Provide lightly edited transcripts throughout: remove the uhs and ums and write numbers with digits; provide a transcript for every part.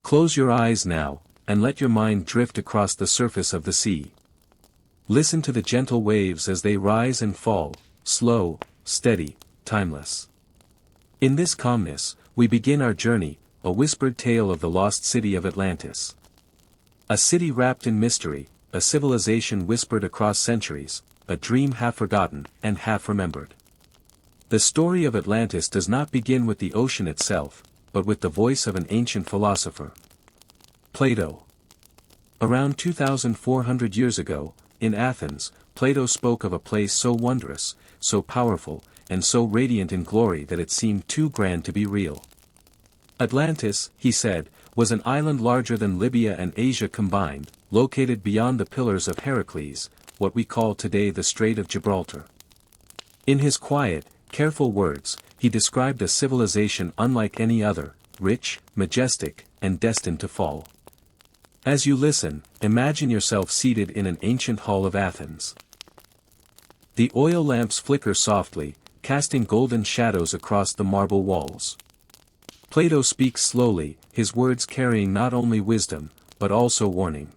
Close your eyes now, and let your mind drift across the surface of the sea. Listen to the gentle waves as they rise and fall, slow, steady, timeless. In this calmness, we begin our journey, a whispered tale of the lost city of Atlantis. A city wrapped in mystery, a civilization whispered across centuries, a dream half forgotten and half remembered. The story of Atlantis does not begin with the ocean itself, but with the voice of an ancient philosopher. Plato. Around 2,400 years ago, in Athens, Plato spoke of a place so wondrous, so powerful, and so radiant in glory that it seemed too grand to be real. Atlantis, he said, was an island larger than Libya and Asia combined, located beyond the Pillars of Heracles, what we call today the Strait of Gibraltar. In his quiet, careful words, he described a civilization unlike any other, rich, majestic, and destined to fall. As you listen, imagine yourself seated in an ancient hall of Athens. The oil lamps flicker softly, casting golden shadows across the marble walls. Plato speaks slowly, his words carrying not only wisdom, but also warning.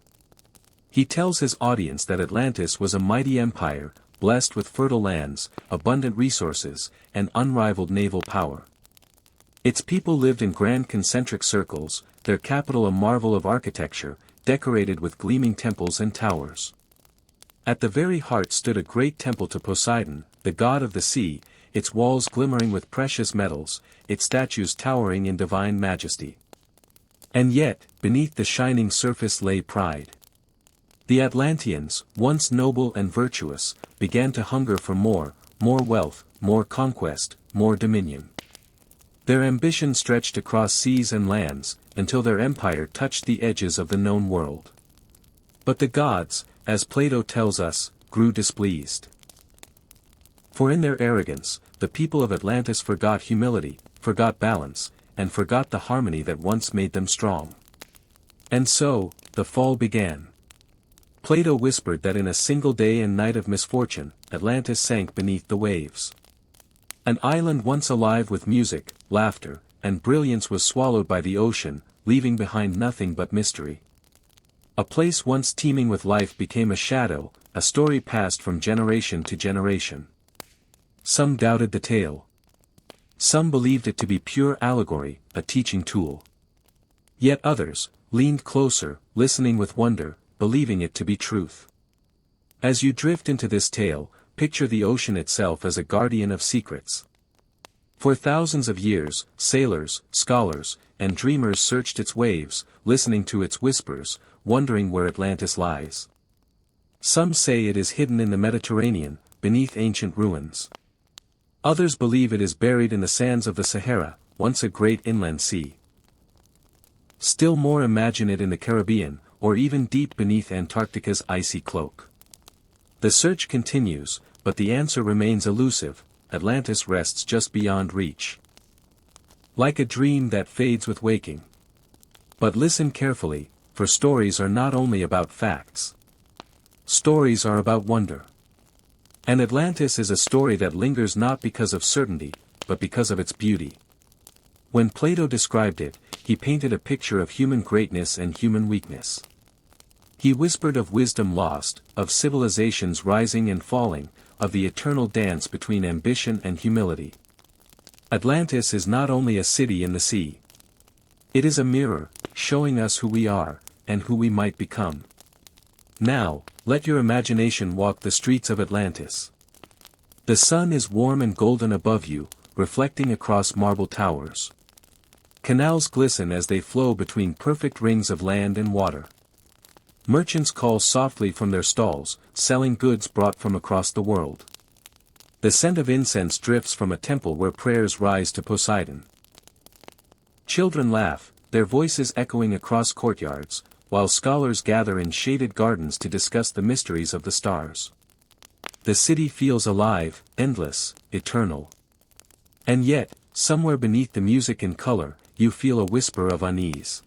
He tells his audience that Atlantis was a mighty empire, blessed with fertile lands, abundant resources, and unrivaled naval power. Its people lived in grand concentric circles, their capital a marvel of architecture, decorated with gleaming temples and towers. At the very heart stood a great temple to Poseidon, the god of the sea, its walls glimmering with precious metals, its statues towering in divine majesty. And yet, beneath the shining surface lay pride. The Atlanteans, once noble and virtuous, began to hunger for more wealth, more conquest, more dominion. Their ambition stretched across seas and lands, until their empire touched the edges of the known world. But the gods, as Plato tells us, grew displeased. For in their arrogance, the people of Atlantis forgot humility, forgot balance, and forgot the harmony that once made them strong. And so, the fall began. Plato whispered that in a single day and night of misfortune, Atlantis sank beneath the waves. An island once alive with music, laughter, and brilliance was swallowed by the ocean, leaving behind nothing but mystery. A place once teeming with life became a shadow, a story passed from generation to generation. Some doubted the tale. Some believed it to be pure allegory, a teaching tool. Yet others leaned closer, listening with wonder, believing it to be truth. As you drift into this tale, picture the ocean itself as a guardian of secrets. For thousands of years, sailors, scholars, and dreamers searched its waves, listening to its whispers, wondering where Atlantis lies. Some say it is hidden in the Mediterranean, beneath ancient ruins. Others believe it is buried in the sands of the Sahara, once a great inland sea. Still more imagine it in the Caribbean, or even deep beneath Antarctica's icy cloak. The search continues, but the answer remains elusive. Atlantis rests just beyond reach. Like a dream that fades with waking. But listen carefully, for stories are not only about facts. Stories are about wonder. And Atlantis is a story that lingers not because of certainty, but because of its beauty. When Plato described it, he painted a picture of human greatness and human weakness. He whispered of wisdom lost, of civilizations rising and falling, of the eternal dance between ambition and humility. Atlantis is not only a city in the sea. It is a mirror, showing us who we are, and who we might become. Now, let your imagination walk the streets of Atlantis. The sun is warm and golden above you, reflecting across marble towers. Canals glisten as they flow between perfect rings of land and water. Merchants call softly from their stalls, selling goods brought from across the world. The scent of incense drifts from a temple where prayers rise to Poseidon. Children laugh, their voices echoing across courtyards, while scholars gather in shaded gardens to discuss the mysteries of the stars. The city feels alive, endless, eternal. And yet, somewhere beneath the music and color, you feel a whisper of unease.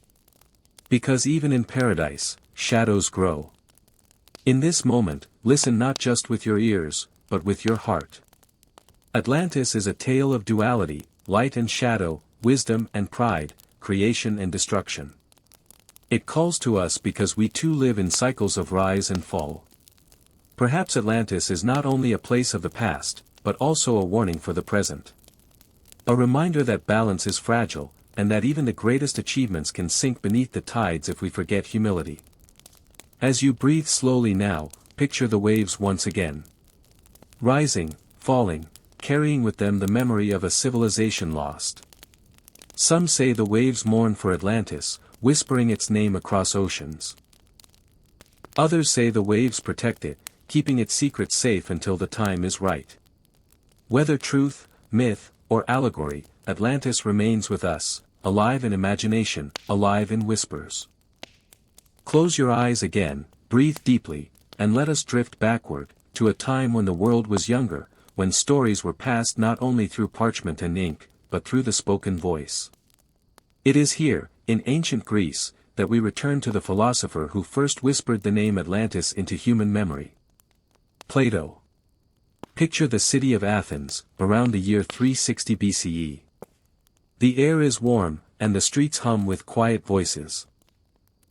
Because even in paradise, shadows grow. In this moment, listen not just with your ears, but with your heart. Atlantis is a tale of duality, light and shadow, wisdom and pride, creation and destruction. It calls to us because we too live in cycles of rise and fall. Perhaps Atlantis is not only a place of the past, but also a warning for the present. A reminder that balance is fragile, and that even the greatest achievements can sink beneath the tides if we forget humility. As you breathe slowly now, picture the waves once again. Rising, falling, carrying with them the memory of a civilization lost. Some say the waves mourn for Atlantis, whispering its name across oceans. Others say the waves protect it, keeping its secrets safe until the time is right. Whether truth, myth, or allegory, Atlantis remains with us, alive in imagination, alive in whispers. Close your eyes again, breathe deeply, and let us drift backward, to a time when the world was younger, when stories were passed not only through parchment and ink, but through the spoken voice. It is here, in ancient Greece, that we return to the philosopher who first whispered the name Atlantis into human memory. Plato. Picture the city of Athens, around the year 360 BCE. The air is warm, and the streets hum with quiet voices.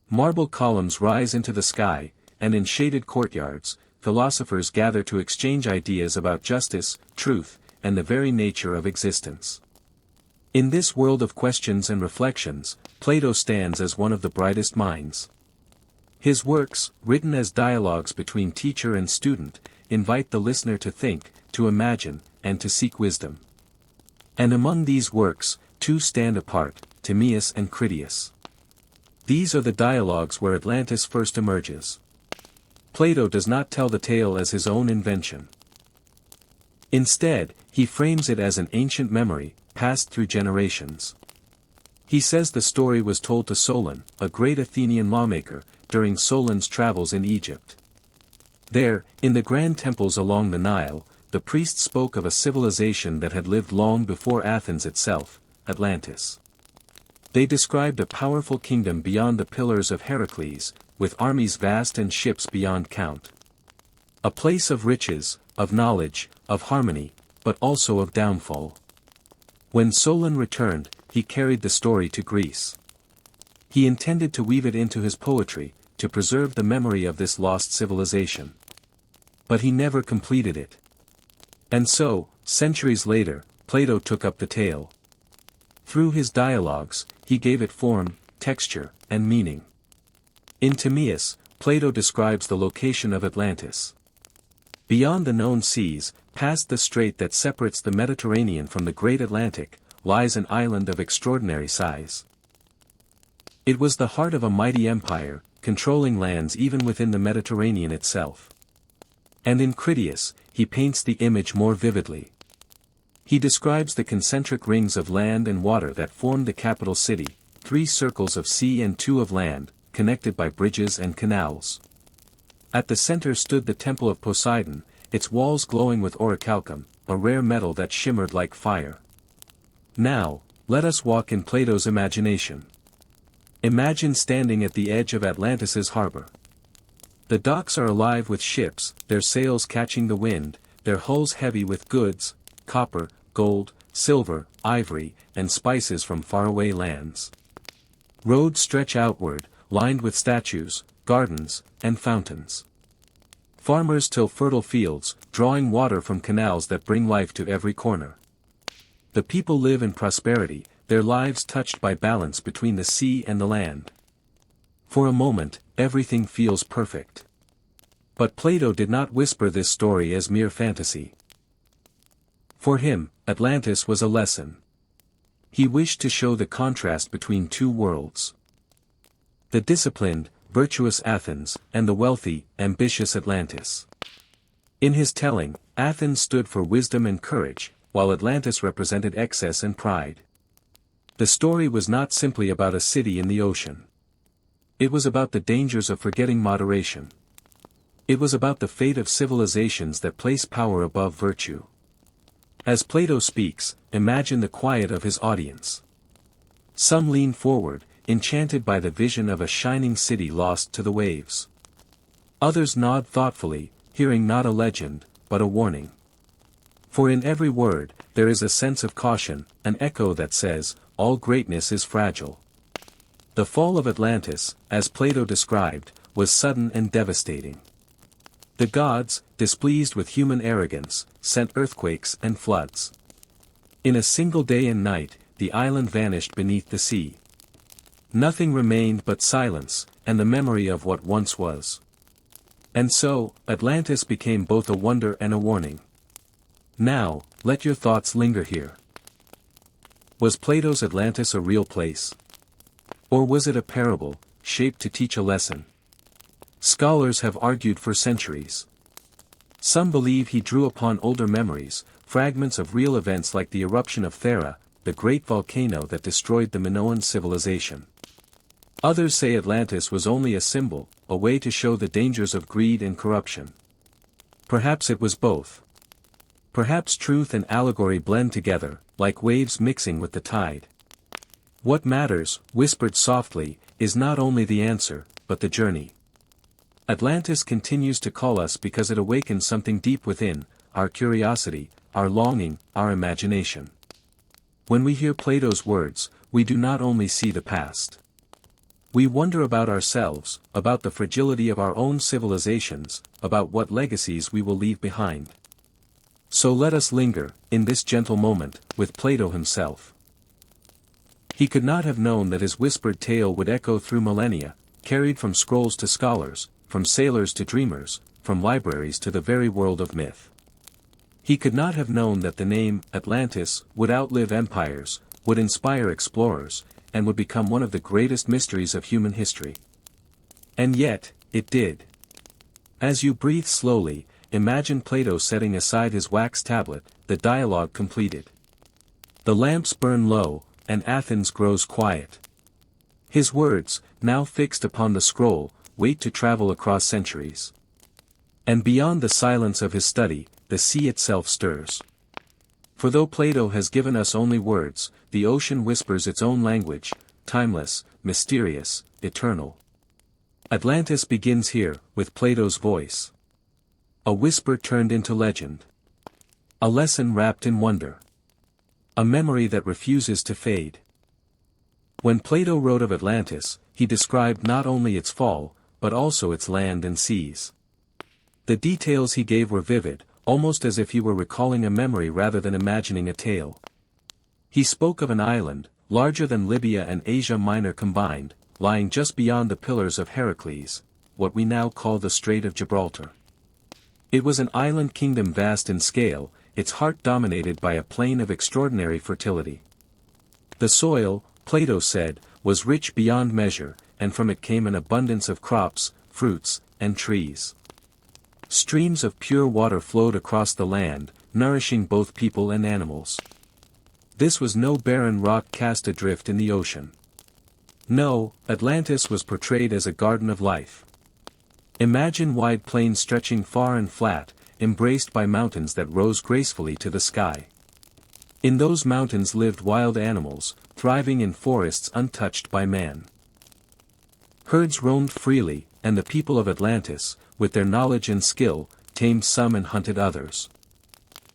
Marble columns rise into the sky, and in shaded courtyards, philosophers gather to exchange ideas about justice, truth, and the very nature of existence. In this world of questions and reflections, Plato stands as one of the brightest minds. His works, written as dialogues between teacher and student, invite the listener to think, to imagine, and to seek wisdom. And among these works, two stand apart, Timaeus and Critias. These are the dialogues where Atlantis first emerges. Plato does not tell the tale as his own invention. Instead, he frames it as an ancient memory, passed through generations. He says the story was told to Solon, a great Athenian lawmaker, during Solon's travels in Egypt. There, in the grand temples along the Nile, the priests spoke of a civilization that had lived long before Athens itself, Atlantis. They described a powerful kingdom beyond the pillars of Heracles, with armies vast and ships beyond count. A place of riches, of knowledge, of harmony, but also of downfall. When Solon returned, he carried the story to Greece. He intended to weave it into his poetry, to preserve the memory of this lost civilization. But he never completed it. And so, centuries later, Plato took up the tale. Through his dialogues, he gave it form, texture, and meaning. In Timaeus, Plato describes the location of Atlantis. Beyond the known seas, past the strait that separates the Mediterranean from the great Atlantic, lies an island of extraordinary size. It was the heart of a mighty empire, controlling lands even within the Mediterranean itself. And in Critias, he paints the image more vividly. He describes the concentric rings of land and water that formed the capital city, 3 circles of sea and 2 of land, connected by bridges and canals. At the center stood the temple of Poseidon, its walls glowing with orichalcum, a rare metal that shimmered like fire. Now, let us walk in Plato's imagination. Imagine standing at the edge of Atlantis's harbor. The docks are alive with ships, their sails catching the wind, their hulls heavy with goods, copper, gold, silver, ivory, and spices from faraway lands. Roads stretch outward, lined with statues, gardens, and fountains. Farmers till fertile fields, drawing water from canals that bring life to every corner. The people live in prosperity, their lives touched by balance between the sea and the land. For a moment, everything feels perfect. But Plato did not whisper this story as mere fantasy. For him, Atlantis was a lesson. He wished to show the contrast between two worlds. The disciplined, virtuous Athens, and the wealthy, ambitious Atlantis. In his telling, Athens stood for wisdom and courage, while Atlantis represented excess and pride. The story was not simply about a city in the ocean. It was about the dangers of forgetting moderation. It was about the fate of civilizations that place power above virtue. As Plato speaks, imagine the quiet of his audience. Some lean forward, enchanted by the vision of a shining city lost to the waves. Others nod thoughtfully, hearing not a legend, but a warning. For in every word, there is a sense of caution, an echo that says, all greatness is fragile. The fall of Atlantis, as Plato described, was sudden and devastating. The gods, displeased with human arrogance, sent earthquakes and floods. In a single day and night, the island vanished beneath the sea. Nothing remained but silence, and the memory of what once was. And so, Atlantis became both a wonder and a warning. Now, let your thoughts linger here. Was Plato's Atlantis a real place? Or was it a parable, shaped to teach a lesson? Scholars have argued for centuries. Some believe he drew upon older memories, fragments of real events like the eruption of Thera, the great volcano that destroyed the Minoan civilization. Others say Atlantis was only a symbol, a way to show the dangers of greed and corruption. Perhaps it was both. Perhaps truth and allegory blend together, like waves mixing with the tide. What matters, whispered softly, is not only the answer, but the journey. Atlantis continues to call us because it awakens something deep within, our curiosity, our longing, our imagination. When we hear Plato's words, we do not only see the past. We wonder about ourselves, about the fragility of our own civilizations, about what legacies we will leave behind. So let us linger, in this gentle moment, with Plato himself. He could not have known that his whispered tale would echo through millennia, carried from scrolls to scholars, from sailors to dreamers, from libraries to the very world of myth. He could not have known that the name, Atlantis, would outlive empires, would inspire explorers, and would become one of the greatest mysteries of human history. And yet, it did. As you breathe slowly, imagine Plato setting aside his wax tablet, the dialogue completed. The lamps burn low, and Athens grows quiet. His words, now fixed upon the scroll, wait to travel across centuries. And beyond the silence of his study, the sea itself stirs. For though Plato has given us only words, the ocean whispers its own language, timeless, mysterious, eternal. Atlantis begins here, with Plato's voice. A whisper turned into legend. A lesson wrapped in wonder. A memory that refuses to fade. When Plato wrote of Atlantis, he described not only its fall, but also its land and seas. The details he gave were vivid, almost as if he were recalling a memory rather than imagining a tale. He spoke of an island, larger than Libya and Asia Minor combined, lying just beyond the Pillars of Heracles, what we now call the Strait of Gibraltar. It was an island kingdom vast in scale, its heart dominated by a plain of extraordinary fertility. The soil, Plato said, was rich beyond measure, and from it came an abundance of crops, fruits, and trees. Streams of pure water flowed across the land, nourishing both people and animals. This was no barren rock cast adrift in the ocean. No, Atlantis was portrayed as a garden of life. Imagine wide plains stretching far and flat, embraced by mountains that rose gracefully to the sky. In those mountains lived wild animals, thriving in forests untouched by man. Herds roamed freely, and the people of Atlantis, with their knowledge and skill, tamed some and hunted others.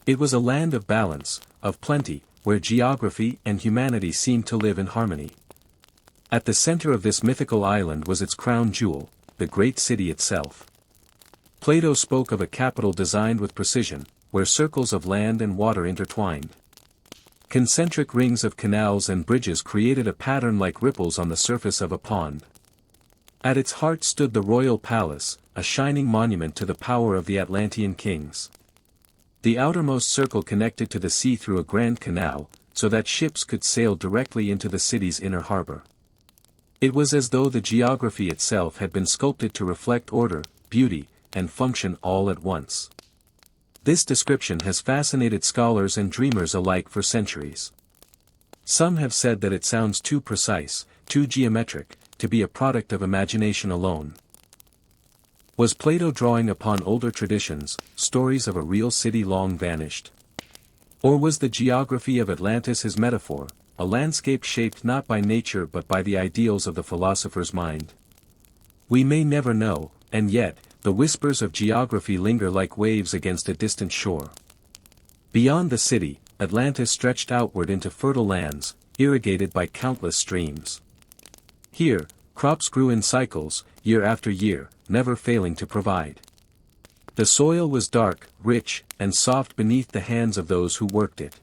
It was a land of balance, of plenty, where geography and humanity seemed to live in harmony. At the center of this mythical island was its crown jewel, the great city itself. Plato spoke of a capital designed with precision, where circles of land and water intertwined. Concentric rings of canals and bridges created a pattern like ripples on the surface of a pond. At its heart stood the royal palace, a shining monument to the power of the Atlantean kings. The outermost circle connected to the sea through a grand canal, so that ships could sail directly into the city's inner harbor. It was as though the geography itself had been sculpted to reflect order, beauty, and function all at once. This description has fascinated scholars and dreamers alike for centuries. Some have said that it sounds too precise, too geometric, to be a product of imagination alone. Was Plato drawing upon older traditions, stories of a real city long vanished? Or was the geography of Atlantis his metaphor, a landscape shaped not by nature but by the ideals of the philosopher's mind? We may never know, and yet, the whispers of geography linger like waves against a distant shore. Beyond the city, Atlantis stretched outward into fertile lands, irrigated by countless streams. Here, crops grew in cycles, year after year, never failing to provide. The soil was dark, rich, and soft beneath the hands of those who worked it.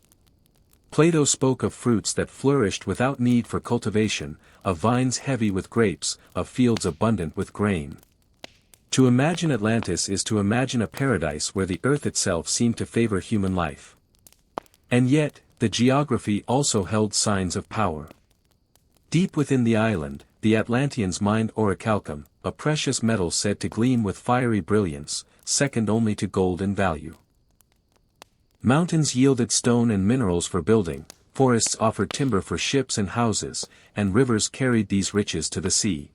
Plato spoke of fruits that flourished without need for cultivation, of vines heavy with grapes, of fields abundant with grain. To imagine Atlantis is to imagine a paradise where the earth itself seemed to favor human life. And yet, the geography also held signs of power. Deep within the island, the Atlanteans mined orichalcum, a precious metal said to gleam with fiery brilliance, second only to gold in value. Mountains yielded stone and minerals for building, forests offered timber for ships and houses, and rivers carried these riches to the sea.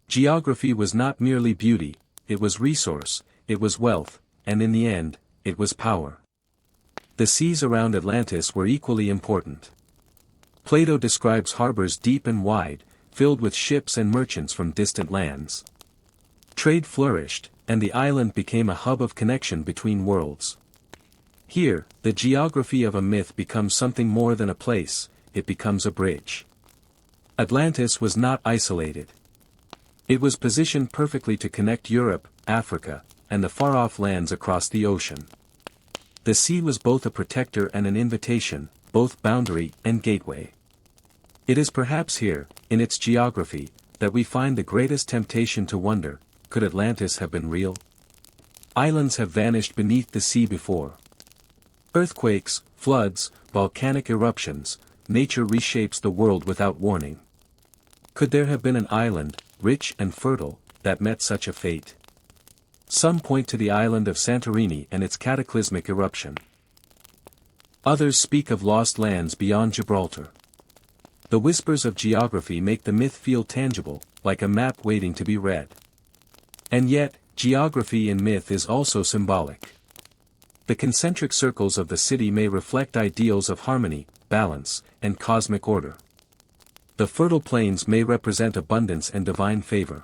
Geography was not merely beauty, it was resource, it was wealth, and in the end, it was power. The seas around Atlantis were equally important. Plato describes harbors deep and wide, filled with ships and merchants from distant lands. Trade flourished, and the island became a hub of connection between worlds. Here, the geography of a myth becomes something more than a place, it becomes a bridge. Atlantis was not isolated. It was positioned perfectly to connect Europe, Africa, and the far-off lands across the ocean. The sea was both a protector and an invitation, both boundary and gateway. It is perhaps here, in its geography, that we find the greatest temptation to wonder, could Atlantis have been real? Islands have vanished beneath the sea before. Earthquakes, floods, volcanic eruptions, nature reshapes the world without warning. Could there have been an island, rich and fertile, that met such a fate? Some point to the island of Santorini and its cataclysmic eruption. Others speak of lost lands beyond Gibraltar. The whispers of geography make the myth feel tangible, like a map waiting to be read. And yet, geography in myth is also symbolic. The concentric circles of the city may reflect ideals of harmony, balance, and cosmic order. The fertile plains may represent abundance and divine favor.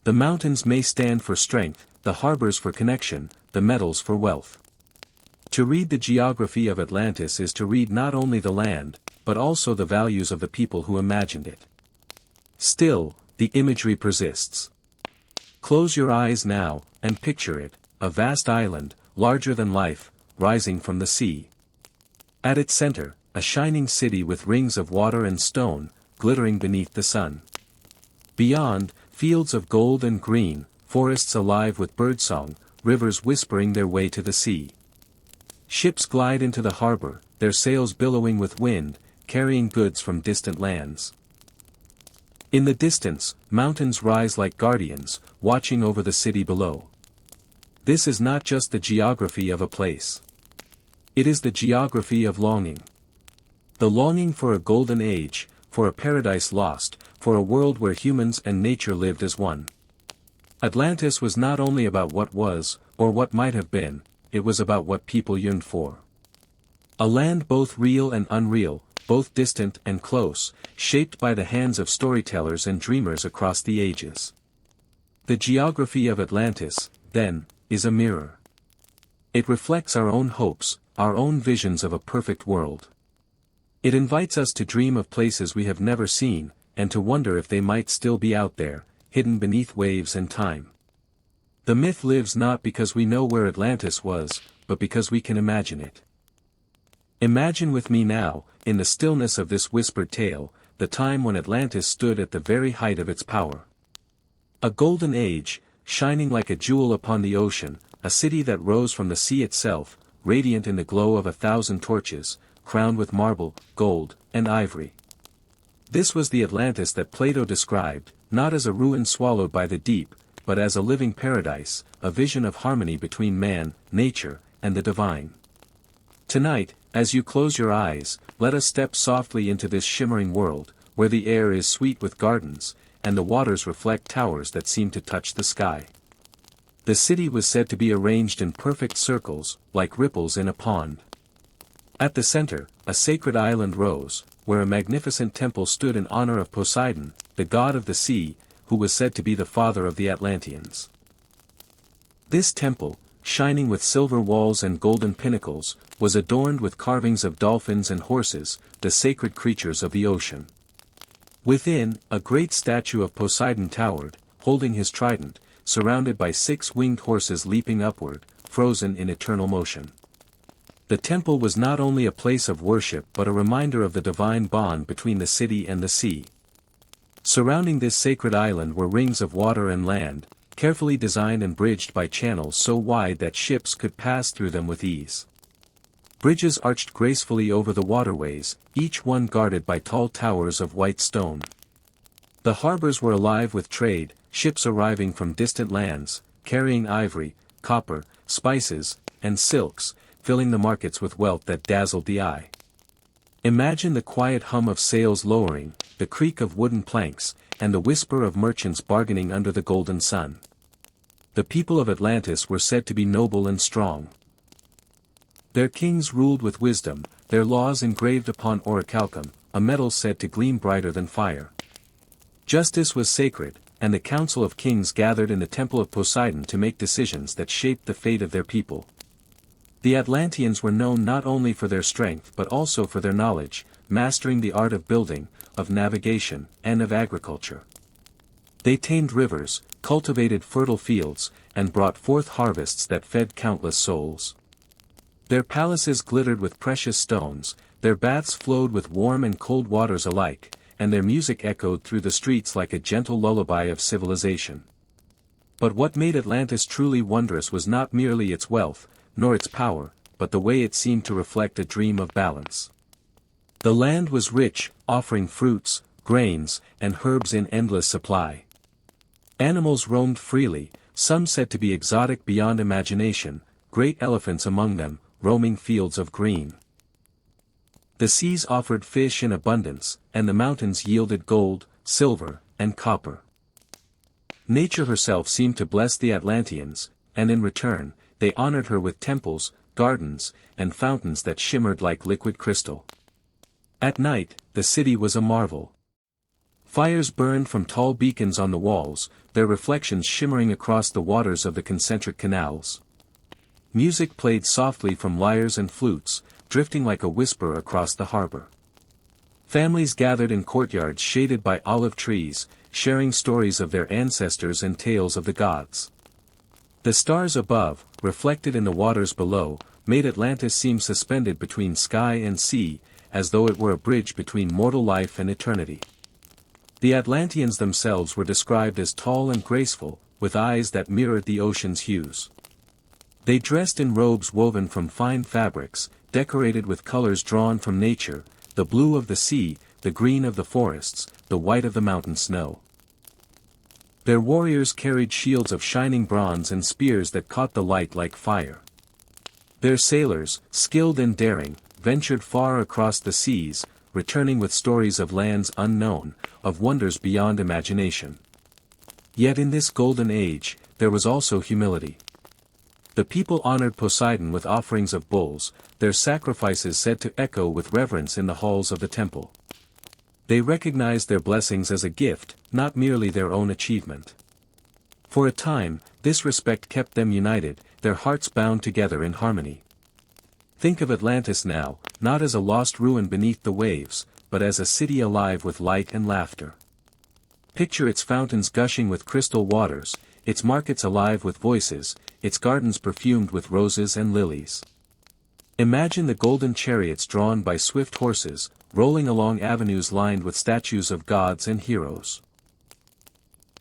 The mountains may stand for strength, the harbors for connection, the metals for wealth. To read the geography of Atlantis is to read not only the land, but also the values of the people who imagined it. Still, the imagery persists. Close your eyes now, and picture it, a vast island, larger than life, rising from the sea. At its center, a shining city with rings of water and stone, glittering beneath the sun. Beyond, fields of gold and green, forests alive with birdsong, rivers whispering their way to the sea. Ships glide into the harbor, their sails billowing with wind, carrying goods from distant lands. In the distance, mountains rise like guardians, watching over the city below. This is not just the geography of a place. It is the geography of longing. The longing for a golden age, for a paradise lost, for a world where humans and nature lived as one. Atlantis was not only about what was, or what might have been, it was about what people yearned for. A land both real and unreal, both distant and close, shaped by the hands of storytellers and dreamers across the ages. The geography of Atlantis, then, is a mirror. It reflects our own hopes, our own visions of a perfect world. It invites us to dream of places we have never seen, and to wonder if they might still be out there, hidden beneath waves and time. The myth lives not because we know where Atlantis was, but because we can imagine it. Imagine with me now, in the stillness of this whispered tale, the time when Atlantis stood at the very height of its power. A golden age, shining like a jewel upon the ocean, a city that rose from the sea itself, radiant in the glow of 1,000 torches, crowned with marble, gold, and ivory. This was the Atlantis that Plato described, not as a ruin swallowed by the deep, but as a living paradise, a vision of harmony between man, nature, and the divine. Tonight, as you close your eyes, let us step softly into this shimmering world, where the air is sweet with gardens, and the waters reflect towers that seem to touch the sky. The city was said to be arranged in perfect circles, like ripples in a pond. At the center, a sacred island rose, where a magnificent temple stood in honor of Poseidon, the god of the sea, who was said to be the father of the Atlanteans. This temple, shining with silver walls and golden pinnacles, was adorned with carvings of dolphins and horses, the sacred creatures of the ocean. Within, a great statue of Poseidon towered, holding his trident, surrounded by 6 winged horses leaping upward, frozen in eternal motion. The temple was not only a place of worship but a reminder of the divine bond between the city and the sea. Surrounding this sacred island were rings of water and land, carefully designed and bridged by channels so wide that ships could pass through them with ease. Bridges arched gracefully over the waterways, each one guarded by tall towers of white stone. The harbors were alive with trade, ships arriving from distant lands, carrying ivory, copper, spices, and silks, filling the markets with wealth that dazzled the eye. Imagine the quiet hum of sails lowering, the creak of wooden planks, and the whisper of merchants bargaining under the golden sun. The people of Atlantis were said to be noble and strong. Their kings ruled with wisdom, their laws engraved upon orichalcum, a metal said to gleam brighter than fire. Justice was sacred, and the council of kings gathered in the temple of Poseidon to make decisions that shaped the fate of their people. The Atlanteans were known not only for their strength but also for their knowledge, mastering the art of building, of navigation, and of agriculture. They tamed rivers, cultivated fertile fields, and brought forth harvests that fed countless souls. Their palaces glittered with precious stones, their baths flowed with warm and cold waters alike, and their music echoed through the streets like a gentle lullaby of civilization. But what made Atlantis truly wondrous was not merely its wealth, nor its power, but the way it seemed to reflect a dream of balance. The land was rich, offering fruits, grains, and herbs in endless supply. Animals roamed freely, some said to be exotic beyond imagination, great elephants among them, roaming fields of green. The seas offered fish in abundance, and the mountains yielded gold, silver, and copper. Nature herself seemed to bless the Atlanteans, and in return, they honored her with temples, gardens, and fountains that shimmered like liquid crystal. At night, the city was a marvel. Fires burned from tall beacons on the walls, their reflections shimmering across the waters of the concentric canals. Music played softly from lyres and flutes, drifting like a whisper across the harbor. Families gathered in courtyards shaded by olive trees, sharing stories of their ancestors and tales of the gods. The stars above, reflected in the waters below, made Atlantis seem suspended between sky and sea, as though it were a bridge between mortal life and eternity. The Atlanteans themselves were described as tall and graceful, with eyes that mirrored the ocean's hues. They dressed in robes woven from fine fabrics, decorated with colors drawn from nature, the blue of the sea, the green of the forests, the white of the mountain snow. Their warriors carried shields of shining bronze and spears that caught the light like fire. Their sailors, skilled and daring, ventured far across the seas, returning with stories of lands unknown, of wonders beyond imagination. Yet in this golden age, there was also humility. The people honored Poseidon with offerings of bulls, their sacrifices said to echo with reverence in the halls of the temple. They recognized their blessings as a gift, not merely their own achievement. For a time, this respect kept them united, their hearts bound together in harmony. Think of Atlantis now, not as a lost ruin beneath the waves, but as a city alive with light and laughter. Picture its fountains gushing with crystal waters, its markets alive with voices, its gardens perfumed with roses and lilies. Imagine the golden chariots drawn by swift horses, rolling along avenues lined with statues of gods and heroes.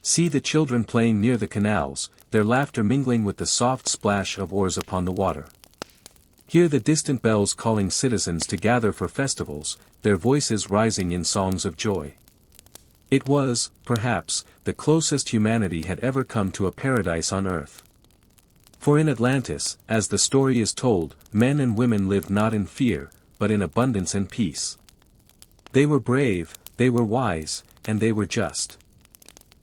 See the children playing near the canals, their laughter mingling with the soft splash of oars upon the water. Hear the distant bells calling citizens to gather for festivals, their voices rising in songs of joy. It was, perhaps, the closest humanity had ever come to a paradise on earth. For in Atlantis, as the story is told, men and women lived not in fear, but in abundance and peace. They were brave, they were wise, and they were just.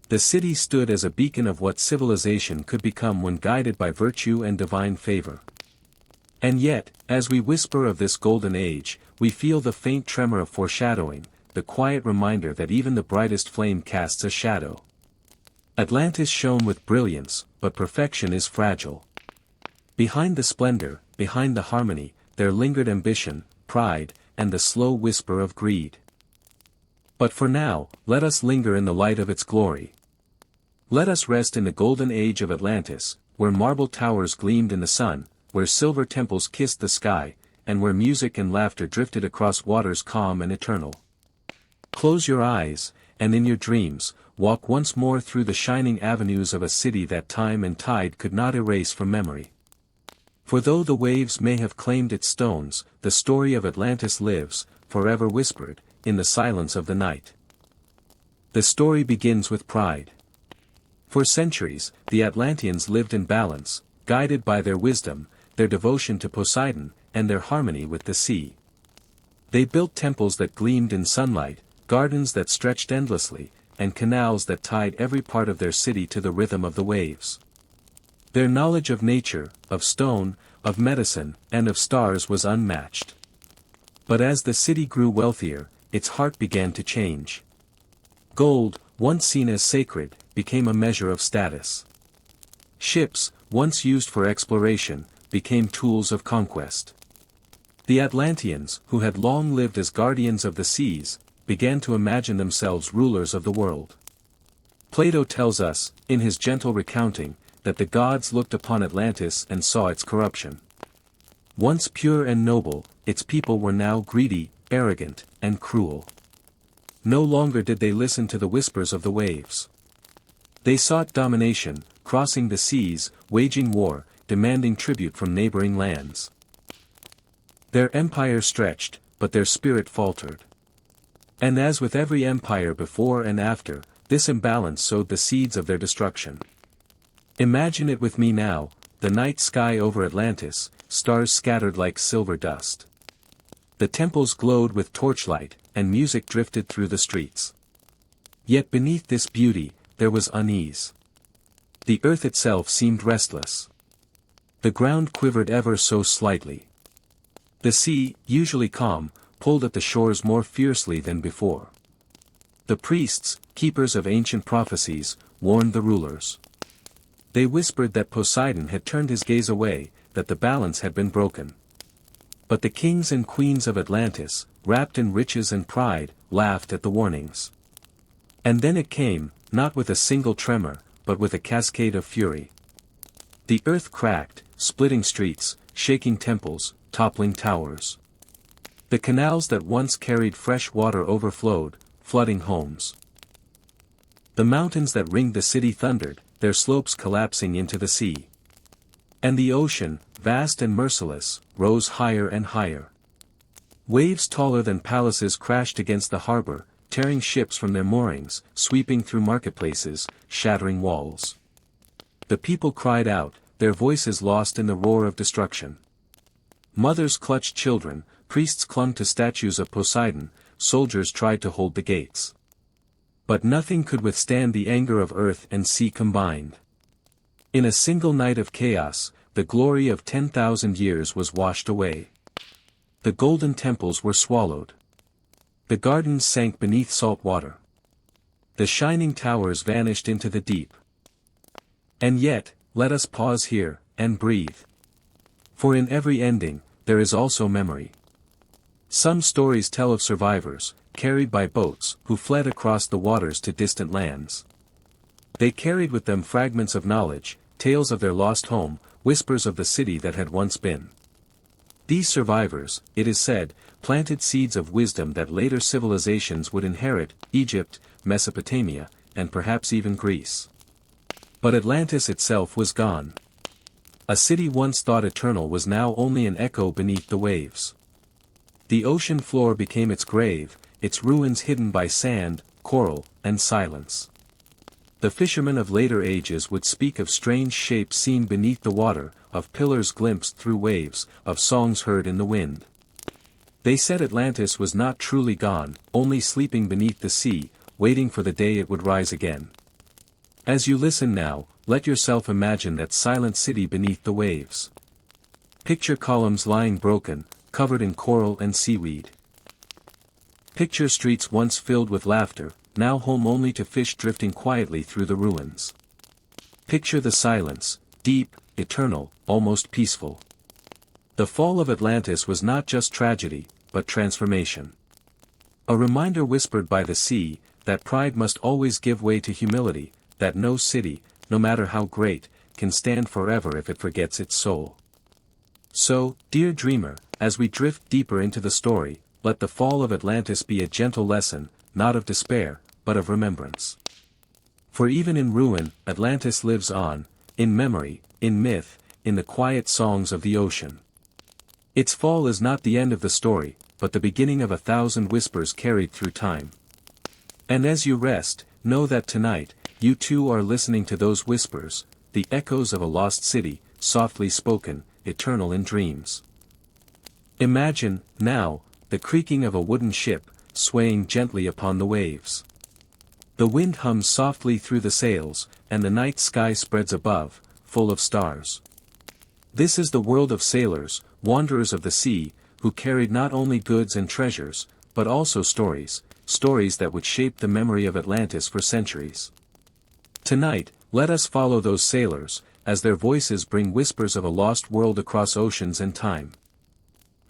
The city stood as a beacon of what civilization could become when guided by virtue and divine favor. And yet, as we whisper of this golden age, we feel the faint tremor of foreshadowing, the quiet reminder that even the brightest flame casts a shadow. Atlantis shone with brilliance, but perfection is fragile. Behind the splendor, behind the harmony, there lingered ambition, pride, and the slow whisper of greed. But for now, let us linger in the light of its glory. Let us rest in the golden age of Atlantis, where marble towers gleamed in the sun, where silver temples kissed the sky, and where music and laughter drifted across waters calm and eternal. Close your eyes, and in your dreams, walk once more through the shining avenues of a city that time and tide could not erase from memory. For though the waves may have claimed its stones, the story of Atlantis lives, forever whispered, in the silence of the night. The story begins with pride. For centuries, the Atlanteans lived in balance, guided by their wisdom, their devotion to Poseidon, and their harmony with the sea. They built temples that gleamed in sunlight, gardens that stretched endlessly, and canals that tied every part of their city to the rhythm of the waves. Their knowledge of nature, of stone, of medicine, and of stars was unmatched. But as the city grew wealthier, its heart began to change. Gold, once seen as sacred, became a measure of status. Ships, once used for exploration, became tools of conquest. The Atlanteans, who had long lived as guardians of the seas, began to imagine themselves rulers of the world. Plato tells us, in his gentle recounting, that the gods looked upon Atlantis and saw its corruption. Once pure and noble, its people were now greedy, arrogant, and cruel. No longer did they listen to the whispers of the waves. They sought domination, crossing the seas, waging war, demanding tribute from neighboring lands. Their empire stretched, but their spirit faltered. And as with every empire before and after, this imbalance sowed the seeds of their destruction. Imagine it with me now, the night sky over Atlantis, stars scattered like silver dust. The temples glowed with torchlight, and music drifted through the streets. Yet beneath this beauty, there was unease. The earth itself seemed restless. The ground quivered ever so slightly. The sea, usually calm, pulled at the shores more fiercely than before. The priests, keepers of ancient prophecies, warned the rulers. They whispered that Poseidon had turned his gaze away, that the balance had been broken. But the kings and queens of Atlantis, wrapped in riches and pride, laughed at the warnings. And then it came, not with a single tremor, but with a cascade of fury. The earth cracked, splitting streets, shaking temples, toppling towers. The canals that once carried fresh water overflowed, flooding homes. The mountains that ringed the city thundered, their slopes collapsing into the sea. And the ocean, vast and merciless, rose higher and higher. Waves taller than palaces crashed against the harbor, tearing ships from their moorings, sweeping through marketplaces, shattering walls. The people cried out, their voices lost in the roar of destruction. Mothers clutched children, priests clung to statues of Poseidon, soldiers tried to hold the gates. But nothing could withstand the anger of earth and sea combined. In a single night of chaos, the glory of 10,000 years was washed away. The golden temples were swallowed. The gardens sank beneath salt water. The shining towers vanished into the deep. And yet, let us pause here, and breathe. For in every ending, there is also memory. Some stories tell of survivors, carried by boats, who fled across the waters to distant lands. They carried with them fragments of knowledge, tales of their lost home, whispers of the city that had once been. These survivors, it is said, planted seeds of wisdom that later civilizations would inherit, Egypt, Mesopotamia, and perhaps even Greece. But Atlantis itself was gone. A city once thought eternal was now only an echo beneath the waves. The ocean floor became its grave, its ruins hidden by sand, coral, and silence. The fishermen of later ages would speak of strange shapes seen beneath the water, of pillars glimpsed through waves, of songs heard in the wind. They said Atlantis was not truly gone, only sleeping beneath the sea, waiting for the day it would rise again. As you listen now, let yourself imagine that silent city beneath the waves. Picture columns lying broken, covered in coral and seaweed. Picture streets once filled with laughter, now home only to fish drifting quietly through the ruins. Picture the silence, deep, eternal, almost peaceful. The fall of Atlantis was not just tragedy, but transformation. A reminder whispered by the sea, that pride must always give way to humility, that no city, no matter how great, can stand forever if it forgets its soul. So, dear dreamer, as we drift deeper into the story, let the fall of Atlantis be a gentle lesson, not of despair, but of remembrance. For even in ruin, Atlantis lives on, in memory, in myth, in the quiet songs of the ocean. Its fall is not the end of the story, but the beginning of 1,000 whispers carried through time. And as you rest, know that tonight, you too are listening to those whispers, the echoes of a lost city, softly spoken, eternal in dreams. Imagine, now, the creaking of a wooden ship, swaying gently upon the waves. The wind hums softly through the sails, and the night sky spreads above, full of stars. This is the world of sailors, wanderers of the sea, who carried not only goods and treasures, but also stories, stories that would shape the memory of Atlantis for centuries. Tonight, let us follow those sailors, as their voices bring whispers of a lost world across oceans and time.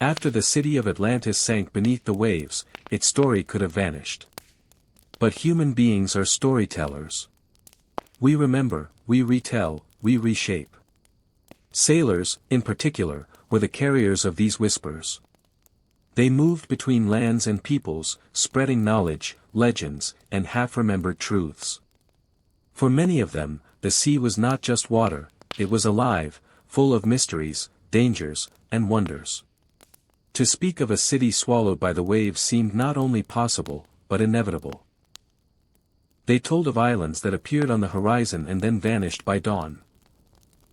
After the city of Atlantis sank beneath the waves, its story could have vanished. But human beings are storytellers. We remember, we retell, we reshape. Sailors, in particular, were the carriers of these whispers. They moved between lands and peoples, spreading knowledge, legends, and half-remembered truths. For many of them, the sea was not just water, it was alive, full of mysteries, dangers, and wonders. To speak of a city swallowed by the waves seemed not only possible, but inevitable. They told of islands that appeared on the horizon and then vanished by dawn.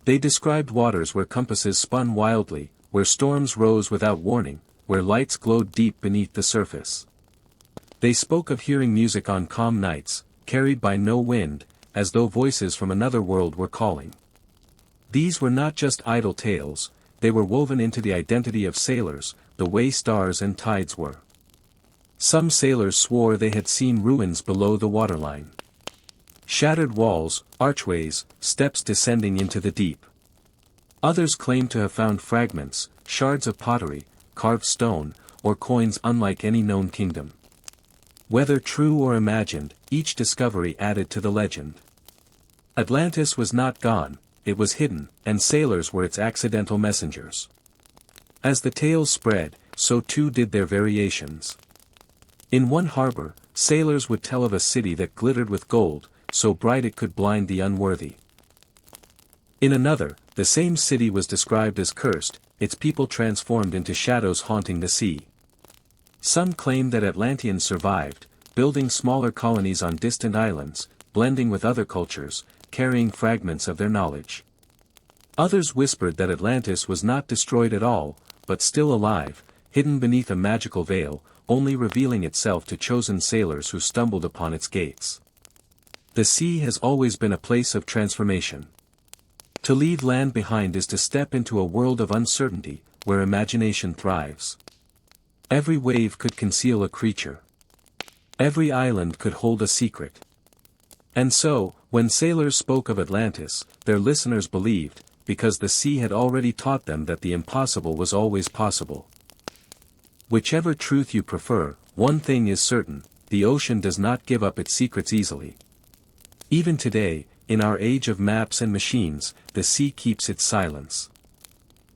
They described waters where compasses spun wildly, where storms rose without warning, where lights glowed deep beneath the surface. They spoke of hearing music on calm nights, carried by no wind, as though voices from another world were calling. These were not just idle tales, they were woven into the identity of sailors, the way stars and tides were. Some sailors swore they had seen ruins below the waterline. Shattered walls, archways, steps descending into the deep. Others claimed to have found fragments, shards of pottery, carved stone, or coins unlike any known kingdom. Whether true or imagined, each discovery added to the legend. Atlantis was not gone, it was hidden, and sailors were its accidental messengers. As the tales spread, so too did their variations. In one harbor, sailors would tell of a city that glittered with gold, so bright it could blind the unworthy. In another, the same city was described as cursed, its people transformed into shadows haunting the sea. Some claimed that Atlanteans survived, building smaller colonies on distant islands, blending with other cultures, carrying fragments of their knowledge. Others whispered that Atlantis was not destroyed at all, but still alive, hidden beneath a magical veil, only revealing itself to chosen sailors who stumbled upon its gates. The sea has always been a place of transformation. To leave land behind is to step into a world of uncertainty, where imagination thrives. Every wave could conceal a creature. Every island could hold a secret. And so, when sailors spoke of Atlantis, their listeners believed, because the sea had already taught them that the impossible was always possible. Whichever truth you prefer, one thing is certain, the ocean does not give up its secrets easily. Even today, in our age of maps and machines, the sea keeps its silence.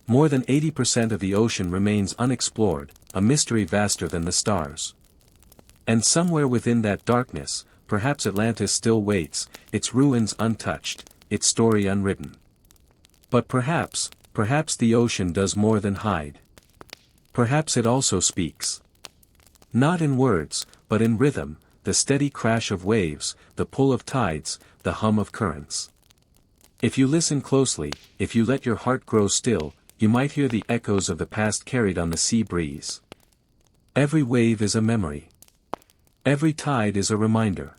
More than 80% of the ocean remains unexplored, a mystery vaster than the stars. And somewhere within that darkness, perhaps Atlantis still waits, its ruins untouched, its story unwritten. But perhaps the ocean does more than hide. Perhaps it also speaks. Not in words, but in rhythm, the steady crash of waves, the pull of tides, the hum of currents. If you listen closely, if you let your heart grow still, you might hear the echoes of the past carried on the sea breeze. Every wave is a memory. Every tide is a reminder.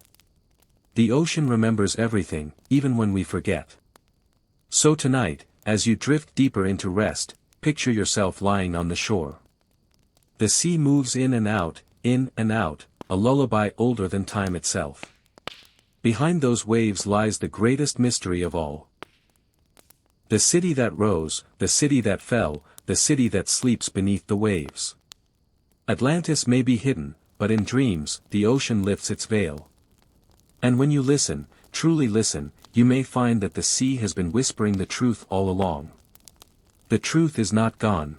The ocean remembers everything, even when we forget. So tonight, as you drift deeper into rest, picture yourself lying on the shore. The sea moves in and out, a lullaby older than time itself. Behind those waves lies the greatest mystery of all. The city that rose, the city that fell, the city that sleeps beneath the waves. Atlantis may be hidden, but in dreams, the ocean lifts its veil. And when you listen, truly listen, you may find that the sea has been whispering the truth all along. The truth is not gone.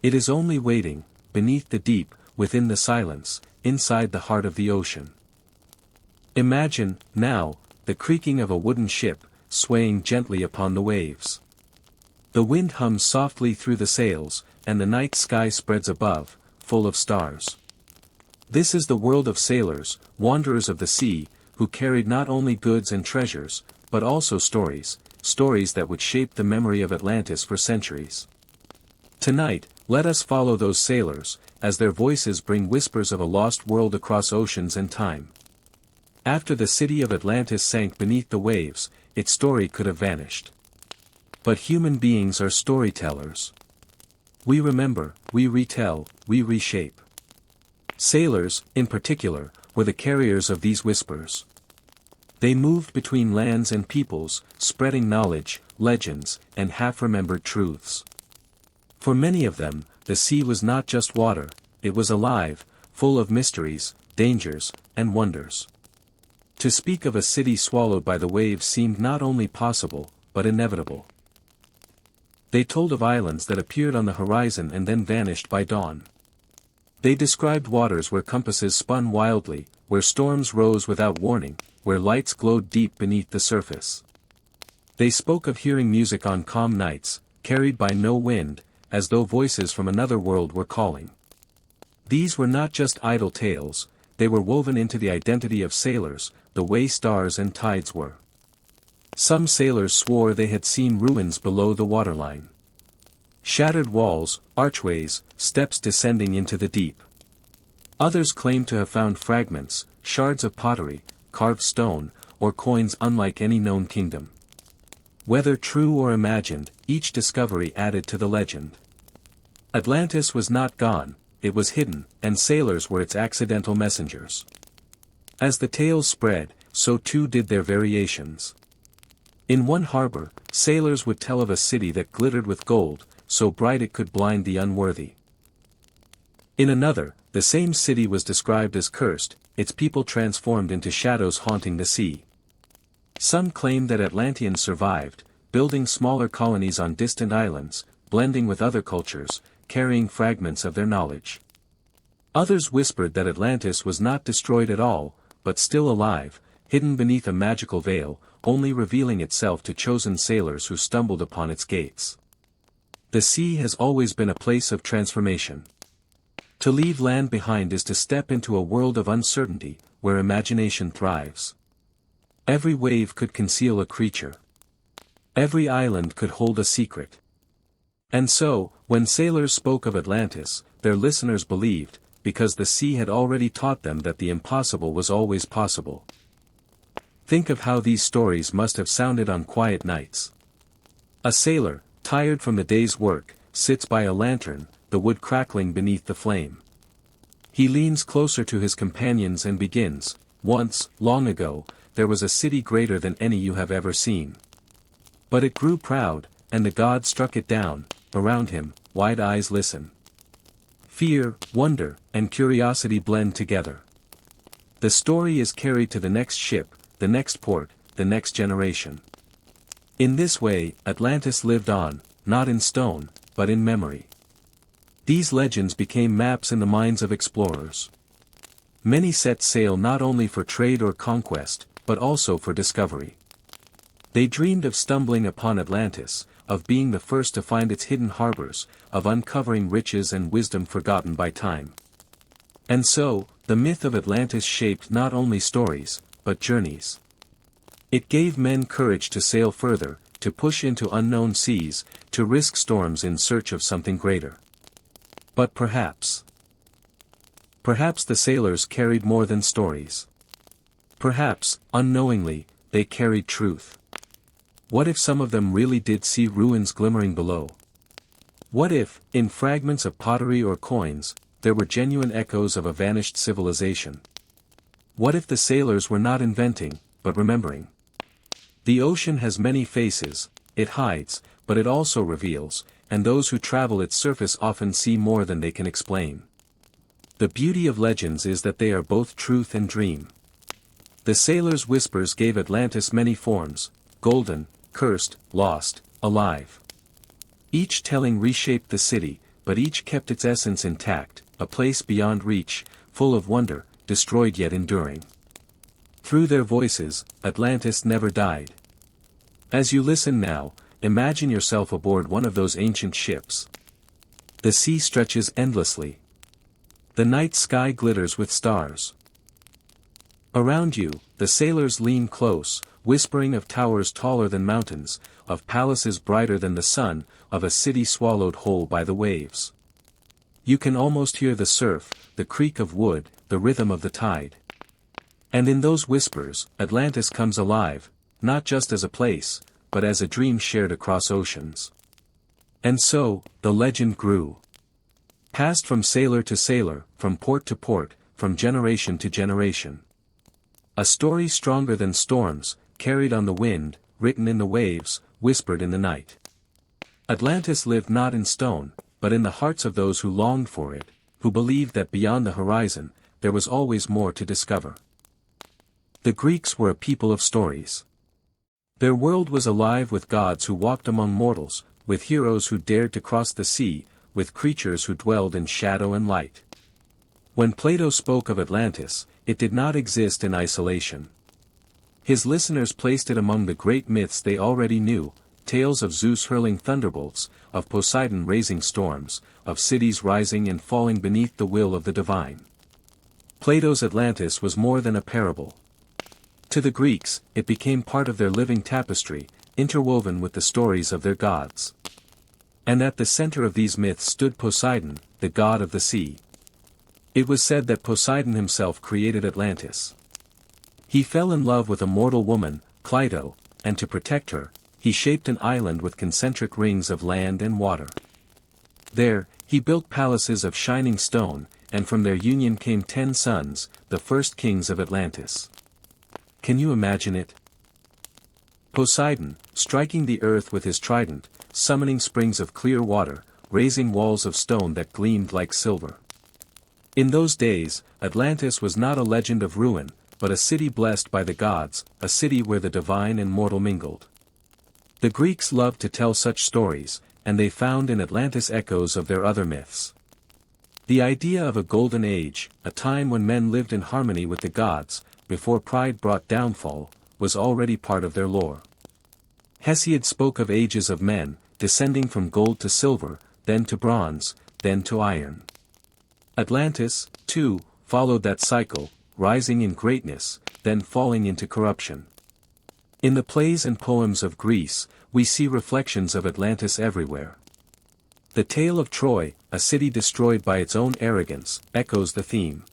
It is only waiting, beneath the deep, within the silence, inside the heart of the ocean. Imagine, now, the creaking of a wooden ship, swaying gently upon the waves. The wind hums softly through the sails, and the night sky spreads above, full of stars. This is the world of sailors, wanderers of the sea, who carried not only goods and treasures, but also stories, stories that would shape the memory of Atlantis for centuries. Tonight, let us follow those sailors, as their voices bring whispers of a lost world across oceans and time. After the city of Atlantis sank beneath the waves, its story could have vanished. But human beings are storytellers. We remember, we retell, we reshape. Sailors, in particular, were the carriers of these whispers. They moved between lands and peoples, spreading knowledge, legends, and half-remembered truths. For many of them, the sea was not just water, it was alive, full of mysteries, dangers, and wonders. To speak of a city swallowed by the waves seemed not only possible, but inevitable. They told of islands that appeared on the horizon and then vanished by dawn. They described waters where compasses spun wildly, where storms rose without warning, where lights glowed deep beneath the surface. They spoke of hearing music on calm nights, carried by no wind, as though voices from another world were calling. These were not just idle tales, they were woven into the identity of sailors, the way stars and tides were. Some sailors swore they had seen ruins below the waterline. Shattered walls, archways, steps descending into the deep. Others claimed to have found fragments, shards of pottery, carved stone, or coins unlike any known kingdom. Whether true or imagined, each discovery added to the legend. Atlantis was not gone, it was hidden, and sailors were its accidental messengers. As the tales spread, so too did their variations. In one harbor, sailors would tell of a city that glittered with gold, so bright it could blind the unworthy. In another, the same city was described as cursed, its people transformed into shadows haunting the sea. Some claimed that Atlanteans survived, building smaller colonies on distant islands, blending with other cultures, carrying fragments of their knowledge. Others whispered that Atlantis was not destroyed at all, but still alive, hidden beneath a magical veil, only revealing itself to chosen sailors who stumbled upon its gates. The sea has always been a place of transformation. To leave land behind is to step into a world of uncertainty, where imagination thrives. Every wave could conceal a creature. Every island could hold a secret. And so, when sailors spoke of Atlantis, their listeners believed, because the sea had already taught them that the impossible was always possible. Think of how these stories must have sounded on quiet nights. A sailor, tired from the day's work, sits by a lantern, the wood crackling beneath the flame. He leans closer to his companions and begins, "Once, long ago, there was a city greater than any you have ever seen. But it grew proud, and the god struck it down." Around him, wide eyes listen. Fear, wonder, and curiosity blend together. The story is carried to the next ship, the next port, the next generation. In this way, Atlantis lived on, not in stone, but in memory. These legends became maps in the minds of explorers. Many set sail not only for trade or conquest, but also for discovery. They dreamed of stumbling upon Atlantis, of being the first to find its hidden harbors, of uncovering riches and wisdom forgotten by time. And so, the myth of Atlantis shaped not only stories, but journeys. It gave men courage to sail further, to push into unknown seas, to risk storms in search of something greater. But perhaps the sailors carried more than stories. Perhaps, unknowingly, they carried truth. What if some of them really did see ruins glimmering below? What if, in fragments of pottery or coins, there were genuine echoes of a vanished civilization? What if the sailors were not inventing, but remembering? The ocean has many faces, it hides, but it also reveals, and those who travel its surface often see more than they can explain. The beauty of legends is that they are both truth and dream. The sailors' whispers gave Atlantis many forms: golden, cursed, lost, alive. Each telling reshaped the city, but each kept its essence intact, a place beyond reach, full of wonder, destroyed yet enduring. Through their voices, Atlantis never died. As you listen now, imagine yourself aboard one of those ancient ships. The sea stretches endlessly. The night sky glitters with stars. Around you, the sailors lean close, whispering of towers taller than mountains, of palaces brighter than the sun, of a city swallowed whole by the waves. You can almost hear the surf, the creak of wood, the rhythm of the tide. And in those whispers, Atlantis comes alive, not just as a place, but as a dream shared across oceans. And so, the legend grew. Passed from sailor to sailor, from port to port, from generation to generation. A story stronger than storms, carried on the wind, written in the waves, whispered in the night. Atlantis lived not in stone, but in the hearts of those who longed for it, who believed that beyond the horizon, there was always more to discover. The Greeks were a people of stories. Their world was alive with gods who walked among mortals, with heroes who dared to cross the sea, with creatures who dwelled in shadow and light. When Plato spoke of Atlantis, it did not exist in isolation. His listeners placed it among the great myths they already knew, tales of Zeus hurling thunderbolts, of Poseidon raising storms, of cities rising and falling beneath the will of the divine. Plato's Atlantis was more than a parable. To the Greeks, it became part of their living tapestry, interwoven with the stories of their gods. And at the center of these myths stood Poseidon, the god of the sea. It was said that Poseidon himself created Atlantis. He fell in love with a mortal woman, Plato, and to protect her, he shaped an island with concentric rings of land and water. There, he built palaces of shining stone, and from their union came 10 sons, the first kings of Atlantis. Can you imagine it? Poseidon, striking the earth with his trident, summoning springs of clear water, raising walls of stone that gleamed like silver. In those days, Atlantis was not a legend of ruin, but a city blessed by the gods, a city where the divine and mortal mingled. The Greeks loved to tell such stories, and they found in Atlantis echoes of their other myths. The idea of a golden age, a time when men lived in harmony with the gods, before pride brought downfall, was already part of their lore. Hesiod spoke of ages of men, descending from gold to silver, then to bronze, then to iron. Atlantis, too, followed that cycle, rising in greatness, then falling into corruption. In the plays and poems of Greece, we see reflections of Atlantis everywhere. The tale of Troy, a city destroyed by its own arrogance, echoes the theme.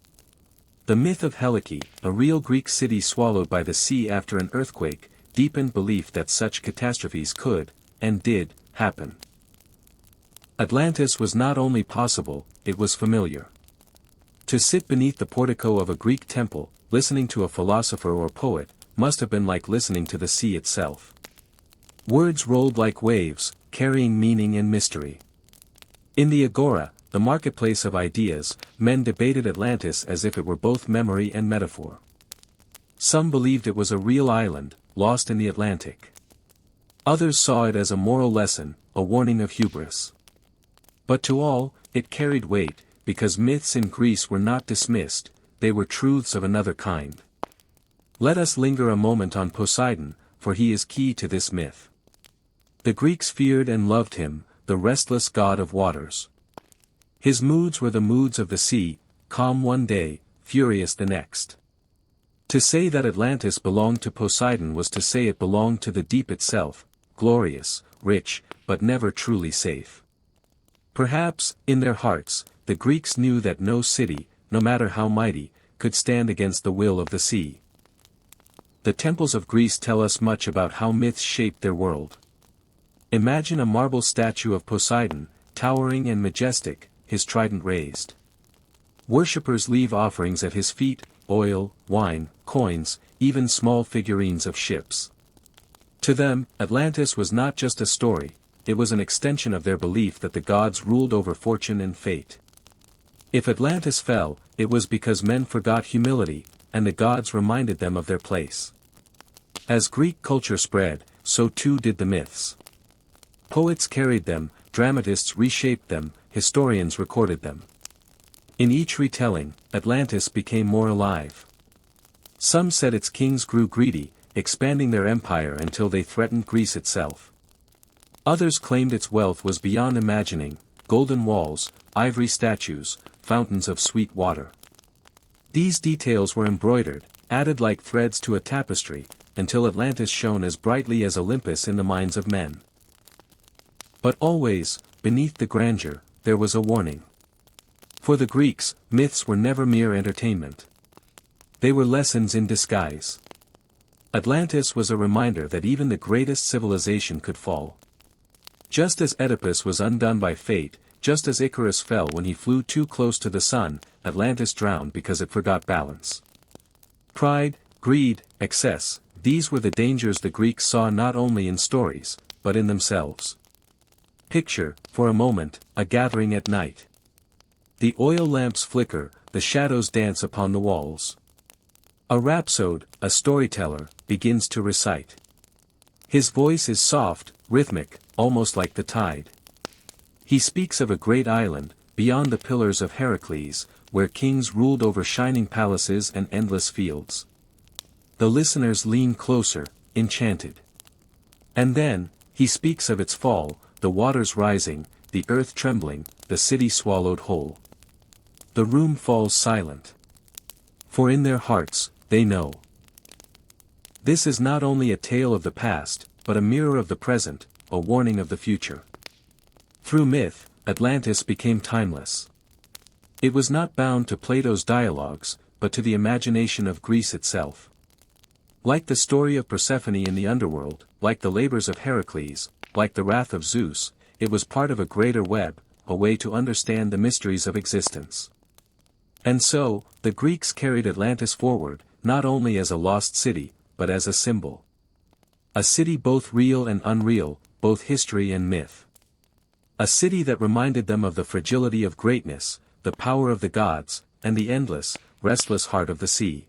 The myth of Helike, a real Greek city swallowed by the sea after an earthquake, deepened belief that such catastrophes could, and did, happen. Atlantis was not only possible, it was familiar. To sit beneath the portico of a Greek temple, listening to a philosopher or poet, must have been like listening to the sea itself. Words rolled like waves, carrying meaning and mystery. In the agora, the marketplace of ideas, men debated Atlantis as if it were both memory and metaphor. Some believed it was a real island, lost in the Atlantic. Others saw it as a moral lesson, a warning of hubris. But to all, it carried weight, because myths in Greece were not dismissed, they were truths of another kind. Let us linger a moment on Poseidon, for he is key to this myth. The Greeks feared and loved him, the restless god of waters. His moods were the moods of the sea, calm one day, furious the next. To say that Atlantis belonged to Poseidon was to say it belonged to the deep itself, glorious, rich, but never truly safe. Perhaps, in their hearts, the Greeks knew that no city, no matter how mighty, could stand against the will of the sea. The temples of Greece tell us much about how myths shaped their world. Imagine a marble statue of Poseidon, towering and majestic, his trident raised. Worshippers leave offerings at his feet, oil, wine, coins, even small figurines of ships. To them, Atlantis was not just a story, it was an extension of their belief that the gods ruled over fortune and fate. If Atlantis fell, it was because men forgot humility, and the gods reminded them of their place. As Greek culture spread, so too did the myths. Poets carried them, dramatists reshaped them, historians recorded them. In each retelling, Atlantis became more alive. Some said its kings grew greedy, expanding their empire until they threatened Greece itself. Others claimed its wealth was beyond imagining: golden walls, ivory statues, fountains of sweet water. These details were embroidered, added like threads to a tapestry, until Atlantis shone as brightly as Olympus in the minds of men. But always, beneath the grandeur, there was a warning. For the Greeks, myths were never mere entertainment. They were lessons in disguise. Atlantis was a reminder that even the greatest civilization could fall. Just as Oedipus was undone by fate, just as Icarus fell when he flew too close to the sun, Atlantis drowned because it forgot balance. Pride, greed, excess, these were the dangers the Greeks saw not only in stories, but in themselves. Picture, for a moment, a gathering at night. The oil lamps flicker, the shadows dance upon the walls. A rhapsode, a storyteller, begins to recite. His voice is soft, rhythmic, almost like the tide. He speaks of a great island, beyond the pillars of Heracles, where kings ruled over shining palaces and endless fields. The listeners lean closer, enchanted. And then, he speaks of its fall, the waters rising, the earth trembling, the city swallowed whole. The room falls silent. For in their hearts, they know. This is not only a tale of the past, but a mirror of the present, a warning of the future. Through myth, Atlantis became timeless. It was not bound to Plato's dialogues, but to the imagination of Greece itself. Like the story of Persephone in the underworld, like the labors of Heracles, like the wrath of Zeus, it was part of a greater web, a way to understand the mysteries of existence. And so, the Greeks carried Atlantis forward, not only as a lost city, but as a symbol. A city both real and unreal, both history and myth. A city that reminded them of the fragility of greatness, the power of the gods, and the endless, restless heart of the sea.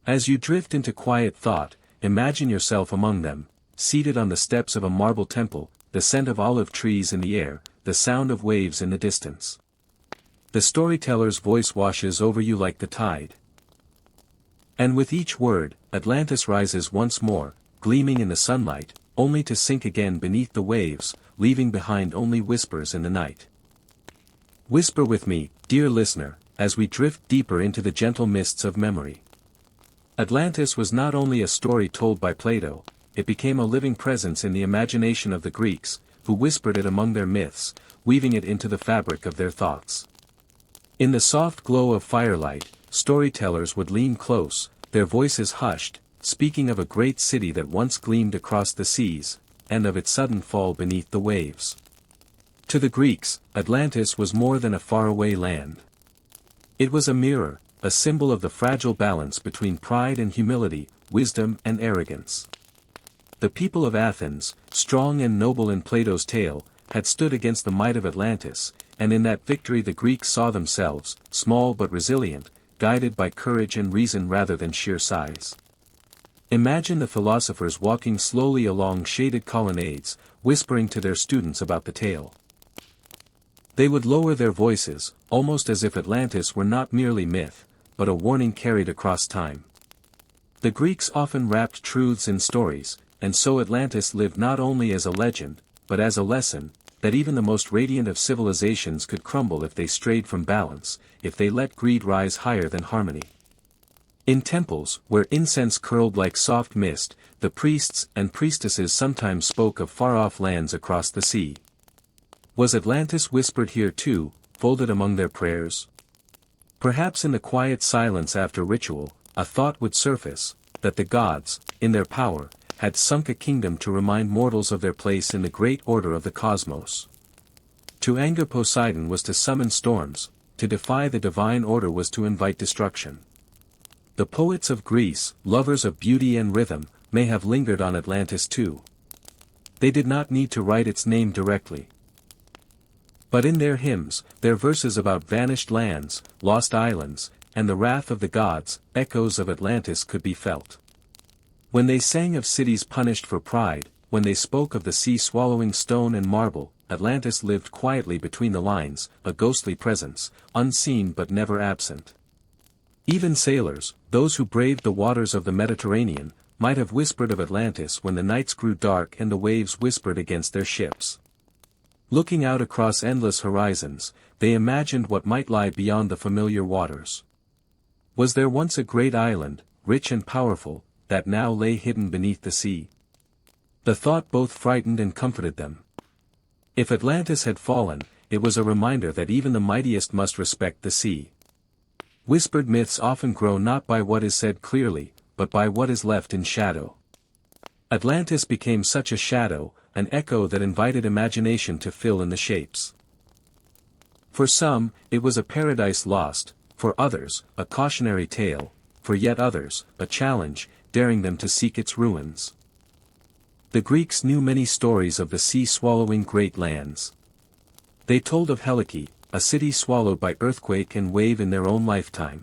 As you drift into quiet thought, imagine yourself among them, seated on the steps of a marble temple, the scent of olive trees in the air, the sound of waves in the distance. The storyteller's voice washes over you like the tide. And with each word, Atlantis rises once more, gleaming in the sunlight, only to sink again beneath the waves, leaving behind only whispers in the night. Whisper with me, dear listener, as we drift deeper into the gentle mists of memory. Atlantis was not only a story told by Plato, it became a living presence in the imagination of the Greeks, who whispered it among their myths, weaving it into the fabric of their thoughts. In the soft glow of firelight, storytellers would lean close, their voices hushed, speaking of a great city that once gleamed across the seas, and of its sudden fall beneath the waves. To the Greeks, Atlantis was more than a faraway land. It was a mirror, a symbol of the fragile balance between pride and humility, wisdom and arrogance. The people of Athens, strong and noble in Plato's tale, had stood against the might of Atlantis, and in that victory the Greeks saw themselves, small but resilient, guided by courage and reason rather than sheer size. Imagine the philosophers walking slowly along shaded colonnades, whispering to their students about the tale. They would lower their voices, almost as if Atlantis were not merely myth, but a warning carried across time. The Greeks often wrapped truths in stories, and so Atlantis lived not only as a legend, but as a lesson, that even the most radiant of civilizations could crumble if they strayed from balance, if they let greed rise higher than harmony. In temples, where incense curled like soft mist, the priests and priestesses sometimes spoke of far-off lands across the sea. Was Atlantis whispered here too, folded among their prayers? Perhaps in the quiet silence after ritual, a thought would surface, that the gods, in their power, had sunk a kingdom to remind mortals of their place in the great order of the cosmos. To anger Poseidon was to summon storms, to defy the divine order was to invite destruction. The poets of Greece, lovers of beauty and rhythm, may have lingered on Atlantis too. They did not need to write its name directly. But in their hymns, their verses about vanished lands, lost islands, and the wrath of the gods, echoes of Atlantis could be felt. When they sang of cities punished for pride, when they spoke of the sea swallowing stone and marble, Atlantis lived quietly between the lines, a ghostly presence, unseen but never absent. Even sailors, those who braved the waters of the Mediterranean, might have whispered of Atlantis when the nights grew dark and the waves whispered against their ships. Looking out across endless horizons, they imagined what might lie beyond the familiar waters. Was there once a great island, rich and powerful, that now lay hidden beneath the sea? The thought both frightened and comforted them. If Atlantis had fallen, it was a reminder that even the mightiest must respect the sea. Whispered myths often grow not by what is said clearly, but by what is left in shadow. Atlantis became such a shadow, an echo that invited imagination to fill in the shapes. For some, it was a paradise lost, for others, a cautionary tale, for yet others, a challenge, daring them to seek its ruins. The Greeks knew many stories of the sea swallowing great lands. They told of Helike, a city swallowed by earthquake and wave in their own lifetime.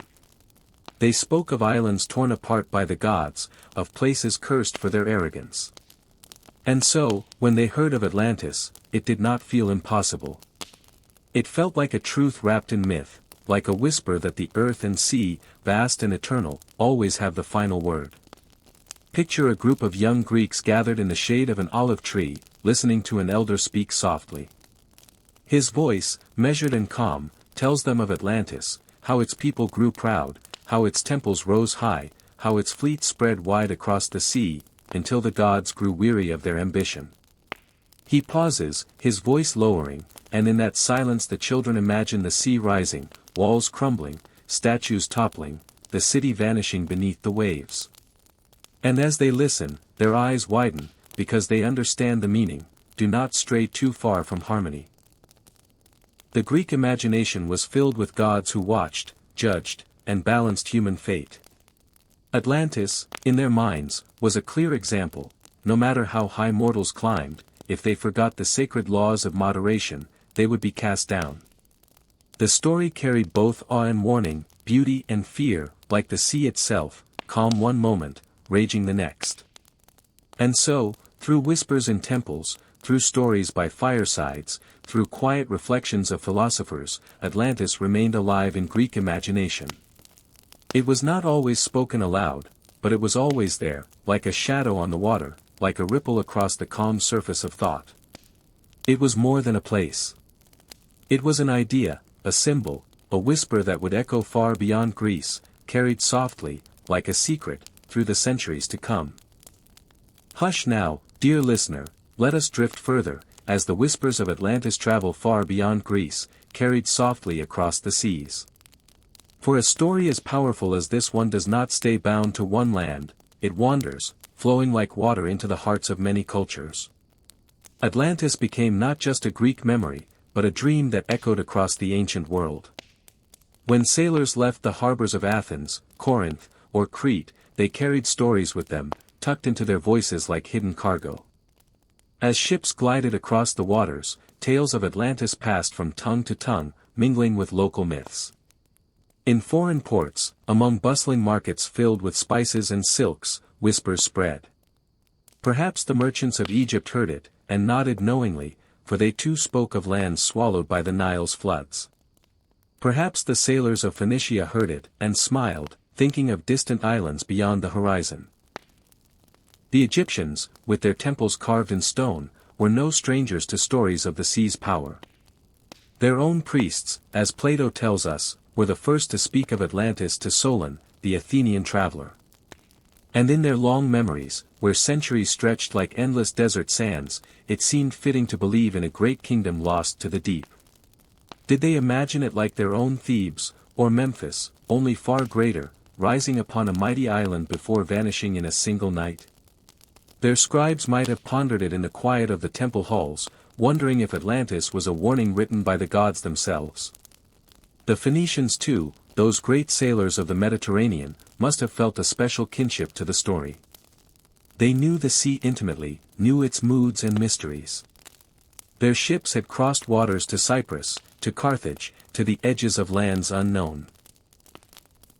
They spoke of islands torn apart by the gods, of places cursed for their arrogance. And so, when they heard of Atlantis, it did not feel impossible. It felt like a truth wrapped in myth, like a whisper that the earth and sea, vast and eternal, always have the final word. Picture a group of young Greeks gathered in the shade of an olive tree, listening to an elder speak softly. His voice, measured and calm, tells them of Atlantis, how its people grew proud, how its temples rose high, how its fleet spread wide across the sea, until the gods grew weary of their ambition. He pauses, his voice lowering, and in that silence the children imagine the sea rising, walls crumbling, statues toppling, the city vanishing beneath the waves. And as they listen, their eyes widen, because they understand the meaning, do not stray too far from harmony. The Greek imagination was filled with gods who watched, judged, and balanced human fate. Atlantis, in their minds, was a clear example. No matter how high mortals climbed, if they forgot the sacred laws of moderation, they would be cast down. The story carried both awe and warning, beauty and fear, like the sea itself, calm one moment, raging the next. And so, through whispers in temples, through stories by firesides, through quiet reflections of philosophers, Atlantis remained alive in Greek imagination. It was not always spoken aloud, but it was always there, like a shadow on the water, like a ripple across the calm surface of thought. It was more than a place. It was an idea, a symbol, a whisper that would echo far beyond Greece, carried softly, like a secret, through the centuries to come. Hush now, dear listener, let us drift further, as the whispers of Atlantis travel far beyond Greece, carried softly across the seas. For a story as powerful as this one does not stay bound to one land, it wanders, flowing like water into the hearts of many cultures. Atlantis became not just a Greek memory, but a dream that echoed across the ancient world. When sailors left the harbors of Athens, Corinth, or Crete, they carried stories with them, tucked into their voices like hidden cargo. As ships glided across the waters, tales of Atlantis passed from tongue to tongue, mingling with local myths. In foreign ports, among bustling markets filled with spices and silks, whispers spread. Perhaps the merchants of Egypt heard it, and nodded knowingly, for they too spoke of lands swallowed by the Nile's floods. Perhaps the sailors of Phoenicia heard it, and smiled, thinking of distant islands beyond the horizon. The Egyptians, with their temples carved in stone, were no strangers to stories of the sea's power. Their own priests, as Plato tells us, were the first to speak of Atlantis to Solon, the Athenian traveler. And in their long memories, where centuries stretched like endless desert sands, it seemed fitting to believe in a great kingdom lost to the deep. Did they imagine it like their own Thebes, or Memphis, only far greater, rising upon a mighty island before vanishing in a single night? Their scribes might have pondered it in the quiet of the temple halls, wondering if Atlantis was a warning written by the gods themselves. The Phoenicians too, those great sailors of the Mediterranean, must have felt a special kinship to the story. They knew the sea intimately, knew its moods and mysteries. Their ships had crossed waters to Cyprus, to Carthage, to the edges of lands unknown.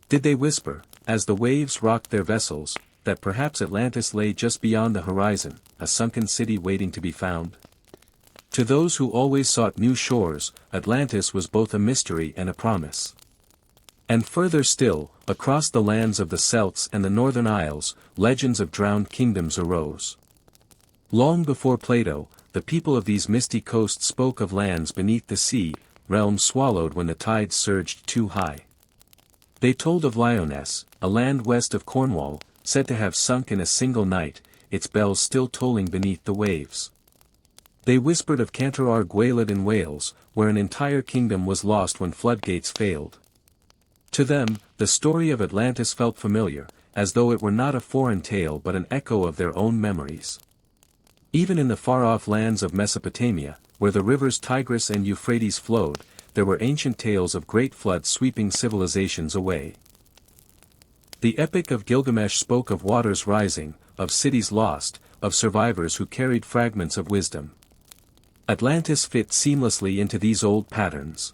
Did they whisper, as the waves rocked their vessels, that perhaps Atlantis lay just beyond the horizon, a sunken city waiting to be found? To those who always sought new shores, Atlantis was both a mystery and a promise. And further still, across the lands of the Celts and the northern isles, legends of drowned kingdoms arose. Long before Plato, the people of these misty coasts spoke of lands beneath the sea, realms swallowed when the tides surged too high. They told of Lyonesse, a land west of Cornwall, said to have sunk in a single night, its bells still tolling beneath the waves. They whispered of Cantor Gwaelod in Wales, where an entire kingdom was lost when floodgates failed. To them, the story of Atlantis felt familiar, as though it were not a foreign tale but an echo of their own memories. Even in the far-off lands of Mesopotamia, where the rivers Tigris and Euphrates flowed, there were ancient tales of great floods sweeping civilizations away. The Epic of Gilgamesh spoke of waters rising, of cities lost, of survivors who carried fragments of wisdom. Atlantis fit seamlessly into these old patterns.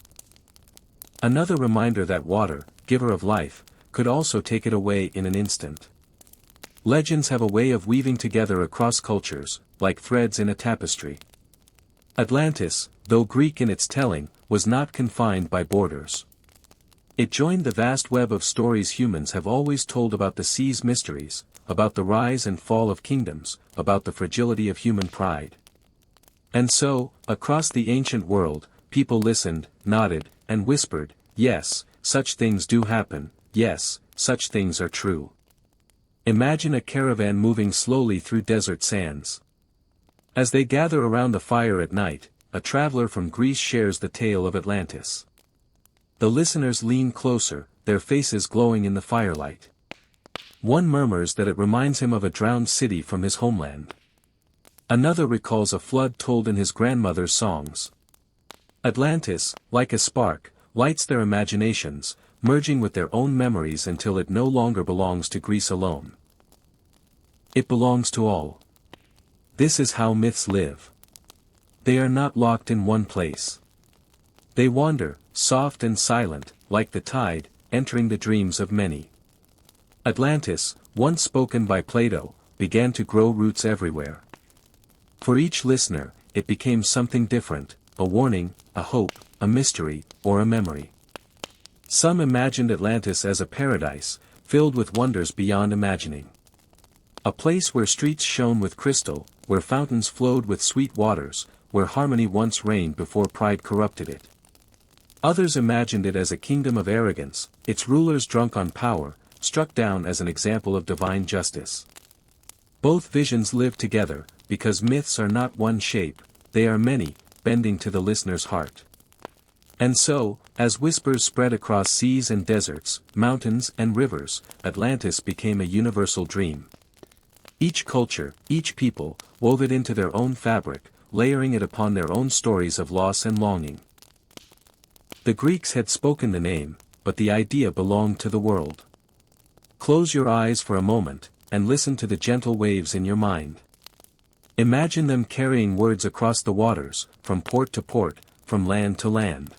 Another reminder that water, giver of life, could also take it away in an instant. Legends have a way of weaving together across cultures, like threads in a tapestry. Atlantis, though Greek in its telling, was not confined by borders. It joined the vast web of stories humans have always told about the sea's mysteries, about the rise and fall of kingdoms, about the fragility of human pride. And so, across the ancient world, people listened, nodded, and whispered, yes, such things do happen, yes, such things are true. Imagine a caravan moving slowly through desert sands. As they gather around the fire at night, a traveler from Greece shares the tale of Atlantis. The listeners lean closer, their faces glowing in the firelight. One murmurs that it reminds him of a drowned city from his homeland. Another recalls a flood told in his grandmother's songs. Atlantis, like a spark, lights their imaginations, merging with their own memories until it no longer belongs to Greece alone. It belongs to all. This is how myths live. They are not locked in one place. They wander, soft and silent, like the tide, entering the dreams of many. Atlantis, once spoken by Plato, began to grow roots everywhere. For each listener, it became something different, a warning, a hope, a mystery, or a memory. Some imagined Atlantis as a paradise, filled with wonders beyond imagining. A place where streets shone with crystal, where fountains flowed with sweet waters, where harmony once reigned before pride corrupted it. Others imagined it as a kingdom of arrogance, its rulers drunk on power, struck down as an example of divine justice. Both visions live together, because myths are not one shape, they are many, bending to the listener's heart. And so, as whispers spread across seas and deserts, mountains and rivers, Atlantis became a universal dream. Each culture, each people, wove it into their own fabric, layering it upon their own stories of loss and longing. The Greeks had spoken the name, but the idea belonged to the world. Close your eyes for a moment, and listen to the gentle waves in your mind. Imagine them carrying words across the waters, from port to port, from land to land.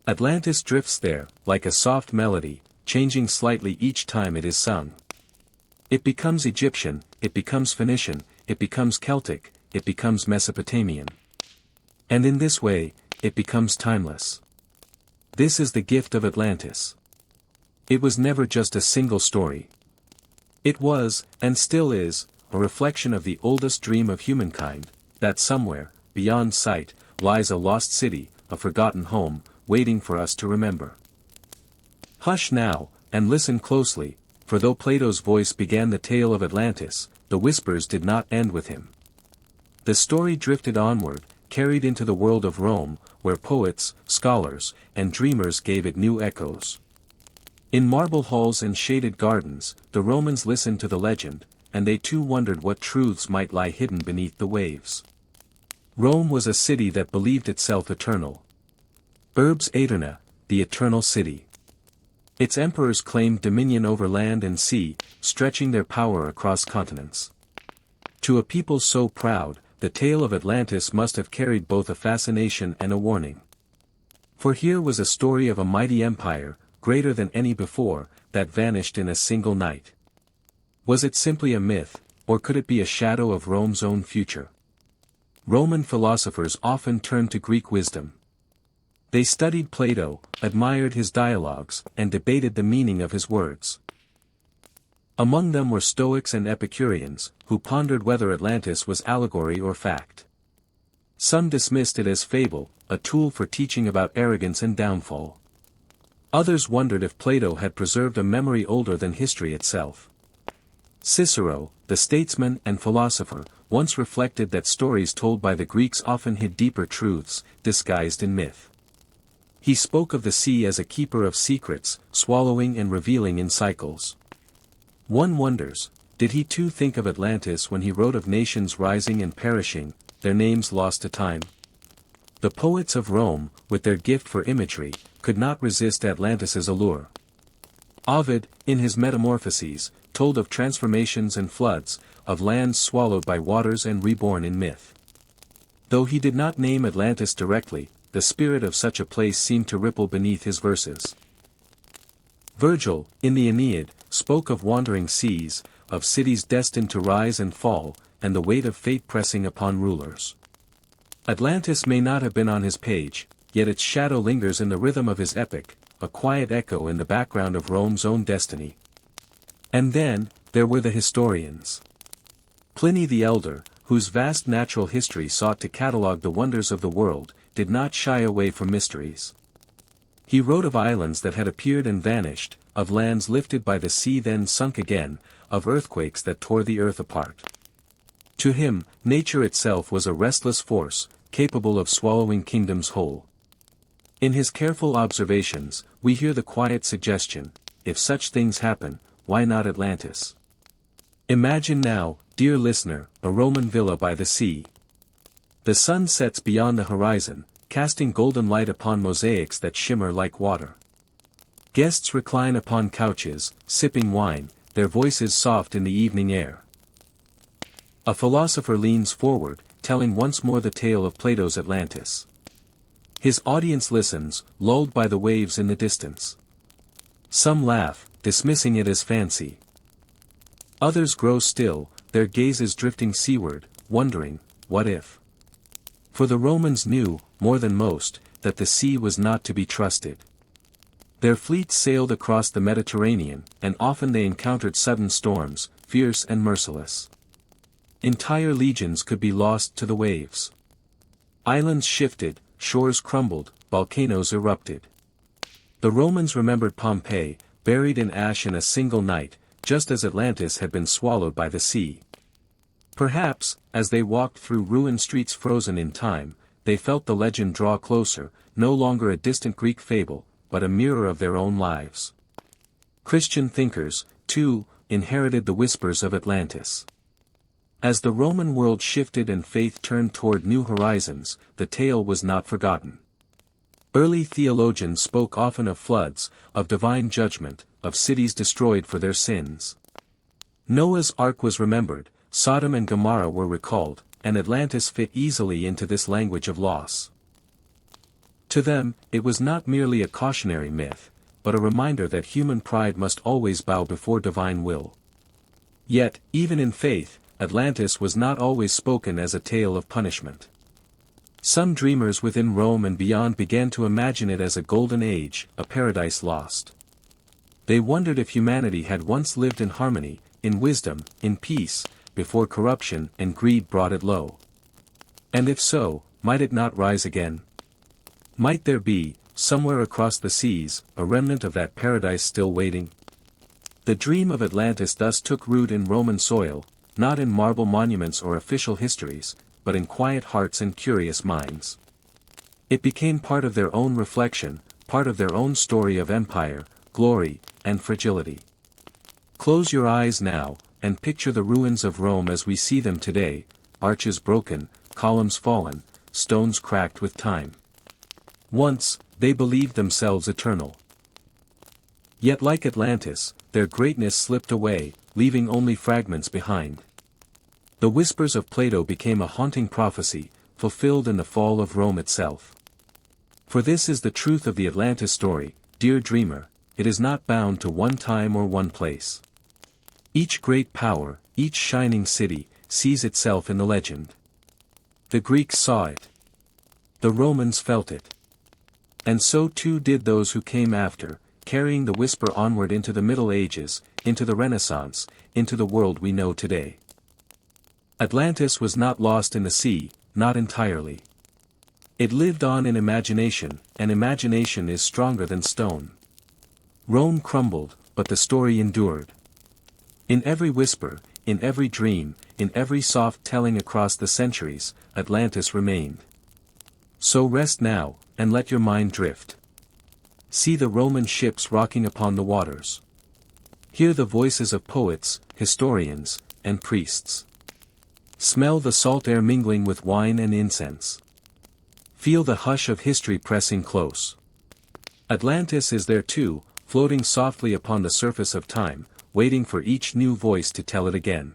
Atlantis drifts there, like a soft melody, changing slightly each time it is sung. It becomes Egyptian, it becomes Phoenician, it becomes Celtic, it becomes Mesopotamian. And in this way, it becomes timeless. This is the gift of Atlantis. It was never just a single story. It was, and still is, a reflection of the oldest dream of humankind, that somewhere, beyond sight, lies a lost city, a forgotten home, waiting for us to remember. Hush now, and listen closely, for though Plato's voice began the tale of Atlantis, the whispers did not end with him. The story drifted onward, carried into the world of Rome, where poets, scholars, and dreamers gave it new echoes. In marble halls and shaded gardens, the Romans listened to the legend, and they too wondered what truths might lie hidden beneath the waves. Rome was a city that believed itself eternal. Urbs Aeterna, the eternal city. Its emperors claimed dominion over land and sea, stretching their power across continents. To a people so proud, the tale of Atlantis must have carried both a fascination and a warning. For here was a story of a mighty empire, greater than any before, that vanished in a single night. Was it simply a myth, or could it be a shadow of Rome's own future? Roman philosophers often turned to Greek wisdom. They studied Plato, admired his dialogues, and debated the meaning of his words. Among them were Stoics and Epicureans, who pondered whether Atlantis was allegory or fact. Some dismissed it as fable, a tool for teaching about arrogance and downfall. Others wondered if Plato had preserved a memory older than history itself. Cicero, the statesman and philosopher, once reflected that stories told by the Greeks often hid deeper truths, disguised in myth. He spoke of the sea as a keeper of secrets, swallowing and revealing in cycles. One wonders, did he too think of Atlantis when he wrote of nations rising and perishing, their names lost to time? The poets of Rome, with their gift for imagery, could not resist Atlantis's allure. Ovid, in his Metamorphoses, told of transformations and floods, of lands swallowed by waters and reborn in myth. Though he did not name Atlantis directly, the spirit of such a place seemed to ripple beneath his verses. Virgil, in the Aeneid, spoke of wandering seas, of cities destined to rise and fall, and the weight of fate pressing upon rulers. Atlantis may not have been on his page, yet its shadow lingers in the rhythm of his epic, a quiet echo in the background of Rome's own destiny. And then, there were the historians. Pliny the Elder, whose vast natural history sought to catalogue the wonders of the world, did not shy away from mysteries. He wrote of islands that had appeared and vanished, of lands lifted by the sea then sunk again, of earthquakes that tore the earth apart. To him, nature itself was a restless force, capable of swallowing kingdoms whole. In his careful observations, we hear the quiet suggestion, if such things happen, why not Atlantis? Imagine now, dear listener, a Roman villa by the sea. The sun sets beyond the horizon, casting golden light upon mosaics that shimmer like water. Guests recline upon couches, sipping wine, their voices soft in the evening air. A philosopher leans forward, telling once more the tale of Plato's Atlantis. His audience listens, lulled by the waves in the distance. Some laugh, dismissing it as fancy. Others grow still, their gazes drifting seaward, wondering, what if? For the Romans knew, more than most, that the sea was not to be trusted. Their fleets sailed across the Mediterranean, and often they encountered sudden storms, fierce and merciless. Entire legions could be lost to the waves. Islands shifted, shores crumbled, volcanoes erupted. The Romans remembered Pompeii, buried in ash in a single night, just as Atlantis had been swallowed by the sea. Perhaps, as they walked through ruined streets frozen in time, they felt the legend draw closer, no longer a distant Greek fable, but a mirror of their own lives. Christian thinkers, too, inherited the whispers of Atlantis. As the Roman world shifted and faith turned toward new horizons, the tale was not forgotten. Early theologians spoke often of floods, of divine judgment, of cities destroyed for their sins. Noah's Ark was remembered, Sodom and Gomorrah were recalled, and Atlantis fit easily into this language of loss. To them, it was not merely a cautionary myth, but a reminder that human pride must always bow before divine will. Yet, even in faith, Atlantis was not always spoken as a tale of punishment. Some dreamers within Rome and beyond began to imagine it as a golden age, a paradise lost. They wondered if humanity had once lived in harmony, in wisdom, in peace, before corruption and greed brought it low. And if so, might it not rise again? Might there be, somewhere across the seas, a remnant of that paradise still waiting? The dream of Atlantis thus took root in Roman soil, not in marble monuments or official histories, but in quiet hearts and curious minds. It became part of their own reflection, part of their own story of empire, glory, and fragility. Close your eyes now, and picture the ruins of Rome as we see them today, arches broken, columns fallen, stones cracked with time. Once, they believed themselves eternal. Yet like Atlantis, their greatness slipped away, leaving only fragments behind. The whispers of Plato became a haunting prophecy, fulfilled in the fall of Rome itself. For this is the truth of the Atlantis story, dear dreamer, it is not bound to one time or one place. Each great power, each shining city, sees itself in the legend. The Greeks saw it. The Romans felt it. And so too did those who came after, carrying the whisper onward into the Middle Ages, into the Renaissance, into the world we know today. Atlantis was not lost in the sea, not entirely. It lived on in imagination, and imagination is stronger than stone. Rome crumbled, but the story endured. In every whisper, in every dream, in every soft telling across the centuries, Atlantis remained. So rest now, and let your mind drift. See the Roman ships rocking upon the waters. Hear the voices of poets, historians, and priests. Smell the salt air mingling with wine and incense. Feel the hush of history pressing close. Atlantis is there too, floating softly upon the surface of time, waiting for each new voice to tell it again.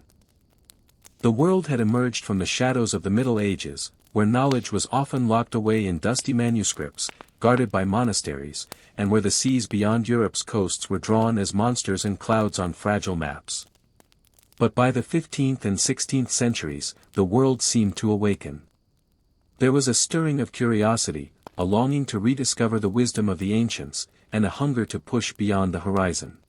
The world had emerged from the shadows of the Middle Ages, where knowledge was often locked away in dusty manuscripts, guarded by monasteries, and where the seas beyond Europe's coasts were drawn as monsters and clouds on fragile maps. But by the 15th and 16th centuries, the world seemed to awaken. There was a stirring of curiosity, a longing to rediscover the wisdom of the ancients, and a hunger to push beyond the horizon.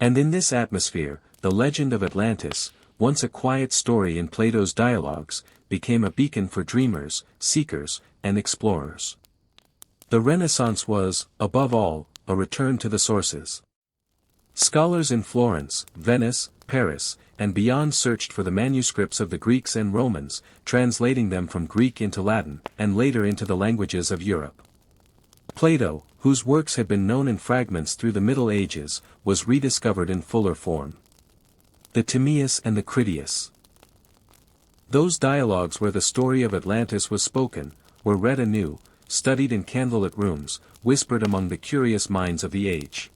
And in this atmosphere, the legend of Atlantis, once a quiet story in Plato's dialogues, became a beacon for dreamers, seekers, and explorers. The Renaissance was, above all, a return to the sources. Scholars in Florence, Venice, Paris, and beyond searched for the manuscripts of the Greeks and Romans, translating them from Greek into Latin, and later into the languages of Europe. Plato, whose works had been known in fragments through the Middle Ages, was rediscovered in fuller form. The Timaeus and the Critias. Those dialogues where the story of Atlantis was spoken, were read anew, studied in candlelit rooms, whispered among the curious minds of the age.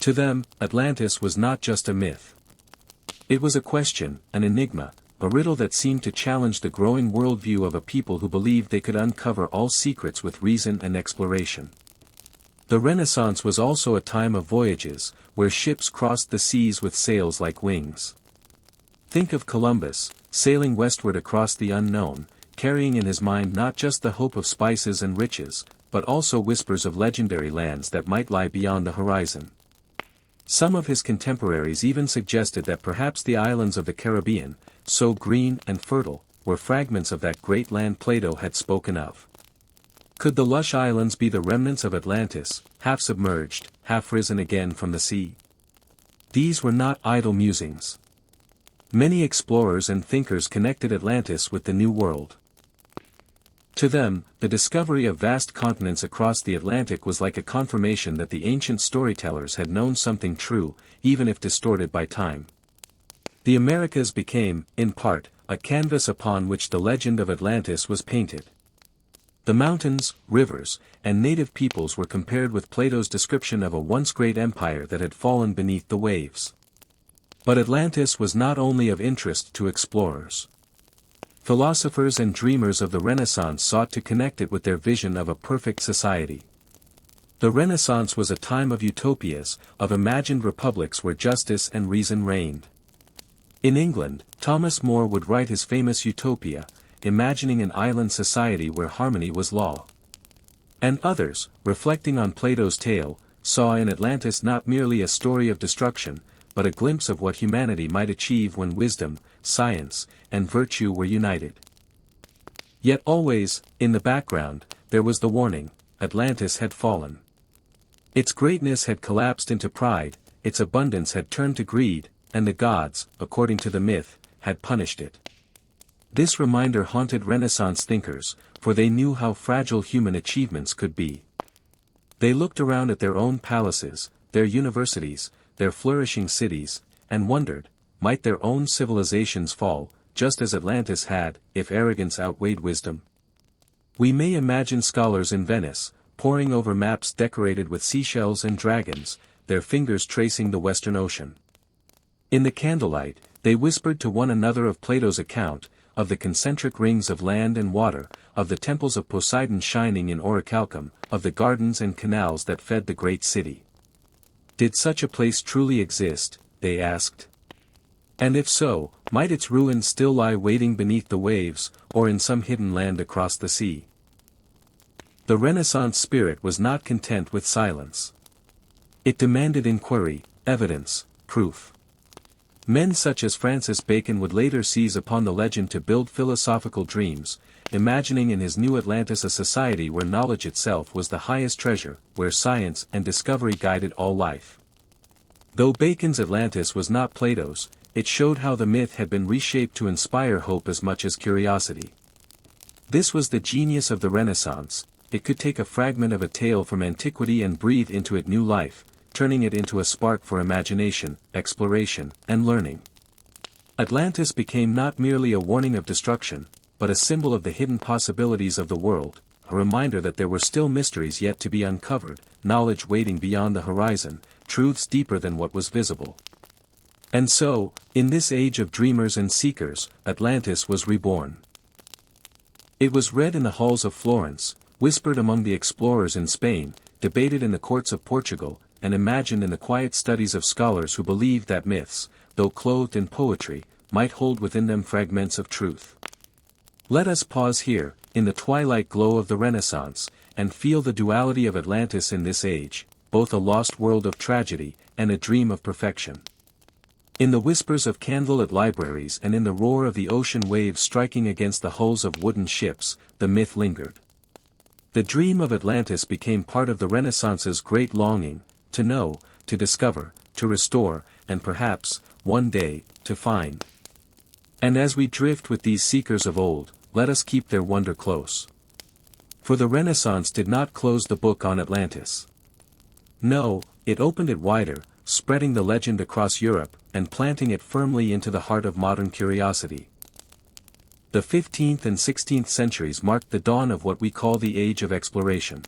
To them, Atlantis was not just a myth. It was a question, an enigma, a riddle that seemed to challenge the growing worldview of a people who believed they could uncover all secrets with reason and exploration. The Renaissance was also a time of voyages, where ships crossed the seas with sails like wings. Think of Columbus, sailing westward across the unknown, carrying in his mind not just the hope of spices and riches, but also whispers of legendary lands that might lie beyond the horizon. Some of his contemporaries even suggested that perhaps the islands of the Caribbean, so green and fertile, were fragments of that great land Plato had spoken of. Could the lush islands be the remnants of Atlantis, half submerged, half risen again from the sea? These were not idle musings. Many explorers and thinkers connected Atlantis with the New World. To them, the discovery of vast continents across the Atlantic was like a confirmation that the ancient storytellers had known something true, even if distorted by time. The Americas became, in part, a canvas upon which the legend of Atlantis was painted. The mountains, rivers, and native peoples were compared with Plato's description of a once great empire that had fallen beneath the waves. But Atlantis was not only of interest to explorers. Philosophers and dreamers of the Renaissance sought to connect it with their vision of a perfect society. The Renaissance was a time of utopias, of imagined republics where justice and reason reigned. In England, Thomas More would write his famous Utopia, imagining an island society where harmony was law. And others, reflecting on Plato's tale, saw in Atlantis not merely a story of destruction, but a glimpse of what humanity might achieve when wisdom, science, and virtue were united. Yet always, in the background, there was the warning: Atlantis had fallen. Its greatness had collapsed into pride, its abundance had turned to greed, and the gods, according to the myth, had punished it. This reminder haunted Renaissance thinkers, for they knew how fragile human achievements could be. They looked around at their own palaces, their universities, their flourishing cities, and wondered, might their own civilizations fall, just as Atlantis had, if arrogance outweighed wisdom? We may imagine scholars in Venice, poring over maps decorated with seashells and dragons, their fingers tracing the Western Ocean. In the candlelight, They whispered to one another of Plato's account, of the concentric rings of land and water, of the temples of Poseidon shining in orichalcum, of the gardens and canals that fed the great city. Did such a place truly exist, they asked? And if so, might its ruins still lie waiting beneath the waves, or in some hidden land across the sea? The Renaissance spirit was not content with silence. It demanded inquiry, evidence, proof. Men such as Francis Bacon would later seize upon the legend to build philosophical dreams, imagining in his new Atlantis a society where knowledge itself was the highest treasure, where science and discovery guided all life. Though Bacon's Atlantis was not Plato's, it showed how the myth had been reshaped to inspire hope as much as curiosity. This was the genius of the Renaissance. It could take a fragment of a tale from antiquity and breathe into it new life, turning it into a spark for imagination, exploration, and learning. Atlantis became not merely a warning of destruction, but a symbol of the hidden possibilities of the world, a reminder that there were still mysteries yet to be uncovered, knowledge waiting beyond the horizon, truths deeper than what was visible. And so, in this age of dreamers and seekers, Atlantis was reborn. It was read in the halls of Florence, whispered among the explorers in Spain, debated in the courts of Portugal, and imagined in the quiet studies of scholars who believed that myths, though clothed in poetry, might hold within them fragments of truth. Let us pause here, in the twilight glow of the Renaissance, and feel the duality of Atlantis in this age, both a lost world of tragedy, and a dream of perfection. In the whispers of candlelit libraries and in the roar of the ocean waves striking against the hulls of wooden ships, the myth lingered. The dream of Atlantis became part of the Renaissance's great longing, to know, to discover, to restore, and perhaps, one day, to find. And as we drift with these seekers of old, let us keep their wonder close. For the Renaissance did not close the book on Atlantis. No, it opened it wider, spreading the legend across Europe, and planting it firmly into the heart of modern curiosity. The 15th and 16th centuries marked the dawn of what we call the Age of Exploration.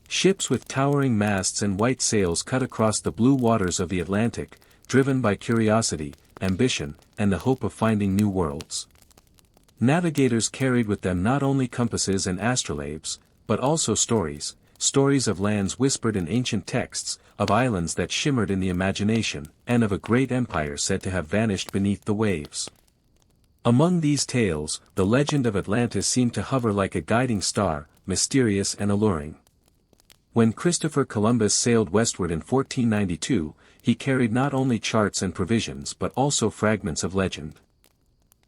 Ships with towering masts and white sails cut across the blue waters of the Atlantic, driven by curiosity, ambition, and the hope of finding new worlds. Navigators carried with them not only compasses and astrolabes, but also stories of lands whispered in ancient texts, of islands that shimmered in the imagination, and of a great empire said to have vanished beneath the waves. Among these tales, the legend of Atlantis seemed to hover like a guiding star, mysterious and alluring. When Christopher Columbus sailed westward in 1492, he carried not only charts and provisions but also fragments of legend.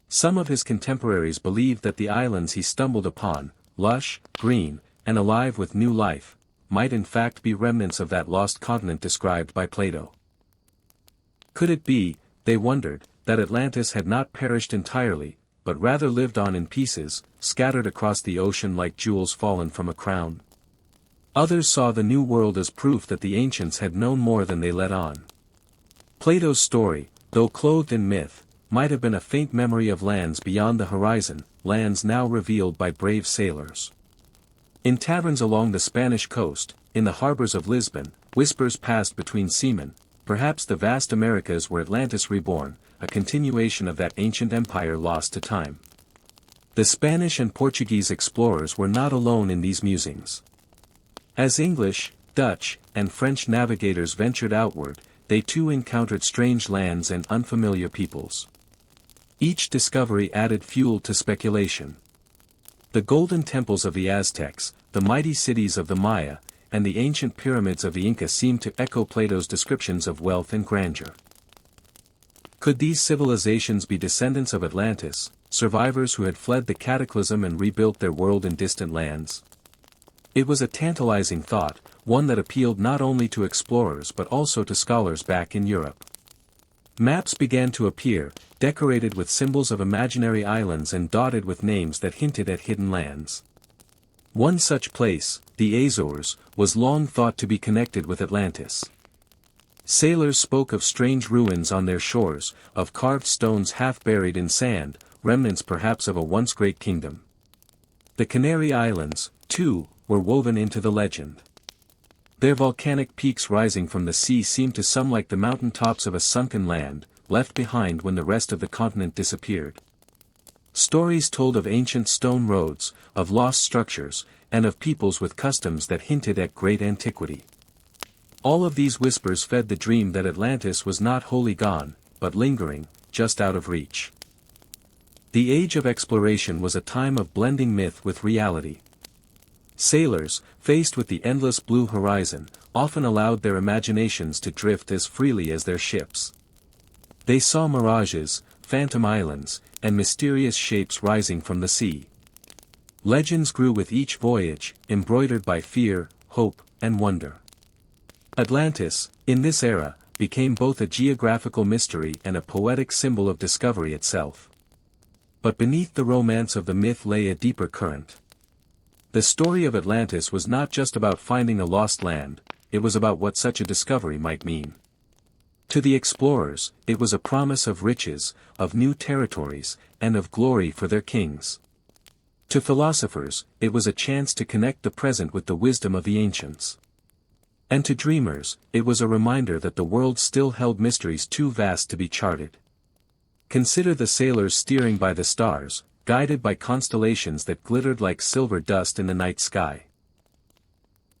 Some of his contemporaries believed that the islands he stumbled upon, lush, green, and alive with new life, might in fact be remnants of that lost continent described by Plato. Could it be, they wondered, that Atlantis had not perished entirely, but rather lived on in pieces, scattered across the ocean like jewels fallen from a crown? Others saw the New World as proof that the ancients had known more than they let on. Plato's story, though clothed in myth, might have been a faint memory of lands beyond the horizon, lands now revealed by brave sailors. In taverns along the Spanish coast, in the harbors of Lisbon, whispers passed between seamen, perhaps the vast Americas were Atlantis reborn, a continuation of that ancient empire lost to time. The Spanish and Portuguese explorers were not alone in these musings. As English, Dutch, and French navigators ventured outward, they too encountered strange lands and unfamiliar peoples. Each discovery added fuel to speculation. The golden temples of the Aztecs, the mighty cities of the Maya, and the ancient pyramids of the Inca seemed to echo Plato's descriptions of wealth and grandeur. Could these civilizations be descendants of Atlantis, survivors who had fled the cataclysm and rebuilt their world in distant lands? It was a tantalizing thought, one that appealed not only to explorers but also to scholars back in Europe. Maps began to appear, decorated with symbols of imaginary islands and dotted with names that hinted at hidden lands. One such place, the Azores, was long thought to be connected with Atlantis. Sailors spoke of strange ruins on their shores, of carved stones half buried in sand, remnants perhaps of a once great kingdom. The Canary Islands, too, were woven into the legend. Their volcanic peaks rising from the sea seemed to some like the mountain tops of a sunken land, left behind when the rest of the continent disappeared. Stories told of ancient stone roads, of lost structures, and of peoples with customs that hinted at great antiquity. All of these whispers fed the dream that Atlantis was not wholly gone, but lingering, just out of reach. The Age of Exploration was a time of blending myth with reality. Sailors, faced with the endless blue horizon, often allowed their imaginations to drift as freely as their ships. They saw mirages, phantom islands, and mysterious shapes rising from the sea. Legends grew with each voyage, embroidered by fear, hope, and wonder. Atlantis, in this era, became both a geographical mystery and a poetic symbol of discovery itself. But beneath the romance of the myth lay a deeper current. The story of Atlantis was not just about finding a lost land, it was about what such a discovery might mean. To the explorers, it was a promise of riches, of new territories, and of glory for their kings. To philosophers, it was a chance to connect the present with the wisdom of the ancients. And to dreamers, it was a reminder that the world still held mysteries too vast to be charted. Consider the sailors steering by the stars, guided by constellations that glittered like silver dust in the night sky.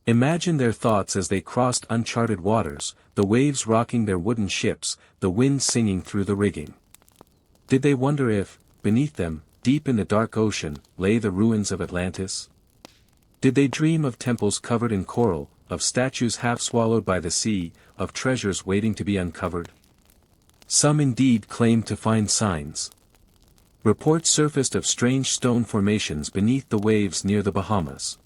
Imagine their thoughts as they crossed uncharted waters, the waves rocking their wooden ships, the wind singing through the rigging. Did they wonder if, beneath them, deep in the dark ocean, lay the ruins of Atlantis? Did they dream of temples covered in coral, of statues half swallowed by the sea, of treasures waiting to be uncovered? Some indeed claimed to find signs. Reports surfaced of strange stone formations beneath the waves near the Bahamas.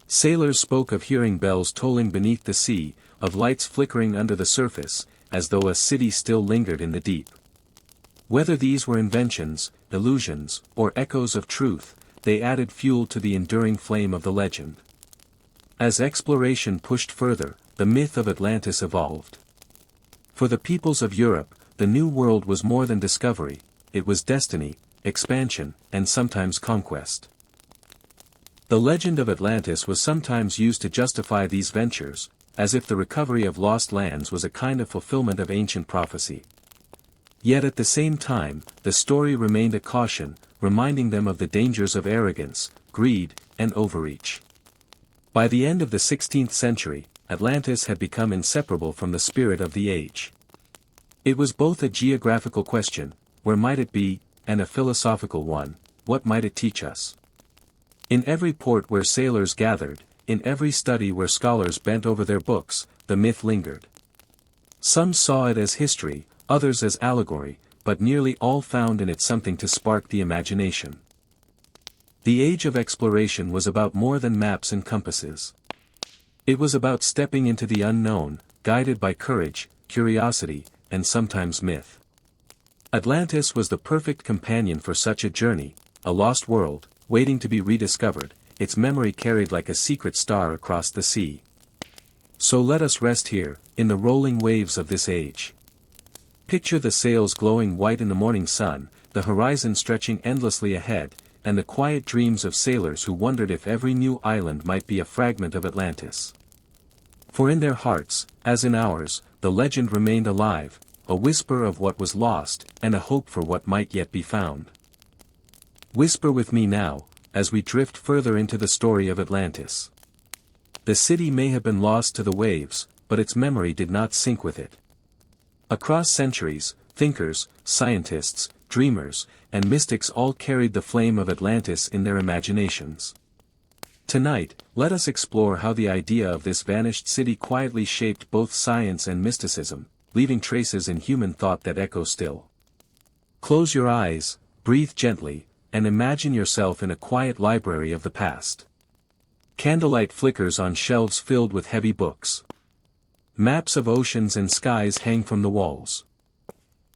Sailors spoke of hearing bells tolling beneath the sea, of lights flickering under the surface, as though a city still lingered in the deep. Whether these were inventions, illusions, or echoes of truth, they added fuel to the enduring flame of the legend. As exploration pushed further, the myth of Atlantis evolved. For the peoples of Europe, the New World was more than discovery, it was destiny, expansion, and sometimes conquest. The legend of Atlantis was sometimes used to justify these ventures, as if the recovery of lost lands was a kind of fulfillment of ancient prophecy. Yet at the same time, the story remained a caution, reminding them of the dangers of arrogance, greed, and overreach. By the end of the 16th century, Atlantis had become inseparable from the spirit of the age. It was both a geographical question, where might it be, and a philosophical one, what might it teach us? In every port where sailors gathered, in every study where scholars bent over their books, the myth lingered. Some saw it as history, others as allegory, but nearly all found in it something to spark the imagination. The Age of Exploration was about more than maps and compasses. It was about stepping into the unknown, guided by courage, curiosity, and sometimes myth. Atlantis was the perfect companion for such a journey, a lost world, waiting to be rediscovered, its memory carried like a secret star across the sea. So let us rest here, in the rolling waves of this age. Picture the sails glowing white in the morning sun, the horizon stretching endlessly ahead, and the quiet dreams of sailors who wondered if every new island might be a fragment of Atlantis. For in their hearts, as in ours, the legend remained alive, a whisper of what was lost, and a hope for what might yet be found. Whisper with me now, as we drift further into the story of Atlantis. The city may have been lost to the waves, but its memory did not sink with it. Across centuries, thinkers, scientists, dreamers, and mystics all carried the flame of Atlantis in their imaginations. Tonight, let us explore how the idea of this vanished city quietly shaped both science and mysticism, leaving traces in human thought that echo still. Close your eyes, breathe gently, and imagine yourself in a quiet library of the past. Candlelight flickers on shelves filled with heavy books. Maps of oceans and skies hang from the walls.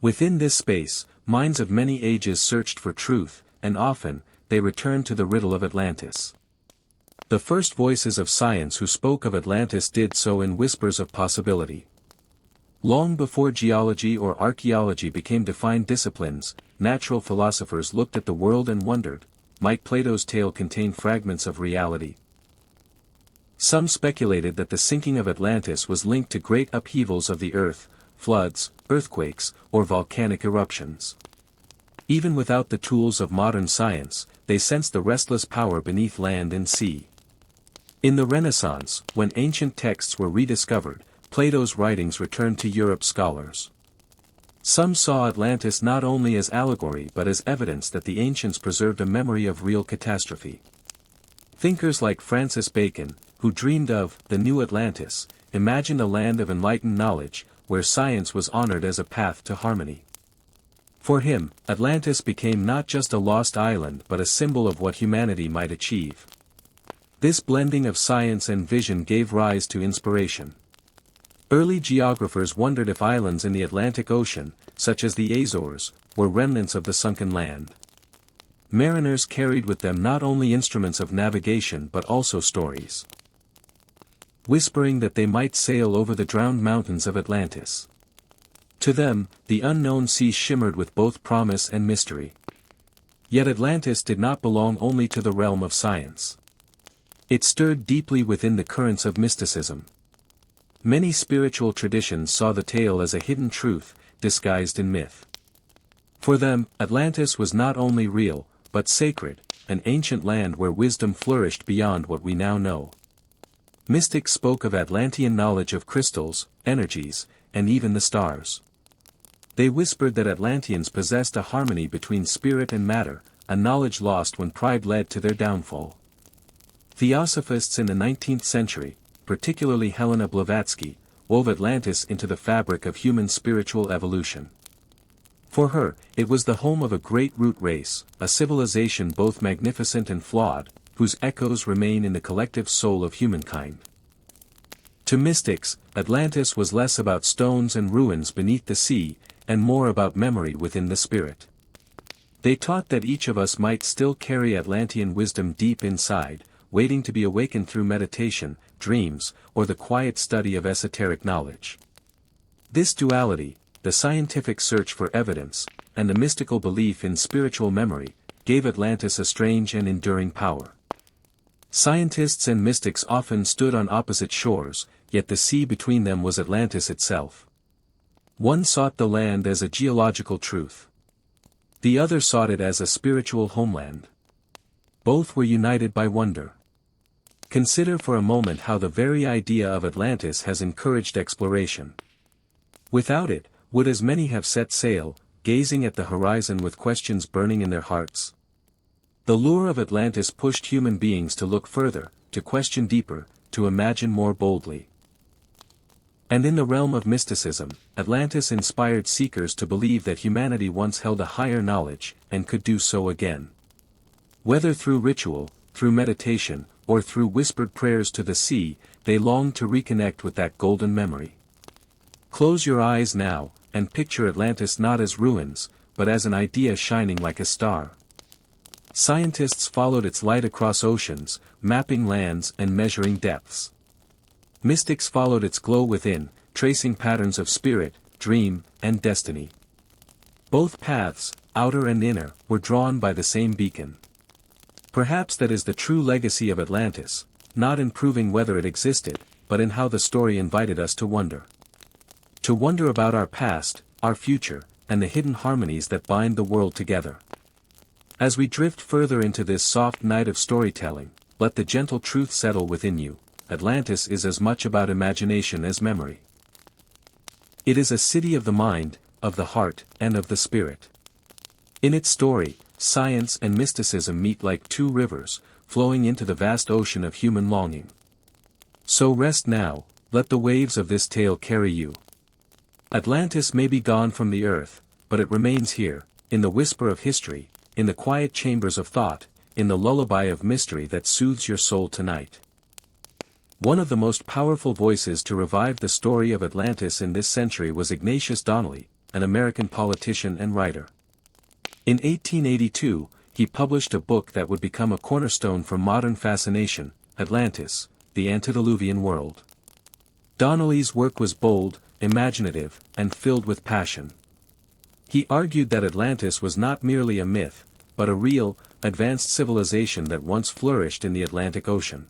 Within this space, minds of many ages searched for truth, and often, they returned to the riddle of Atlantis. The first voices of science who spoke of Atlantis did so in whispers of possibility. Long before geology or archaeology became defined disciplines, natural philosophers looked at the world and wondered, might Plato's tale contain fragments of reality? Some speculated that the sinking of Atlantis was linked to great upheavals of the earth, floods, earthquakes, or volcanic eruptions. Even without the tools of modern science, they sensed the restless power beneath land and sea. In the Renaissance, when ancient texts were rediscovered, Plato's writings returned to Europe's scholars. Some saw Atlantis not only as allegory but as evidence that the ancients preserved a memory of real catastrophe. Thinkers like Francis Bacon, who dreamed of the New Atlantis, imagined a land of enlightened knowledge, where science was honored as a path to harmony. For him, Atlantis became not just a lost island but a symbol of what humanity might achieve. This blending of science and vision gave rise to inspiration. Early geographers wondered if islands in the Atlantic Ocean, such as the Azores, were remnants of the sunken land. Mariners carried with them not only instruments of navigation but also stories, whispering that they might sail over the drowned mountains of Atlantis. To them, the unknown sea shimmered with both promise and mystery. Yet Atlantis did not belong only to the realm of science. It stirred deeply within the currents of mysticism. Many spiritual traditions saw the tale as a hidden truth, disguised in myth. For them, Atlantis was not only real, but sacred, an ancient land where wisdom flourished beyond what we now know. Mystics spoke of Atlantean knowledge of crystals, energies, and even the stars. They whispered that Atlanteans possessed a harmony between spirit and matter, a knowledge lost when pride led to their downfall. Theosophists in the 19th century, particularly Helena Blavatsky, wove Atlantis into the fabric of human spiritual evolution. For her, it was the home of a great root race, a civilization both magnificent and flawed, whose echoes remain in the collective soul of humankind. To mystics, Atlantis was less about stones and ruins beneath the sea, and more about memory within the spirit. They taught that each of us might still carry Atlantean wisdom deep inside, waiting to be awakened through meditation, dreams, or the quiet study of esoteric knowledge. This duality, the scientific search for evidence, and the mystical belief in spiritual memory, gave Atlantis a strange and enduring power. Scientists and mystics often stood on opposite shores, yet the sea between them was Atlantis itself. One sought the land as a geological truth. The other sought it as a spiritual homeland. Both were united by wonder. Consider for a moment how the very idea of Atlantis has encouraged exploration. Without it, would as many have set sail, gazing at the horizon with questions burning in their hearts? The lure of Atlantis pushed human beings to look further, to question deeper, to imagine more boldly. And in the realm of mysticism, Atlantis inspired seekers to believe that humanity once held a higher knowledge, and could do so again. Whether through ritual, through meditation, or through whispered prayers to the sea, they longed to reconnect with that golden memory. Close your eyes now, and picture Atlantis not as ruins, but as an idea shining like a star. Scientists followed its light across oceans, mapping lands and measuring depths. Mystics followed its glow within, tracing patterns of spirit, dream, and destiny. Both paths, outer and inner, were drawn by the same beacon. Perhaps that is the true legacy of Atlantis, not in proving whether it existed, but in how the story invited us to wonder. To wonder about our past, our future, and the hidden harmonies that bind the world together. As we drift further into this soft night of storytelling, let the gentle truth settle within you: Atlantis is as much about imagination as memory. It is a city of the mind, of the heart, and of the spirit. In its story, science and mysticism meet like two rivers, flowing into the vast ocean of human longing. So rest now, let the waves of this tale carry you. Atlantis may be gone from the earth, but it remains here, in the whisper of history, in the quiet chambers of thought, in the lullaby of mystery that soothes your soul tonight. One of the most powerful voices to revive the story of Atlantis in this century was Ignatius Donnelly, an American politician and writer. In 1882, he published a book that would become a cornerstone for modern fascination, Atlantis, the Antediluvian World. Donnelly's work was bold, imaginative, and filled with passion. He argued that Atlantis was not merely a myth, but a real, advanced civilization that once flourished in the Atlantic Ocean.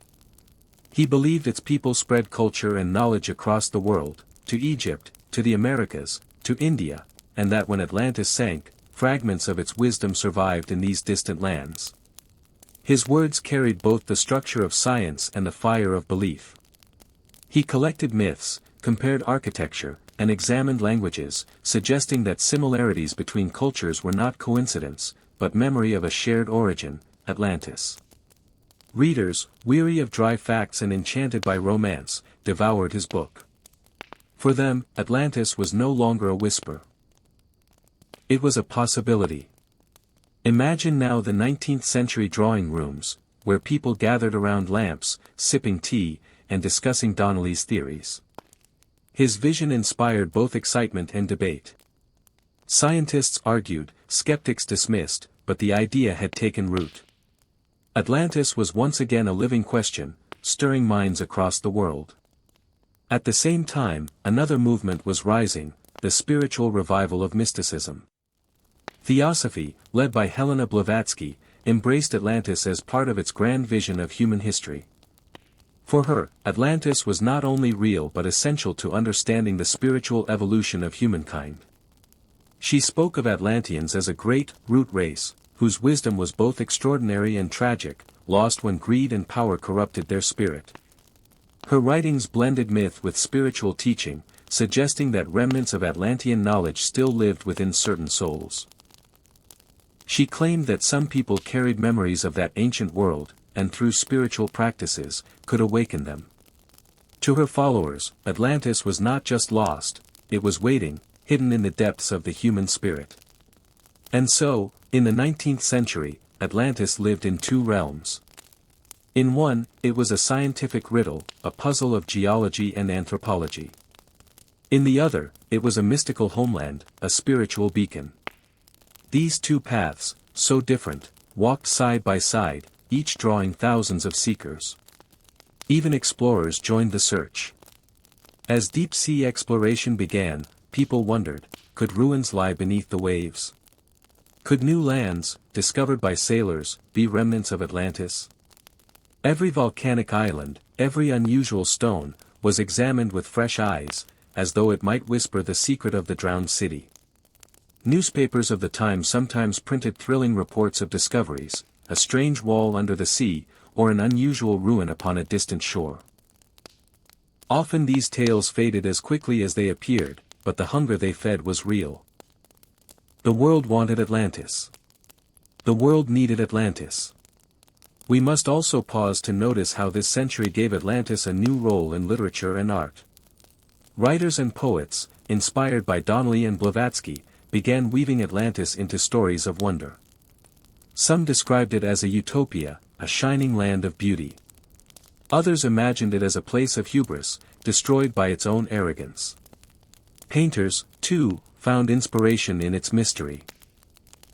He believed its people spread culture and knowledge across the world, to Egypt, to the Americas, to India, and that when Atlantis sank, fragments of its wisdom survived in these distant lands. His words carried both the structure of science and the fire of belief. He collected myths, compared architecture, and examined languages, suggesting that similarities between cultures were not coincidence, but memory of a shared origin, Atlantis. Readers, weary of dry facts and enchanted by romance, devoured his book. For them, Atlantis was no longer a whisper. It was a possibility. Imagine now the 19th century drawing rooms, where people gathered around lamps, sipping tea, and discussing Donnelly's theories. His vision inspired both excitement and debate. Scientists argued, skeptics dismissed, but the idea had taken root. Atlantis was once again a living question, stirring minds across the world. At the same time, another movement was rising, the spiritual revival of mysticism. Theosophy, led by Helena Blavatsky, embraced Atlantis as part of its grand vision of human history. For her, Atlantis was not only real but essential to understanding the spiritual evolution of humankind. She spoke of Atlanteans as a great, root race, whose wisdom was both extraordinary and tragic, lost when greed and power corrupted their spirit. Her writings blended myth with spiritual teaching, suggesting that remnants of Atlantean knowledge still lived within certain souls. She claimed that some people carried memories of that ancient world, and through spiritual practices, could awaken them. To her followers, Atlantis was not just lost, it was waiting, hidden in the depths of the human spirit. And so, in the 19th century, Atlantis lived in two realms. In one, it was a scientific riddle, a puzzle of geology and anthropology. In the other, it was a mystical homeland, a spiritual beacon. These two paths, so different, walked side by side, each drawing thousands of seekers. Even explorers joined the search. As deep-sea exploration began, people wondered, could ruins lie beneath the waves? Could new lands, discovered by sailors, be remnants of Atlantis? Every volcanic island, every unusual stone, was examined with fresh eyes, as though it might whisper the secret of the drowned city. Newspapers of the time sometimes printed thrilling reports of discoveries, a strange wall under the sea, or an unusual ruin upon a distant shore. Often these tales faded as quickly as they appeared, but the hunger they fed was real. The world wanted Atlantis. The world needed Atlantis. We must also pause to notice how this century gave Atlantis a new role in literature and art. Writers and poets, inspired by Donnelly and Blavatsky, began weaving Atlantis into stories of wonder. Some described it as a utopia, a shining land of beauty. Others imagined it as a place of hubris, destroyed by its own arrogance. Painters, too, found inspiration in its mystery.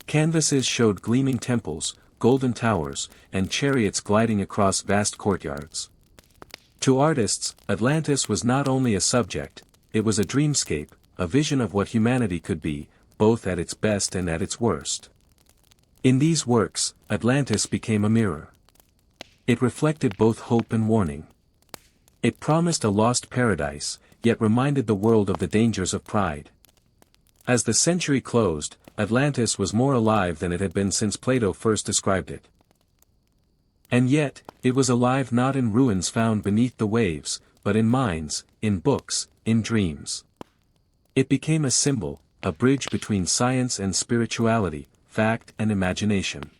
Canvases showed gleaming temples, golden towers, and chariots gliding across vast courtyards. To artists, Atlantis was not only a subject, it was a dreamscape, a vision of what humanity could be, both at its best and at its worst. In these works, Atlantis became a mirror. It reflected both hope and warning. It promised a lost paradise, yet reminded the world of the dangers of pride. As the century closed, Atlantis was more alive than it had been since Plato first described it. And yet, it was alive not in ruins found beneath the waves, but in minds, in books, in dreams. It became a symbol, a bridge between science and spirituality, fact and imagination.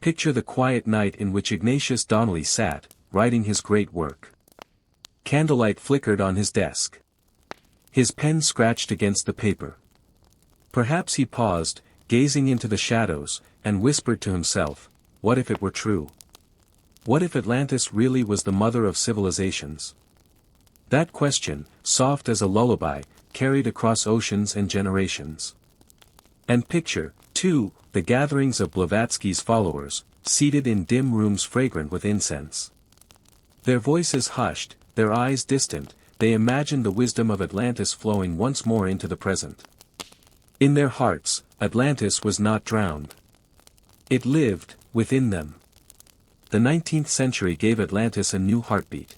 Picture the quiet night in which Ignatius Donnelly sat, writing his great work. Candlelight flickered on his desk. His pen scratched against the paper. Perhaps he paused, gazing into the shadows, and whispered to himself, what if it were true? What if Atlantis really was the mother of civilizations? That question, soft as a lullaby, carried across oceans and generations. And picture, too, the gatherings of Blavatsky's followers, seated in dim rooms fragrant with incense. Their voices hushed, their eyes distant, they imagined the wisdom of Atlantis flowing once more into the present. In their hearts, Atlantis was not drowned. It lived, within them. The 19th century gave Atlantis a new heartbeat.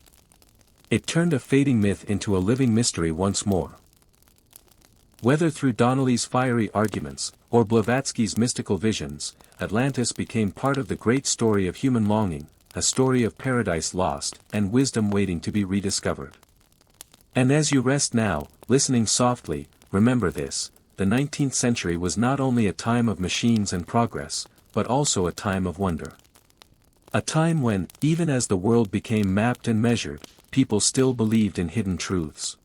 It turned a fading myth into a living mystery once more. Whether through Donnelly's fiery arguments, or Blavatsky's mystical visions, Atlantis became part of the great story of human longing, a story of paradise lost, and wisdom waiting to be rediscovered. And as you rest now, listening softly, remember this: the 19th century was not only a time of machines and progress, but also a time of wonder. A time when, even as the world became mapped and measured, people still believed in hidden truths.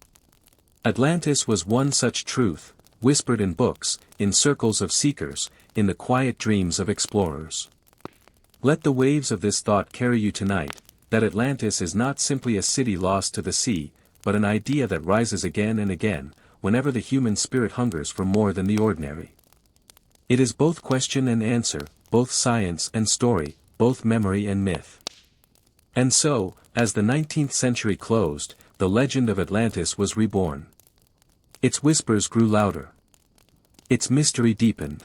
Atlantis was one such truth, whispered in books, in circles of seekers, in the quiet dreams of explorers. Let the waves of this thought carry you tonight, that Atlantis is not simply a city lost to the sea, but an idea that rises again and again, whenever the human spirit hungers for more than the ordinary. It is both question and answer, both science and story, both memory and myth. And so, as the 19th century closed, the legend of Atlantis was reborn. Its whispers grew louder. Its mystery deepened.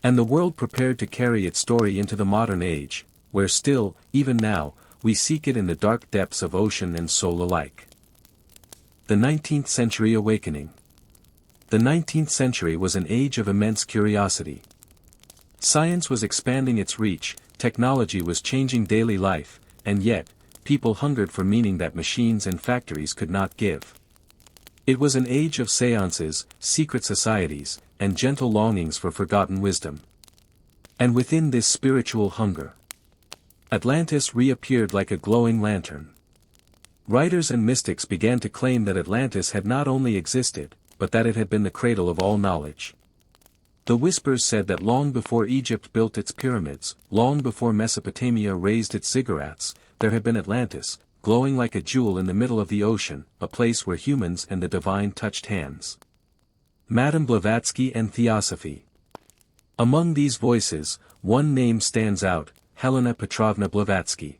And the world prepared to carry its story into the modern age, where still, even now, we seek it in the dark depths of ocean and soul alike. The 19th Century Awakening. The 19th century was an age of immense curiosity. Science was expanding its reach, technology was changing daily life, and yet, people hungered for meaning that machines and factories could not give. It was an age of seances, secret societies, and gentle longings for forgotten wisdom. And within this spiritual hunger, Atlantis reappeared like a glowing lantern. Writers and mystics began to claim that Atlantis had not only existed, but that it had been the cradle of all knowledge. The whispers said that long before Egypt built its pyramids, long before Mesopotamia raised its ziggurats, there had been Atlantis, glowing like a jewel in the middle of the ocean, a place where humans and the divine touched hands. Madame Blavatsky and Theosophy. Among these voices, one name stands out: Helena Petrovna Blavatsky.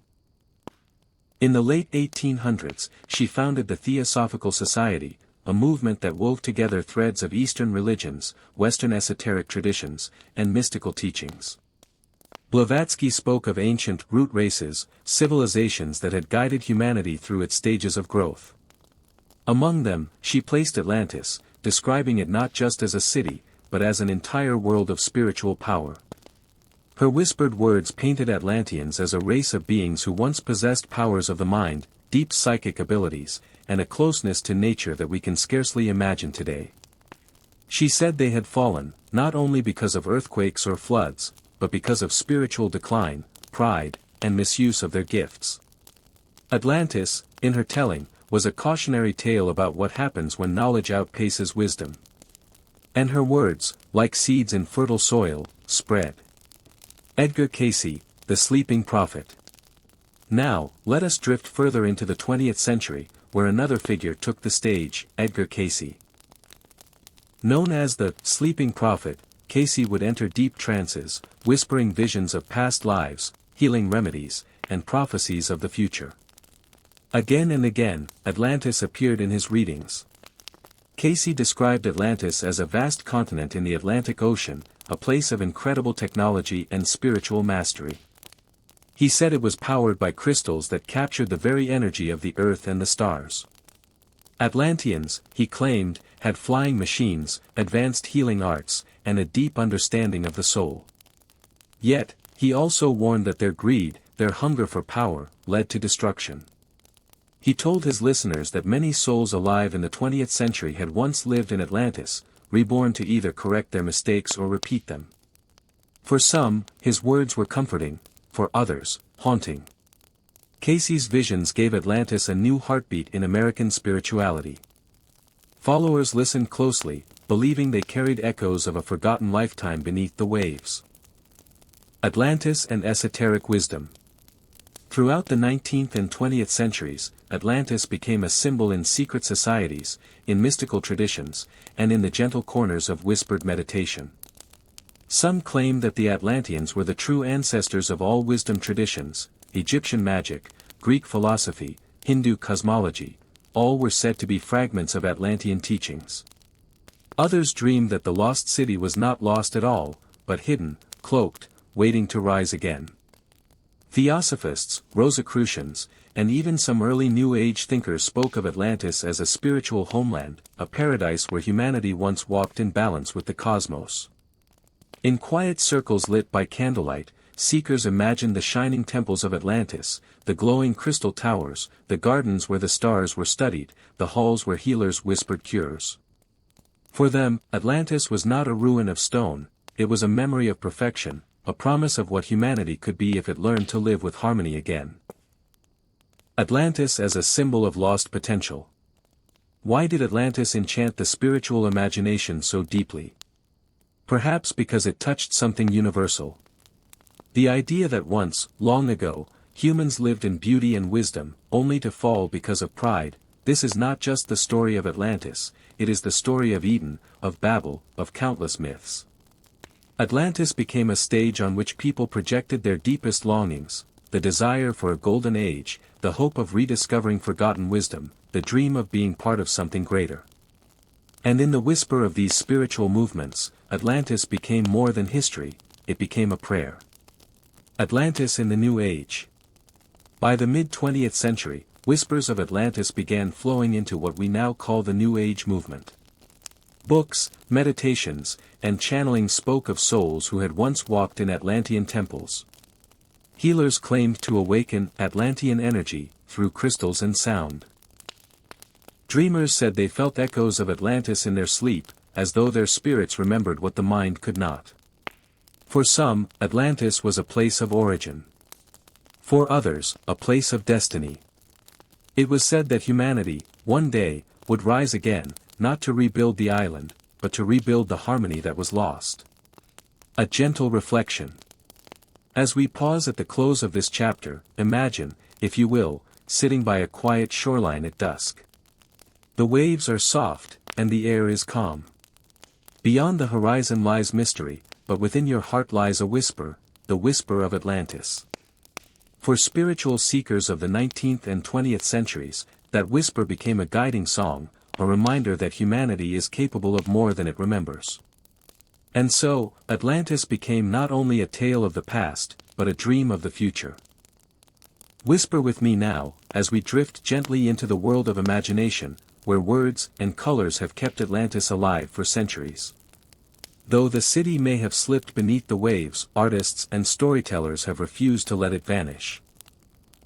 In the late 1800s, she founded the Theosophical Society, a movement that wove together threads of Eastern religions, Western esoteric traditions, and mystical teachings. Blavatsky spoke of ancient root races, civilizations that had guided humanity through its stages of growth. Among them, she placed Atlantis, describing it not just as a city, but as an entire world of spiritual power. Her whispered words painted Atlanteans as a race of beings who once possessed powers of the mind, deep psychic abilities, and a closeness to nature that we can scarcely imagine today. She said they had fallen, not only because of earthquakes or floods, but because of spiritual decline, pride, and misuse of their gifts. Atlantis, in her telling, was a cautionary tale about what happens when knowledge outpaces wisdom. And her words, like seeds in fertile soil, spread. Edgar Cayce, The Sleeping Prophet. Now, let us drift further into the 20th century, where another figure took the stage, Edgar Cayce. Known as the Sleeping Prophet, Cayce would enter deep trances, whispering visions of past lives, healing remedies, and prophecies of the future. Again and again, Atlantis appeared in his readings. Cayce described Atlantis as a vast continent in the Atlantic Ocean, a place of incredible technology and spiritual mastery. He said it was powered by crystals that captured the very energy of the earth and the stars. Atlanteans, he claimed, had flying machines, advanced healing arts, and a deep understanding of the soul. Yet, he also warned that their greed, their hunger for power, led to destruction. He told his listeners that many souls alive in the 20th century had once lived in Atlantis, reborn to either correct their mistakes or repeat them. For some, his words were comforting, for others, haunting. Cayce's visions gave Atlantis a new heartbeat in American spirituality. Followers listened closely, believing they carried echoes of a forgotten lifetime beneath the waves. Atlantis and esoteric wisdom. Throughout the 19th and 20th centuries, Atlantis became a symbol in secret societies, in mystical traditions, and in the gentle corners of whispered meditation. Some claim that the Atlanteans were the true ancestors of all wisdom traditions: Egyptian magic, Greek philosophy, Hindu cosmology, all were said to be fragments of Atlantean teachings. Others dreamed that the lost city was not lost at all, but hidden, cloaked, waiting to rise again. Theosophists, Rosicrucians, and even some early New Age thinkers spoke of Atlantis as a spiritual homeland, a paradise where humanity once walked in balance with the cosmos. In quiet circles lit by candlelight, seekers imagined the shining temples of Atlantis, the glowing crystal towers, the gardens where the stars were studied, the halls where healers whispered cures. For them, Atlantis was not a ruin of stone, it was a memory of perfection, a promise of what humanity could be if it learned to live with harmony again. Atlantis as a symbol of lost potential. Why did Atlantis enchant the spiritual imagination so deeply? Perhaps because it touched something universal. The idea that once, long ago, humans lived in beauty and wisdom, only to fall because of pride. This is not just the story of Atlantis, it is the story of Eden, of Babel, of countless myths. Atlantis became a stage on which people projected their deepest longings, the desire for a golden age, the hope of rediscovering forgotten wisdom, the dream of being part of something greater. And in the whisper of these spiritual movements, Atlantis became more than history, it became a prayer. Atlantis in the New Age. By the mid-20th century, whispers of Atlantis began flowing into what we now call the New Age movement. Books, meditations, and channeling spoke of souls who had once walked in Atlantean temples. Healers claimed to awaken Atlantean energy through crystals and sound. Dreamers said they felt echoes of Atlantis in their sleep, as though their spirits remembered what the mind could not. For some, Atlantis was a place of origin. For others, a place of destiny. It was said that humanity, one day, would rise again, not to rebuild the island, but to rebuild the harmony that was lost. A gentle reflection. As we pause at the close of this chapter, imagine, if you will, sitting by a quiet shoreline at dusk. The waves are soft, and the air is calm. Beyond the horizon lies mystery, but within your heart lies a whisper, the whisper of Atlantis. For spiritual seekers of the 19th and 20th centuries, that whisper became a guiding song, a reminder that humanity is capable of more than it remembers. And so, Atlantis became not only a tale of the past, but a dream of the future. Whisper with me now, as we drift gently into the world of imagination, where words and colors have kept Atlantis alive for centuries. Though the city may have slipped beneath the waves, artists and storytellers have refused to let it vanish.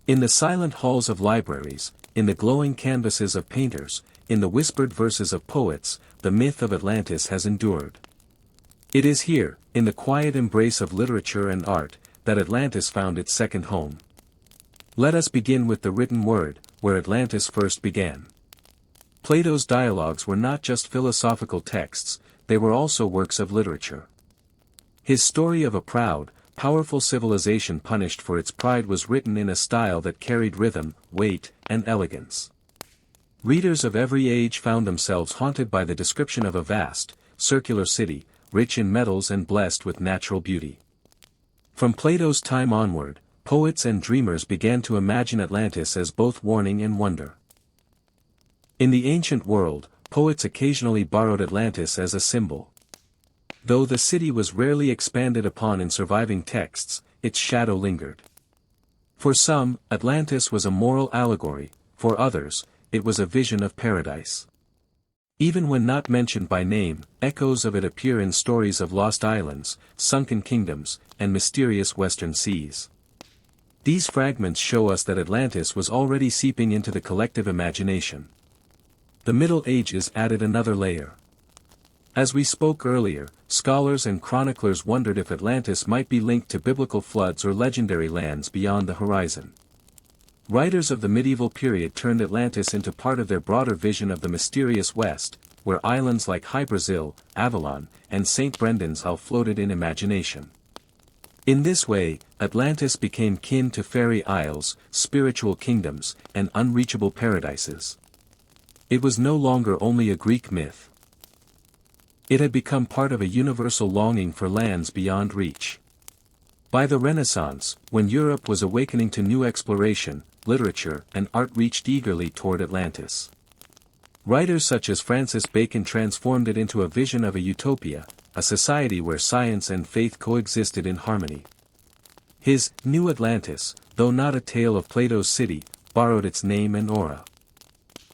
In the silent halls of libraries, in the glowing canvases of painters, in the whispered verses of poets, the myth of Atlantis has endured. It is here, in the quiet embrace of literature and art, that Atlantis found its second home. Let us begin with the written word, where Atlantis first began. Plato's dialogues were not just philosophical texts, they were also works of literature. His story of a proud, powerful civilization punished for its pride was written in a style that carried rhythm, weight, and elegance. Readers of every age found themselves haunted by the description of a vast, circular city, rich in metals and blessed with natural beauty. From Plato's time onward, poets and dreamers began to imagine Atlantis as both warning and wonder. In the ancient world, poets occasionally borrowed Atlantis as a symbol. Though the city was rarely expanded upon in surviving texts, its shadow lingered. For some, Atlantis was a moral allegory, for others, it was a vision of paradise. Even when not mentioned by name, echoes of it appear in stories of lost islands, sunken kingdoms, and mysterious western seas. These fragments show us that Atlantis was already seeping into the collective imagination. The Middle Ages added another layer. As we spoke earlier, scholars and chroniclers wondered if Atlantis might be linked to biblical floods or legendary lands beyond the horizon. Writers of the medieval period turned Atlantis into part of their broader vision of the mysterious West, where islands like Hy-Brasil, Avalon, and St. Brendan's Isle floated in imagination. In this way, Atlantis became kin to fairy isles, spiritual kingdoms, and unreachable paradises. It was no longer only a Greek myth. It had become part of a universal longing for lands beyond reach. By the Renaissance, when Europe was awakening to new exploration, literature and art reached eagerly toward Atlantis. Writers such as Francis Bacon transformed it into a vision of a utopia, a society where science and faith coexisted in harmony. His New Atlantis, though not a tale of Plato's city, borrowed its name and aura.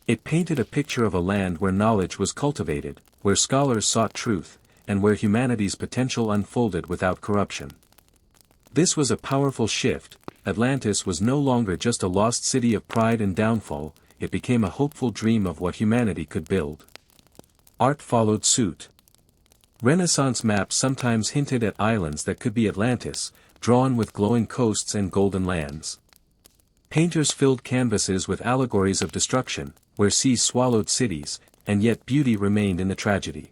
It painted a picture of a land where knowledge was cultivated, where scholars sought truth, and where humanity's potential unfolded without corruption. This was a powerful shift. Atlantis was no longer just a lost city of pride and downfall, it became a hopeful dream of what humanity could build. Art followed suit. Renaissance maps sometimes hinted at islands that could be Atlantis, drawn with glowing coasts and golden lands. Painters filled canvases with allegories of destruction, where seas swallowed cities, and yet beauty remained in the tragedy.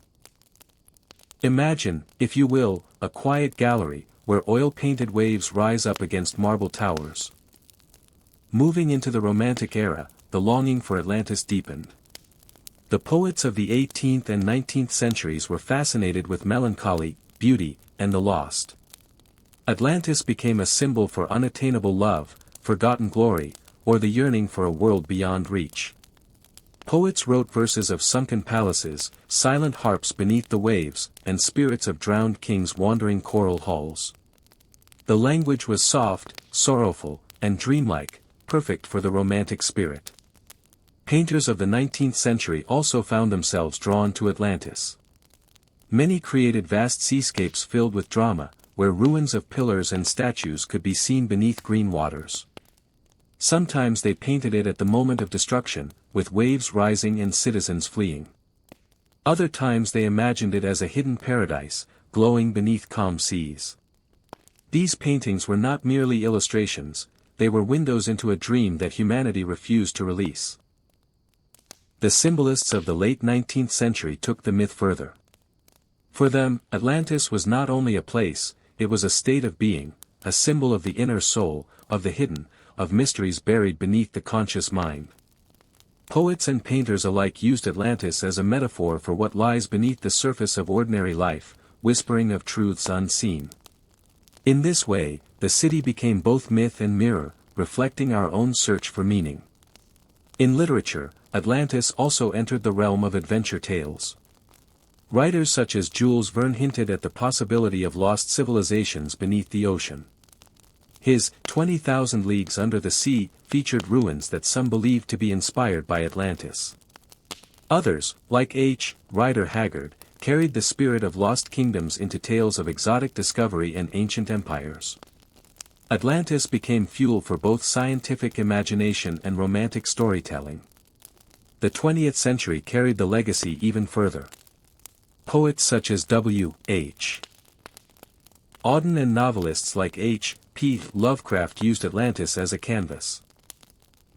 Imagine, if you will, a quiet gallery, where oil-painted waves rise up against marble towers. Moving into the Romantic era, the longing for Atlantis deepened. The poets of the 18th and 19th centuries were fascinated with melancholy, beauty, and the lost. Atlantis became a symbol for unattainable love, forgotten glory, or the yearning for a world beyond reach. Poets wrote verses of sunken palaces, silent harps beneath the waves, and spirits of drowned kings wandering coral halls. The language was soft, sorrowful, and dreamlike, perfect for the romantic spirit. Painters of the 19th century also found themselves drawn to Atlantis. Many created vast seascapes filled with drama, where ruins of pillars and statues could be seen beneath green waters. Sometimes they painted it at the moment of destruction, with waves rising and citizens fleeing. Other times they imagined it as a hidden paradise, glowing beneath calm seas. These paintings were not merely illustrations, they were windows into a dream that humanity refused to release. The symbolists of the late 19th century took the myth further. For them, Atlantis was not only a place, it was a state of being, a symbol of the inner soul, of the hidden, of mysteries buried beneath the conscious mind. Poets and painters alike used Atlantis as a metaphor for what lies beneath the surface of ordinary life, whispering of truths unseen. In this way, the city became both myth and mirror, reflecting our own search for meaning. In literature, Atlantis also entered the realm of adventure tales. Writers such as Jules Verne hinted at the possibility of lost civilizations beneath the ocean. His 20,000 Leagues Under the Sea featured ruins that some believed to be inspired by Atlantis. Others, like H. Rider Haggard, carried the spirit of lost kingdoms into tales of exotic discovery and ancient empires. Atlantis became fuel for both scientific imagination and romantic storytelling. The 20th century carried the legacy even further. Poets such as W.H. Auden and novelists like H.P. Lovecraft used Atlantis as a canvas.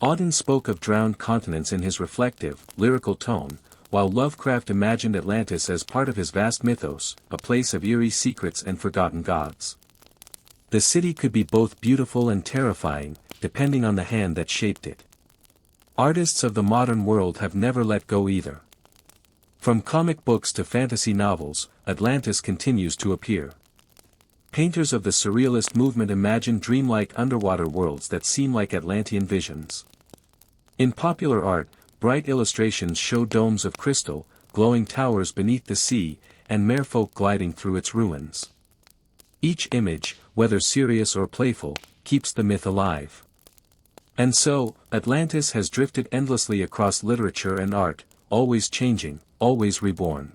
Auden spoke of drowned continents in his reflective, lyrical tone, while Lovecraft imagined Atlantis as part of his vast mythos, a place of eerie secrets and forgotten gods. The city could be both beautiful and terrifying, depending on the hand that shaped it. Artists of the modern world have never let go either. From comic books to fantasy novels, Atlantis continues to appear. Painters of the surrealist movement imagine dreamlike underwater worlds that seem like Atlantean visions. In popular art, bright illustrations show domes of crystal, glowing towers beneath the sea, and merfolk gliding through its ruins. Each image, whether serious or playful, keeps the myth alive. And so, Atlantis has drifted endlessly across literature and art, always changing, always reborn.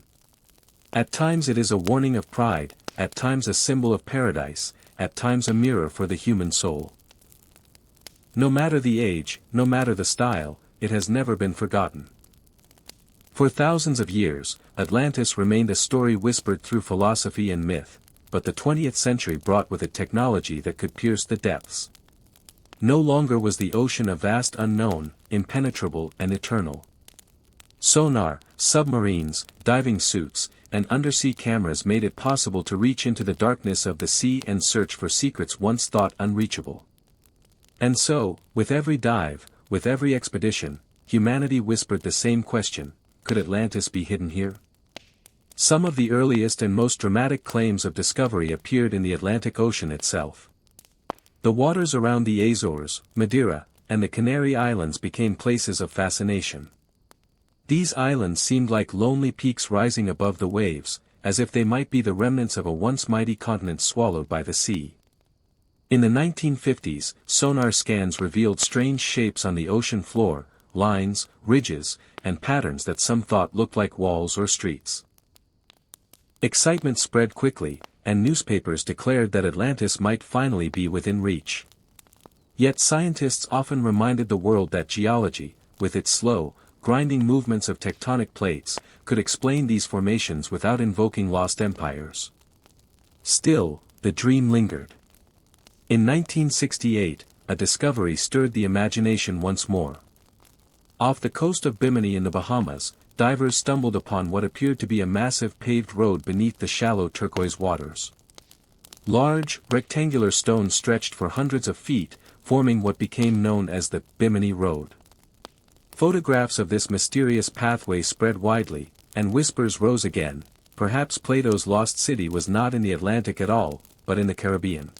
At times it is a warning of pride, at times a symbol of paradise, at times a mirror for the human soul. No matter the age, no matter the style, it has never been forgotten. For thousands of years, Atlantis remained a story whispered through philosophy and myth, but the 20th century brought with it technology that could pierce the depths. No longer was the ocean a vast unknown, impenetrable and eternal. Sonar, submarines, diving suits, and undersea cameras made it possible to reach into the darkness of the sea and search for secrets once thought unreachable. And so, with every dive, with every expedition, humanity whispered the same question: could Atlantis be hidden here? Some of the earliest and most dramatic claims of discovery appeared in the Atlantic Ocean itself. The waters around the Azores, Madeira, and the Canary Islands became places of fascination. These islands seemed like lonely peaks rising above the waves, as if they might be the remnants of a once mighty continent swallowed by the sea. In the 1950s, sonar scans revealed strange shapes on the ocean floor, lines, ridges, and patterns that some thought looked like walls or streets. Excitement spread quickly, and newspapers declared that Atlantis might finally be within reach. Yet scientists often reminded the world that geology, with its slow, grinding movements of tectonic plates, could explain these formations without invoking lost empires. Still, the dream lingered. In 1968, a discovery stirred the imagination once more. Off the coast of Bimini in the Bahamas, divers stumbled upon what appeared to be a massive paved road beneath the shallow turquoise waters. Large, rectangular stones stretched for hundreds of feet, forming what became known as the Bimini Road. Photographs of this mysterious pathway spread widely, and whispers rose again. Perhaps Plato's lost city was not in the Atlantic at all, but in the Caribbean.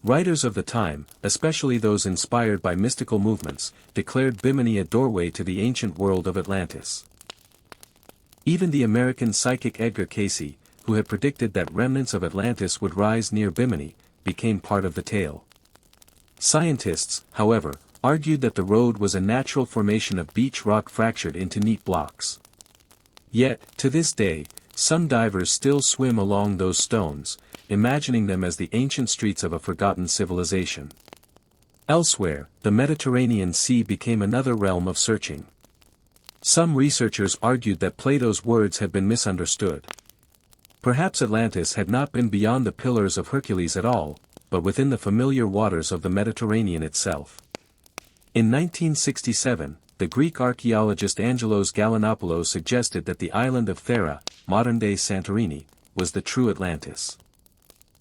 Writers of the time, especially those inspired by mystical movements, declared Bimini a doorway to the ancient world of Atlantis. Even the American psychic Edgar Cayce, who had predicted that remnants of Atlantis would rise near Bimini, became part of the tale. Scientists, however, argued that the road was a natural formation of beach rock fractured into neat blocks. Yet, to this day, some divers still swim along those stones, imagining them as the ancient streets of a forgotten civilization. Elsewhere, the Mediterranean Sea became another realm of searching. Some researchers argued that Plato's words had been misunderstood. Perhaps Atlantis had not been beyond the Pillars of Hercules at all, but within the familiar waters of the Mediterranean itself. In 1967, the Greek archaeologist Angelos Gallinopoulos suggested that the island of Thera, modern-day Santorini, was the true Atlantis.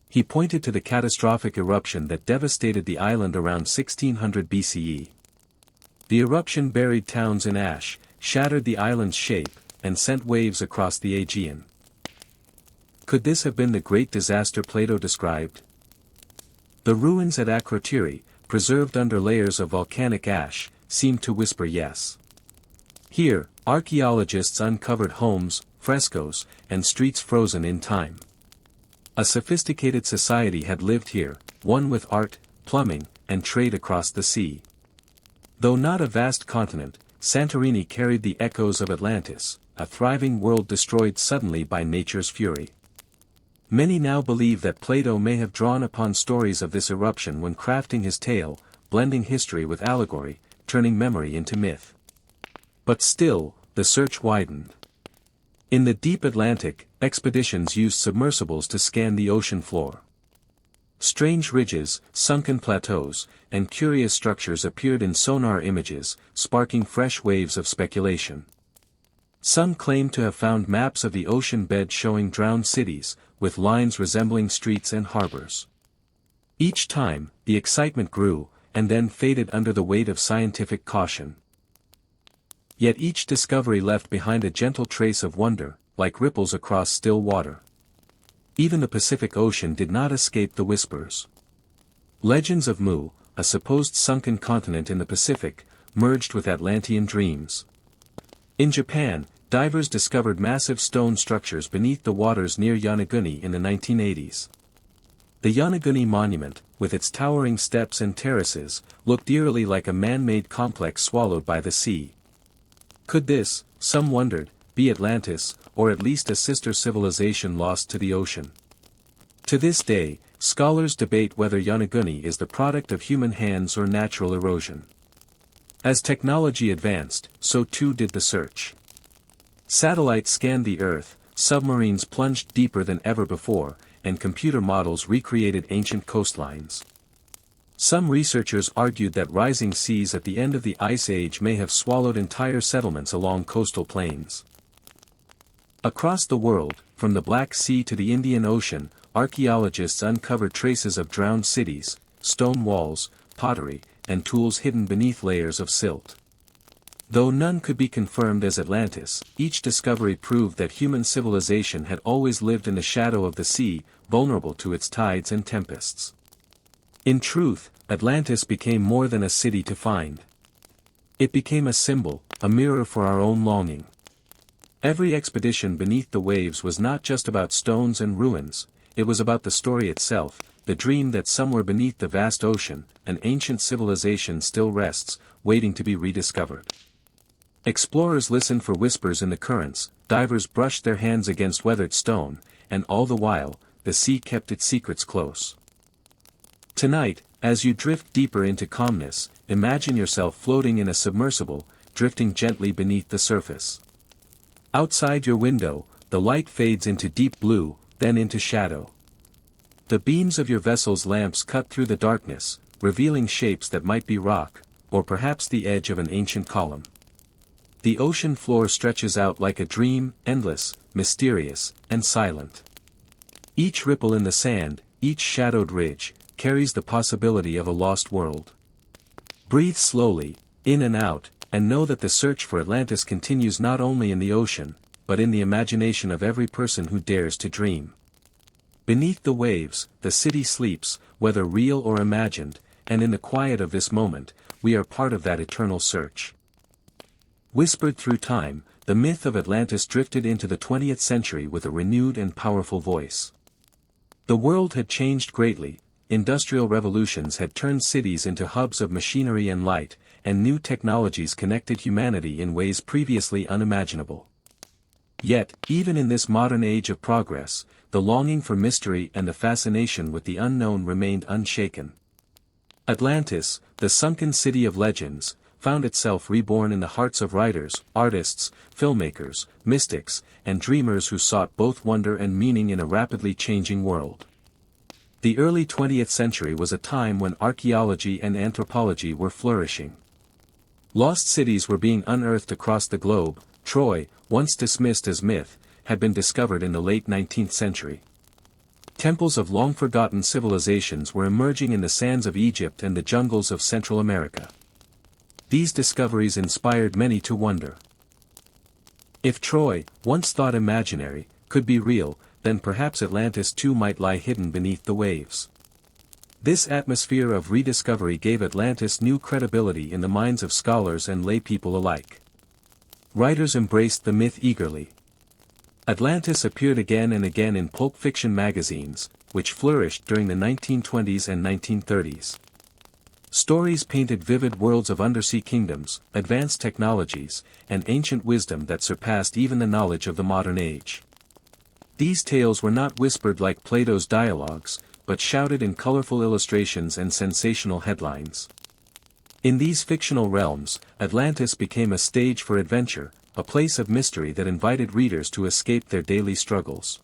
He pointed to the catastrophic eruption that devastated the island around 1600 BCE. The eruption buried towns in ash, shattered the island's shape, and sent waves across the Aegean. Could this have been the great disaster Plato described? The ruins at Akrotiri, preserved under layers of volcanic ash, seemed to whisper yes. Here, archaeologists uncovered homes, frescoes, and streets frozen in time. A sophisticated society had lived here, one with art, plumbing, and trade across the sea. Though not a vast continent, Santorini carried the echoes of Atlantis, a thriving world destroyed suddenly by nature's fury. Many now believe that Plato may have drawn upon stories of this eruption when crafting his tale, blending history with allegory, turning memory into myth. But still, the search widened. In the deep Atlantic, expeditions used submersibles to scan the ocean floor. Strange ridges, sunken plateaus, and curious structures appeared in sonar images, sparking fresh waves of speculation. Some claimed to have found maps of the ocean bed showing drowned cities, with lines resembling streets and harbors. Each time, the excitement grew, and then faded under the weight of scientific caution. Yet each discovery left behind a gentle trace of wonder, like ripples across still water. Even the Pacific Ocean did not escape the whispers. Legends of Mu, a supposed sunken continent in the Pacific, merged with Atlantean dreams. In Japan, divers discovered massive stone structures beneath the waters near Yonaguni in the 1980s. The Yonaguni Monument, with its towering steps and terraces, looked eerily like a man-made complex swallowed by the sea. Could this, some wondered, be Atlantis, or at least a sister civilization lost to the ocean? To this day, scholars debate whether Yonaguni is the product of human hands or natural erosion. As technology advanced, so too did the search. Satellites scanned the Earth, submarines plunged deeper than ever before, and computer models recreated ancient coastlines. Some researchers argued that rising seas at the end of the Ice Age may have swallowed entire settlements along coastal plains. Across the world, from the Black Sea to the Indian Ocean, archaeologists uncovered traces of drowned cities, stone walls, pottery, and tools hidden beneath layers of silt. Though none could be confirmed as Atlantis, each discovery proved that human civilization had always lived in the shadow of the sea, vulnerable to its tides and tempests. In truth, Atlantis became more than a city to find. It became a symbol, a mirror for our own longing. Every expedition beneath the waves was not just about stones and ruins, it was about the story itself, the dream that somewhere beneath the vast ocean, an ancient civilization still rests, waiting to be rediscovered. Explorers listened for whispers in the currents, divers brushed their hands against weathered stone, and all the while, the sea kept its secrets close. Tonight, as you drift deeper into calmness, imagine yourself floating in a submersible, drifting gently beneath the surface. Outside your window, the light fades into deep blue, then into shadow. The beams of your vessel's lamps cut through the darkness, revealing shapes that might be rock, or perhaps the edge of an ancient column. The ocean floor stretches out like a dream, endless, mysterious, and silent. Each ripple in the sand, each shadowed ridge, carries the possibility of a lost world. Breathe slowly, in and out, and know that the search for Atlantis continues not only in the ocean, but in the imagination of every person who dares to dream. Beneath the waves, the city sleeps, whether real or imagined, and in the quiet of this moment, we are part of that eternal search. Whispered through time, the myth of Atlantis drifted into the 20th century with a renewed and powerful voice. The world had changed greatly, industrial revolutions had turned cities into hubs of machinery and light, and new technologies connected humanity in ways previously unimaginable. Yet, even in this modern age of progress, the longing for mystery and the fascination with the unknown remained unshaken. Atlantis, the sunken city of legends, found itself reborn in the hearts of writers, artists, filmmakers, mystics, and dreamers who sought both wonder and meaning in a rapidly changing world. The early 20th century was a time when archaeology and anthropology were flourishing. Lost cities were being unearthed across the globe. Troy, once dismissed as myth, had been discovered in the late 19th century. Temples of long-forgotten civilizations were emerging in the sands of Egypt and the jungles of Central America. These discoveries inspired many to wonder. If Troy, once thought imaginary, could be real, then perhaps Atlantis too might lie hidden beneath the waves. This atmosphere of rediscovery gave Atlantis new credibility in the minds of scholars and laypeople alike. Writers embraced the myth eagerly. Atlantis appeared again and again in pulp fiction magazines, which flourished during the 1920s and 1930s. Stories painted vivid worlds of undersea kingdoms, advanced technologies, and ancient wisdom that surpassed even the knowledge of the modern age. These tales were not whispered like Plato's dialogues, but shouted in colorful illustrations and sensational headlines. In these fictional realms, Atlantis became a stage for adventure, a place of mystery that invited readers to escape their daily struggles.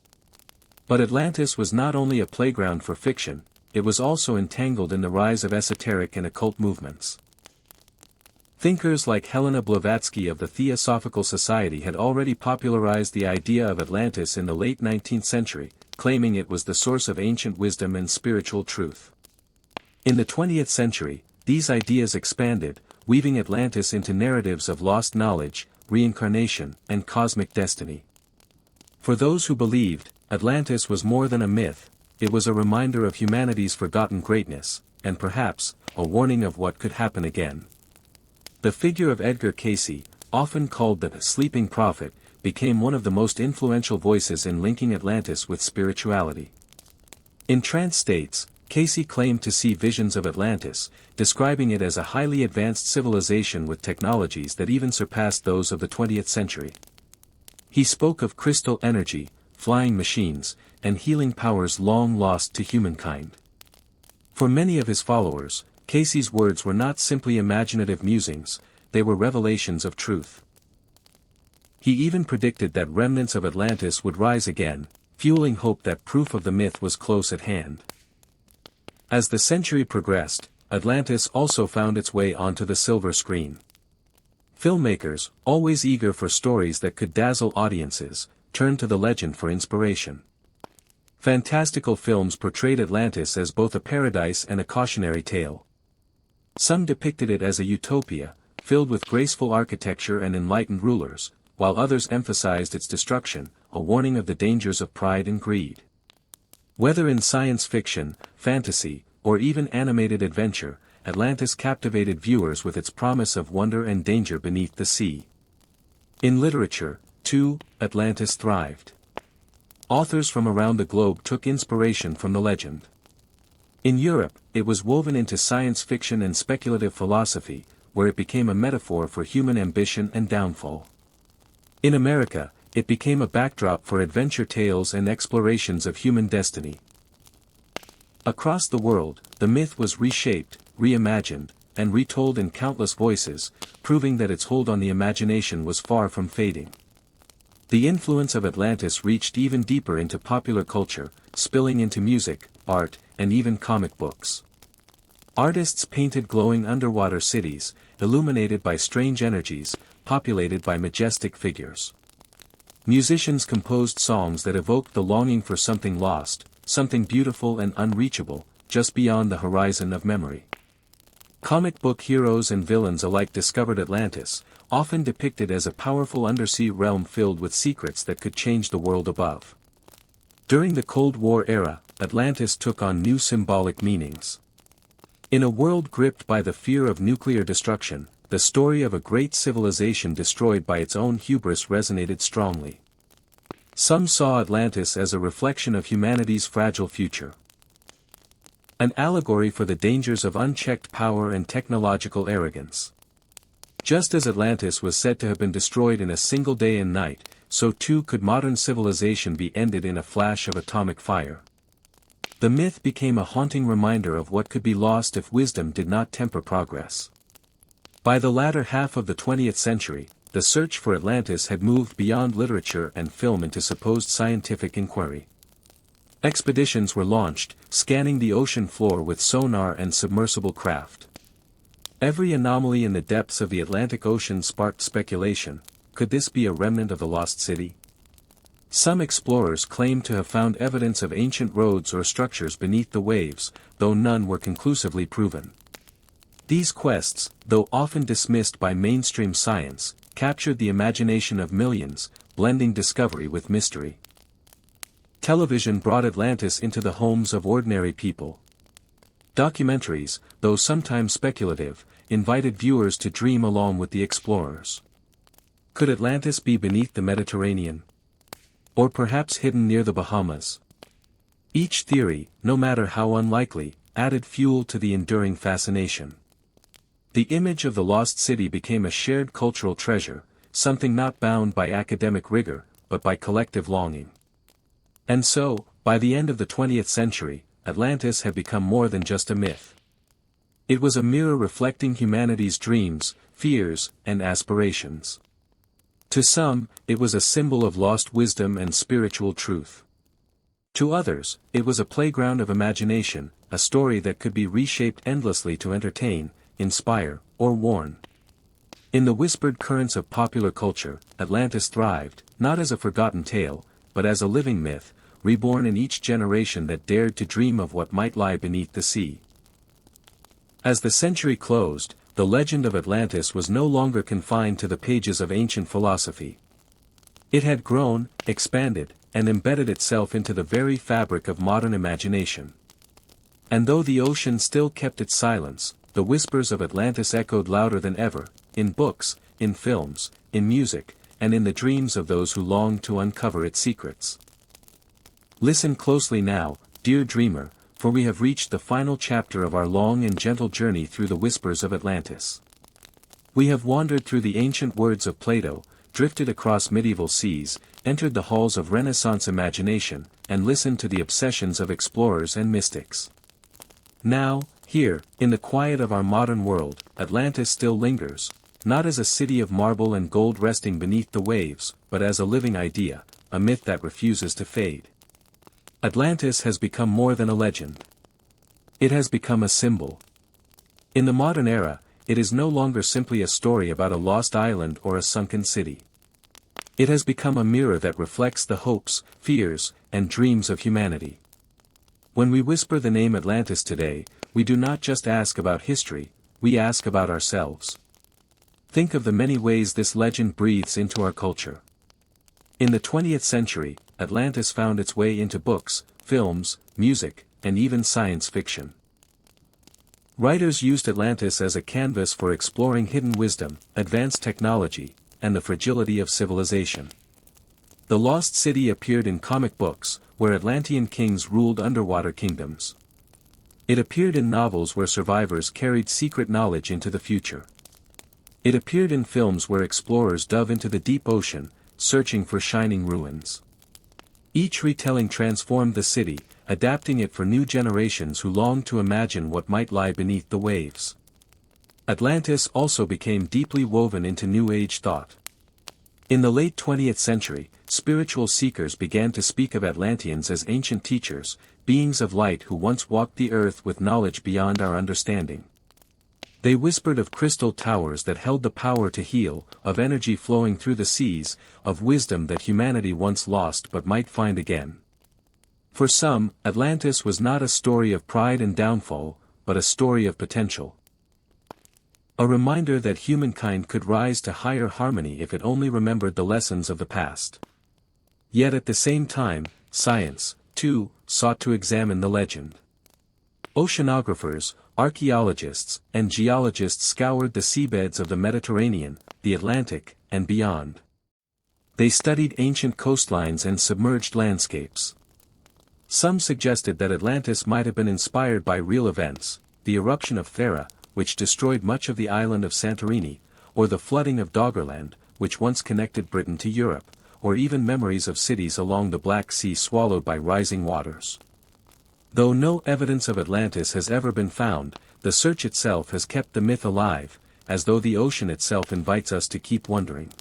But Atlantis was not only a playground for fiction, it was also entangled in the rise of esoteric and occult movements. Thinkers like Helena Blavatsky of the Theosophical Society had already popularized the idea of Atlantis in the late 19th century, claiming it was the source of ancient wisdom and spiritual truth. In the 20th century, these ideas expanded, weaving Atlantis into narratives of lost knowledge, reincarnation, and cosmic destiny. For those who believed, Atlantis was more than a myth, it was a reminder of humanity's forgotten greatness, and perhaps, a warning of what could happen again. The figure of Edgar Cayce, often called the sleeping prophet, became one of the most influential voices in linking Atlantis with spirituality. In trance states, Cayce claimed to see visions of Atlantis, describing it as a highly advanced civilization with technologies that even surpassed those of the 20th century. He spoke of crystal energy, flying machines, and healing powers long lost to humankind. For many of his followers, Cayce's words were not simply imaginative musings, they were revelations of truth. He even predicted that remnants of Atlantis would rise again, fueling hope that proof of the myth was close at hand. As the century progressed, Atlantis also found its way onto the silver screen. Filmmakers, always eager for stories that could dazzle audiences, turned to the legend for inspiration. Fantastical films portrayed Atlantis as both a paradise and a cautionary tale. Some depicted it as a utopia, filled with graceful architecture and enlightened rulers, while others emphasized its destruction, a warning of the dangers of pride and greed. Whether in science fiction, fantasy, or even animated adventure, Atlantis captivated viewers with its promise of wonder and danger beneath the sea. In literature, too, Atlantis thrived. Authors from around the globe took inspiration from the legend. In Europe, it was woven into science fiction and speculative philosophy, where it became a metaphor for human ambition and downfall. In America, it became a backdrop for adventure tales and explorations of human destiny. Across the world, the myth was reshaped, reimagined, and retold in countless voices, proving that its hold on the imagination was far from fading. The influence of Atlantis reached even deeper into popular culture, spilling into music, art, and even comic books. Artists painted glowing underwater cities, illuminated by strange energies, populated by majestic figures. Musicians composed songs that evoked the longing for something lost, something beautiful and unreachable, just beyond the horizon of memory. Comic book heroes and villains alike discovered Atlantis, often depicted as a powerful undersea realm filled with secrets that could change the world above. During the Cold War era, Atlantis took on new symbolic meanings. In a world gripped by the fear of nuclear destruction, the story of a great civilization destroyed by its own hubris resonated strongly. Some saw Atlantis as a reflection of humanity's fragile future. An allegory for the dangers of unchecked power and technological arrogance. Just as Atlantis was said to have been destroyed in a single day and night, so too could modern civilization be ended in a flash of atomic fire. The myth became a haunting reminder of what could be lost if wisdom did not temper progress. By the latter half of the 20th century, the search for Atlantis had moved beyond literature and film into supposed scientific inquiry. Expeditions were launched, scanning the ocean floor with sonar and submersible craft. Every anomaly in the depths of the Atlantic Ocean sparked speculation. Could this be a remnant of the lost city? Some explorers claimed to have found evidence of ancient roads or structures beneath the waves, though none were conclusively proven. These quests, though often dismissed by mainstream science, captured the imagination of millions, blending discovery with mystery. Television brought Atlantis into the homes of ordinary people. Documentaries, though sometimes speculative, invited viewers to dream along with the explorers. Could Atlantis be beneath the Mediterranean? Or perhaps hidden near the Bahamas? Each theory, no matter how unlikely, added fuel to the enduring fascination. The image of the lost city became a shared cultural treasure, something not bound by academic rigor, but by collective longing. And so, by the end of the 20th century, Atlantis had become more than just a myth. It was a mirror reflecting humanity's dreams, fears, and aspirations. To some, it was a symbol of lost wisdom and spiritual truth. To others, it was a playground of imagination, a story that could be reshaped endlessly to entertain, inspire, or warn. In the whispered currents of popular culture, Atlantis thrived, not as a forgotten tale, but as a living myth, reborn in each generation that dared to dream of what might lie beneath the sea. As the century closed, the legend of Atlantis was no longer confined to the pages of ancient philosophy. It had grown, expanded, and embedded itself into the very fabric of modern imagination. And though the ocean still kept its silence, the whispers of Atlantis echoed louder than ever, in books, in films, in music, and in the dreams of those who longed to uncover its secrets. Listen closely now, dear dreamer, for we have reached the final chapter of our long and gentle journey through the whispers of Atlantis. We have wandered through the ancient words of Plato, drifted across medieval seas, entered the halls of Renaissance imagination, and listened to the obsessions of explorers and mystics. Now, here, in the quiet of our modern world, Atlantis still lingers, not as a city of marble and gold resting beneath the waves, but as a living idea, a myth that refuses to fade. Atlantis has become more than a legend. It has become a symbol. In the modern era, it is no longer simply a story about a lost island or a sunken city. It has become a mirror that reflects the hopes, fears, and dreams of humanity. When we whisper the name Atlantis today, we do not just ask about history, we ask about ourselves. Think of the many ways this legend breathes into our culture. In the 20th century, Atlantis found its way into books, films, music, and even science fiction. Writers used Atlantis as a canvas for exploring hidden wisdom, advanced technology, and the fragility of civilization. The lost city appeared in comic books, where Atlantean kings ruled underwater kingdoms. It appeared in novels where survivors carried secret knowledge into the future. It appeared in films where explorers dove into the deep ocean, searching for shining ruins. Each retelling transformed the city, adapting it for new generations who longed to imagine what might lie beneath the waves. Atlantis also became deeply woven into New Age thought. In the late 20th century, spiritual seekers began to speak of Atlanteans as ancient teachers, beings of light who once walked the earth with knowledge beyond our understanding. They whispered of crystal towers that held the power to heal, of energy flowing through the seas, of wisdom that humanity once lost but might find again. For some, Atlantis was not a story of pride and downfall, but a story of potential. A reminder that humankind could rise to higher harmony if it only remembered the lessons of the past. Yet at the same time, science, too, sought to examine the legend. Oceanographers, archaeologists, and geologists scoured the seabeds of the Mediterranean, the Atlantic, and beyond. They studied ancient coastlines and submerged landscapes. Some suggested that Atlantis might have been inspired by real events, the eruption of Thera, which destroyed much of the island of Santorini, or the flooding of Doggerland, which once connected Britain to Europe, or even memories of cities along the Black Sea swallowed by rising waters. Though no evidence of Atlantis has ever been found, the search itself has kept the myth alive, as though the ocean itself invites us to keep wondering.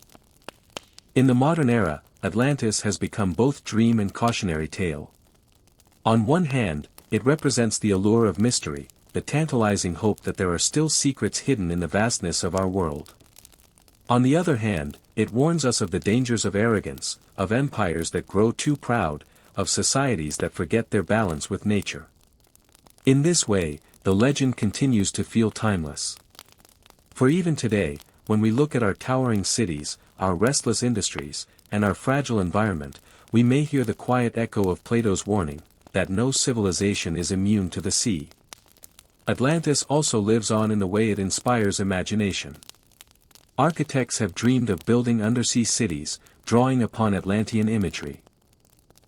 In the modern era, Atlantis has become both dream and cautionary tale. On one hand, it represents the allure of mystery, the tantalizing hope that there are still secrets hidden in the vastness of our world. On the other hand, it warns us of the dangers of arrogance, of empires that grow too proud, of societies that forget their balance with nature. In this way, the legend continues to feel timeless. For even today, when we look at our towering cities, our restless industries, and our fragile environment, we may hear the quiet echo of Plato's warning, that no civilization is immune to the sea. Atlantis also lives on in the way it inspires imagination. Architects have dreamed of building undersea cities, drawing upon Atlantean imagery.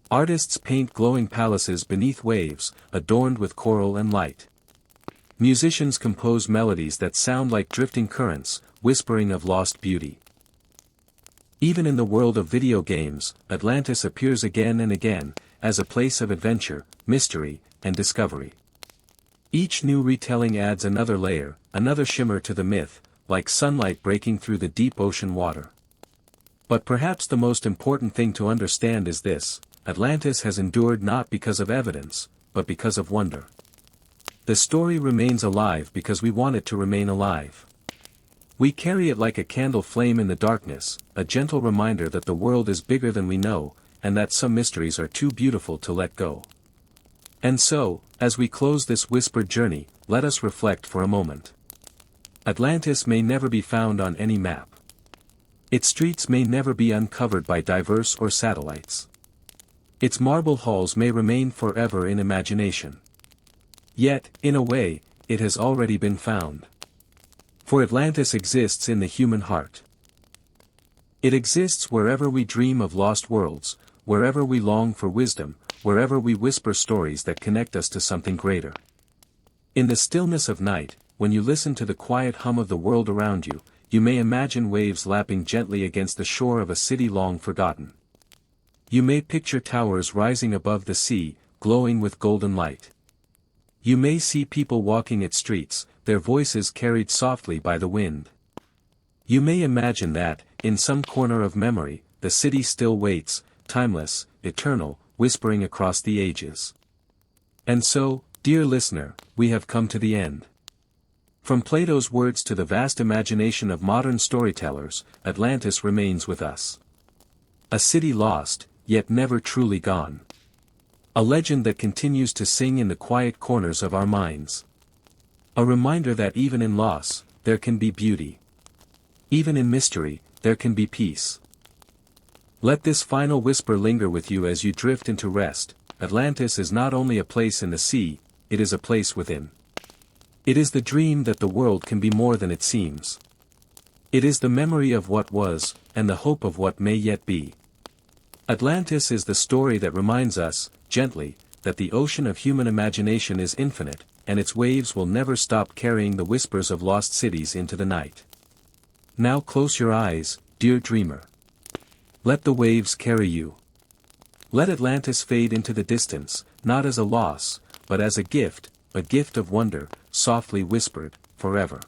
Artists paint glowing palaces beneath waves, adorned with coral and light. Musicians compose melodies that sound like drifting currents, whispering of lost beauty. Even in the world of video games, Atlantis appears again and again, as a place of adventure, mystery, and discovery. Each new retelling adds another layer, another shimmer to the myth, like sunlight breaking through the deep ocean water. But perhaps the most important thing to understand is this: Atlantis has endured not because of evidence, but because of wonder. The story remains alive because we want it to remain alive. We carry it like a candle flame in the darkness, a gentle reminder that the world is bigger than we know, and that some mysteries are too beautiful to let go. And so, as we close this whispered journey, let us reflect for a moment. Atlantis may never be found on any map. Its streets may never be uncovered by divers or satellites. Its marble halls may remain forever in imagination. Yet, in a way, it has already been found. For Atlantis exists in the human heart. It exists wherever we dream of lost worlds, wherever we long for wisdom, wherever we whisper stories that connect us to something greater. In the stillness of night, when you listen to the quiet hum of the world around you, you may imagine waves lapping gently against the shore of a city long forgotten. You may picture towers rising above the sea, glowing with golden light. You may see people walking its streets, their voices carried softly by the wind. You may imagine that, in some corner of memory, the city still waits, timeless, eternal, whispering across the ages. And so, dear listener, we have come to the end. From Plato's words to the vast imagination of modern storytellers, Atlantis remains with us. A city lost, yet never truly gone. A legend that continues to sing in the quiet corners of our minds. A reminder that even in loss, there can be beauty. Even in mystery, there can be peace. Let this final whisper linger with you as you drift into rest. Atlantis is not only a place in the sea, it is a place within. It is the dream that the world can be more than it seems. It is the memory of what was, and the hope of what may yet be. Atlantis is the story that reminds us, gently, that the ocean of human imagination is infinite, and its waves will never stop carrying the whispers of lost cities into the night. Now close your eyes, dear dreamer. Let the waves carry you. Let Atlantis fade into the distance, not as a loss, but as a gift of wonder, softly whispered, forever.